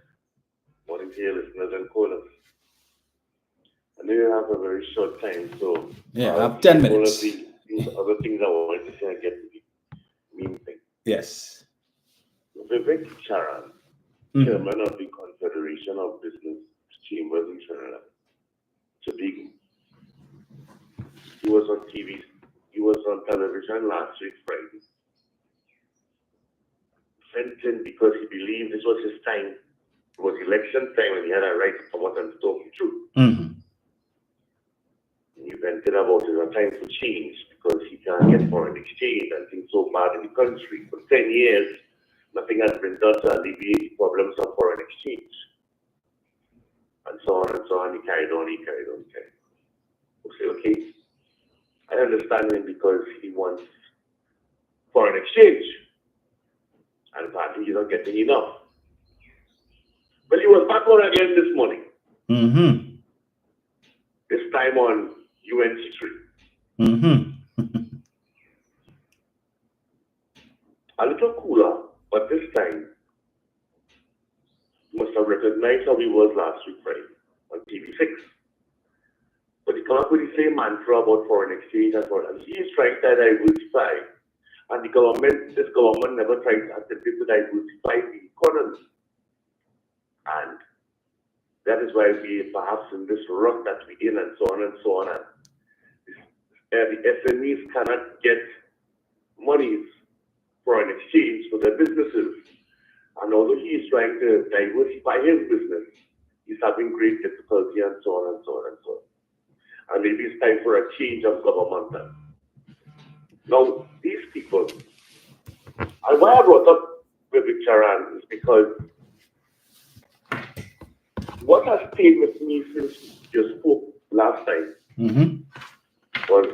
Morning to your listeners and callers. I know you have a very short time, so yeah, I have 10 minutes. All of these other things I wanted to say and get to the main thing. Yes. Vivek Charan, chairman of the Confederation of Business Chambers in Trinidad, Tobago. He was on TV. He was on television last week, Friday. Sent in because he believed this was his time. It was election time and he had a right to come out and talk the truth. He vented about it, a time for change because he can't get foreign exchange and things so bad in the country. For 10 years, nothing has been done to alleviate the problems of foreign exchange. And so on and so on. He carried on. We'll say, okay, I understand him because he wants foreign exchange. And apparently he's not getting enough. But he was back on again this morning. This time on UNC3. A little cooler, but this time you must have recognized how he was last week, Friday, on TV6. But he come up with the same mantra about foreign exchange and he is trying to diversify. And this government never tried to attempt to diversify the economy. And that is why we perhaps in this rut that we're in and so on and so on. And the SMEs cannot get monies, foreign exchange for their businesses. And although he is trying to diversify his business, he's having great difficulty and so on and so on and so on. And maybe it's time for a change of government. Now, these people, and why I brought up Petrotrin is because what has stayed with me since you spoke last time was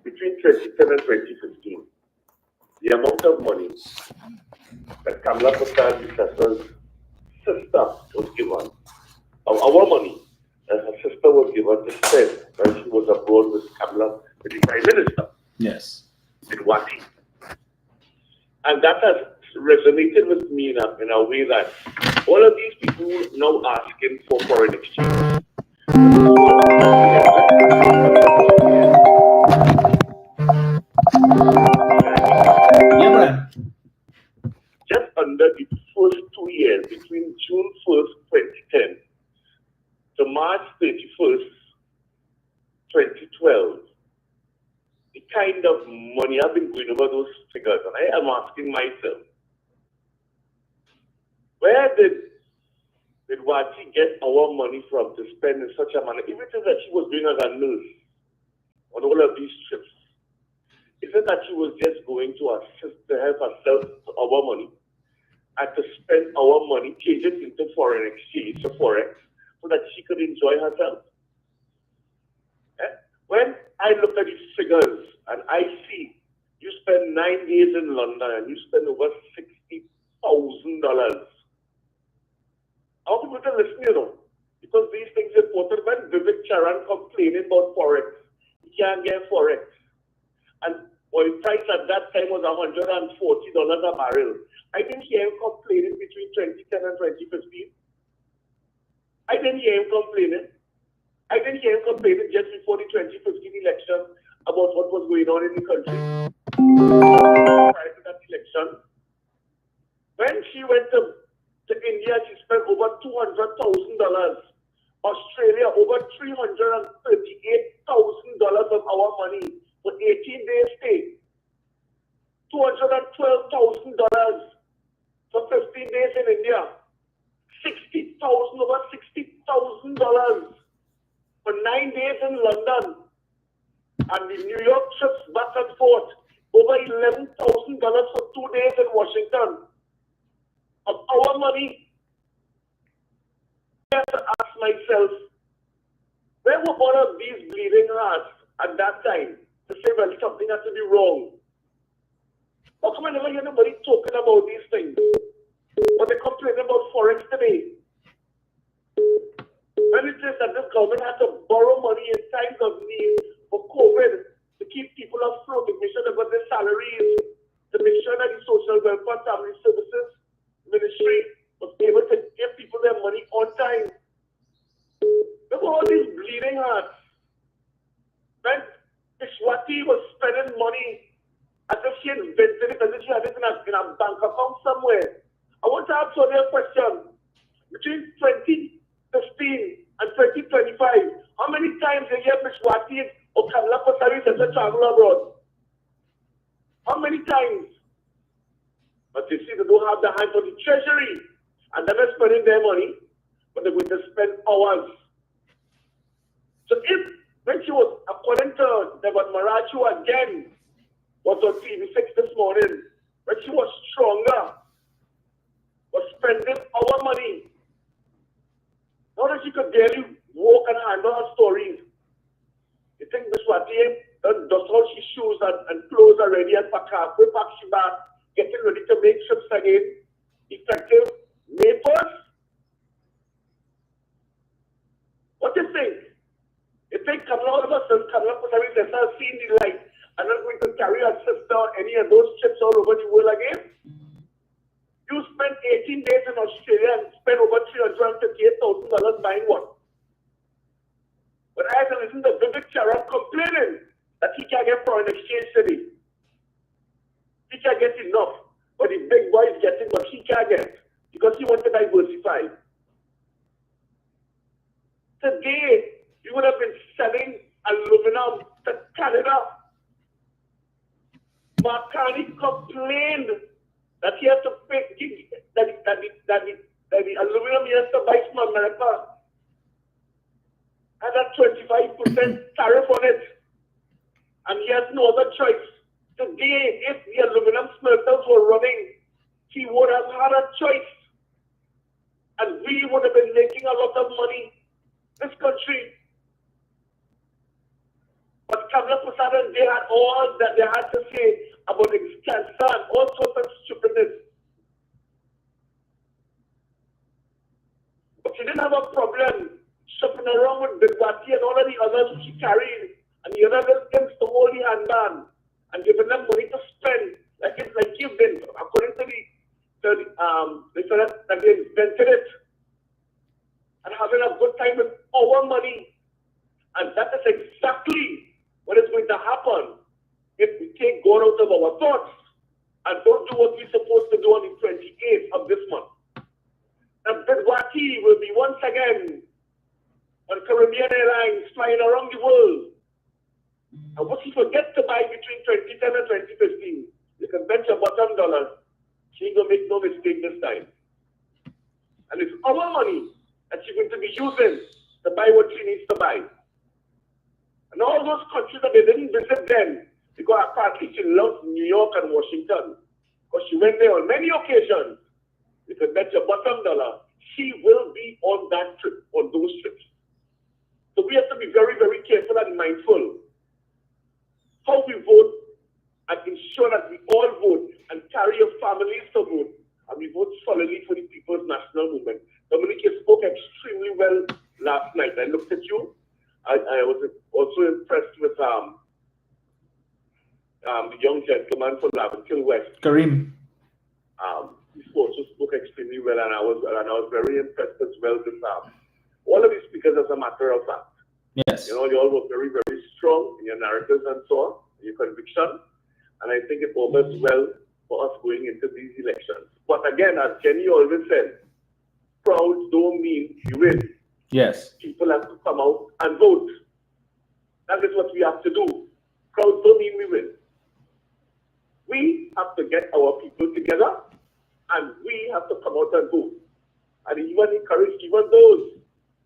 between 2010 and 2015, the amount of money that Kamala Prasad Bissasa's sister was given, our money that her sister was given to spend when she was abroad with Kamala, with the Prime Minister. Yes. In Wati. And that has resonated with me in a way that all of these people now asking for foreign exchange. Yeah, Brian. Just under the first 2 years, between June 1st, 2010 to March 31st, 2012, the kind of money I've been going over those figures, and I am asking myself, where did Wati get our money from to spend in such a manner? Everything that she was doing as a nurse on all of these trips, isn't that she was just going to assist to help herself to our money and to spend our money, change it into foreign exchange, so forex, so that she could enjoy herself? When I look at these figures and I see you spend 9 days in London and you spend over $60,000, I want people to listen, because these things are important. When Vivek Charan complaining about forex, he can't get forex, and oil price at that time was $140 a barrel. I didn't hear him complaining between 2010 and 2015. I didn't hear him complaining. I didn't hear him complaining just before the 2015 election about what was going on in the country. Prior to that election, when she went to India, she spent over $200,000. Australia, over $338,000 of our money for 18 days stay. $212,000 for 15 days in India. Over $60,000 for 9 days in London. And the New York trips back and forth. Over $11,000 for 2 days in Washington. Of our money. I have to ask myself, where were all of these bleeding hearts at that time to say, well, something has to be wrong? How come I never hear nobody talking about these things? But they complain about forex today. When it is that this government has to borrow money in times of need for COVID to keep people afloat, to make sure they've got their salaries, to make sure that the social welfare family services ministry was able to give people their money on time. Look at all these bleeding hearts. When Ishwati was spending money as if she invented it, as if she had it in a bank account somewhere. I want to ask you a question. Between 2015 and 2025, how many times a year Ishwati or Kamala Prasad has to travel abroad? How many times? But you see, they don't have the hand for the treasury. And they're spending their money, but they're going to spend hours. So if, when she was, according to Devan Marachu again, was on TV6 this morning, when she was stronger, was spending our money. Now that she could barely walk and handle her stories. You think Miss Wati does all she shoes and clothes already and pack she back, getting ready to make trips again, effective May 1st? What do you think? You think Kamala Prasad has seen the light and not going to carry her sister or any of those trips all over the world again? You spent 18 days in Australia and spent over $358,000 buying what? But I had to listen to Vivek Charan complaining that he can't get foreign exchange today. He can't get enough, but the big boy is getting what he can't get because he wants to diversify. Today, you would have been selling aluminum to Canada. Marcani complained that he has to pay, that the aluminum he has to buy from America has a 25% tariff on it, and he has no other choice. Today, if the aluminum smelters were running, he would have had a choice, and we would have been making a lot of money, this country. But Kamala Prasad, and they had all that they had to say about cancer and all sorts of stupidness. But she didn't have a problem shopping around with Bidwati and all of the others who she carried, and the other little things to hold the handbag and giving them money to spend, like you've been, according to they said that they invented it, and having a good time with our money. And that is exactly what is going to happen if we take God out of our thoughts and don't do what we're supposed to do on the 28th of this month. And Bidwati will be once again on Caribbean Airlines flying around the world. And what she forgets to buy between 2010 and 2015, you can bet your bottom dollar she ain't gonna make no mistake this time. And it's our money that she's going to be using to buy what she needs to buy. And all those countries that they didn't visit then, because apparently she loves New York and Washington, because she went there on many occasions. You can bet your bottom dollar she will be on that trip, on those trips. So we have to be very, very careful and mindful how we vote and ensure that we all vote and carry our families to vote, and we vote solidly for the People's National Movement. Dominique, you spoke extremely well last night. I looked at you. I was also impressed with the young gentleman from Laventille West. Kareem. He also spoke extremely well, and I was very impressed as well with all of the speakers, as a matter of fact. Yes. You know, you all were very, very strong in your narratives and so on, your conviction, and I think it bodes well for us going into these elections. But again, as Jenny always said, crowds don't mean you win. Yes. People have to come out and vote. That is what we have to do. Crowds don't mean we win. We have to get our people together, and we have to come out and vote. And even encourage even those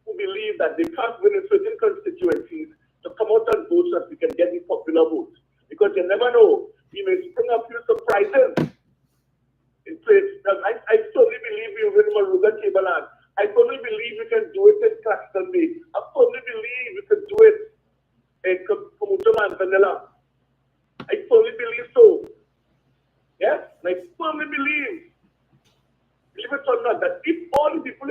who believe that they can't win in certain constituencies to come out and vote so that we can get the popular vote. Because you never know, we may spring a few surprises in place. I totally believe we win Maruga Tableland. I totally believe we can do it in Claxton Bay. I totally believe we can do it in Kamutum and Vanilla. I totally believe so. Yes, and I firmly believe it or not, that if all the people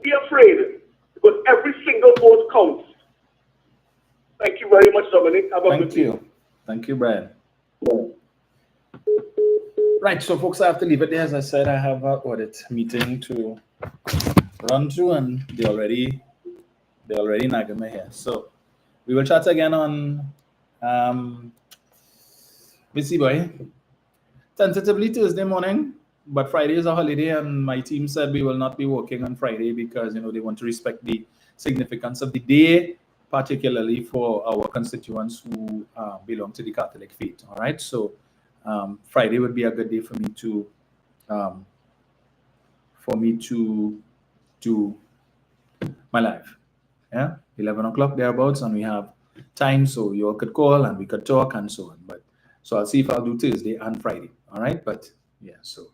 be afraid, because every single vote counts. Thank you very much, Dominic. Thank you. Thank you, Brian. Right, so folks, I have to leave it there. As I said, I have an audit meeting to run to, and they already nagging me here. So we will chat again on Busy Boy. Tentatively Thursday morning, but Friday is a holiday, and my team said we will not be working on Friday because they want to respect the significance of the day, particularly for our constituents who belong to the Catholic faith. All right, so Friday would be a good day for me to do my live. Yeah, 11 o'clock thereabouts, and we have time, so you all could call and we could talk and so on. But so I'll see if I'll do Thursday and Friday. All right, but yeah, so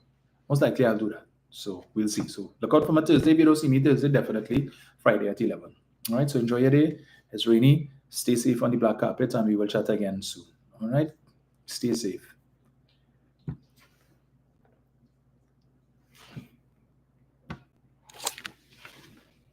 most likely I'll do that. So we'll see. So look out for my Thursday. If you don't see me Thursday, definitely Friday at 11. All right, so enjoy your day. It's rainy. Stay safe on the black carpet, and we will chat again soon. All right, stay safe.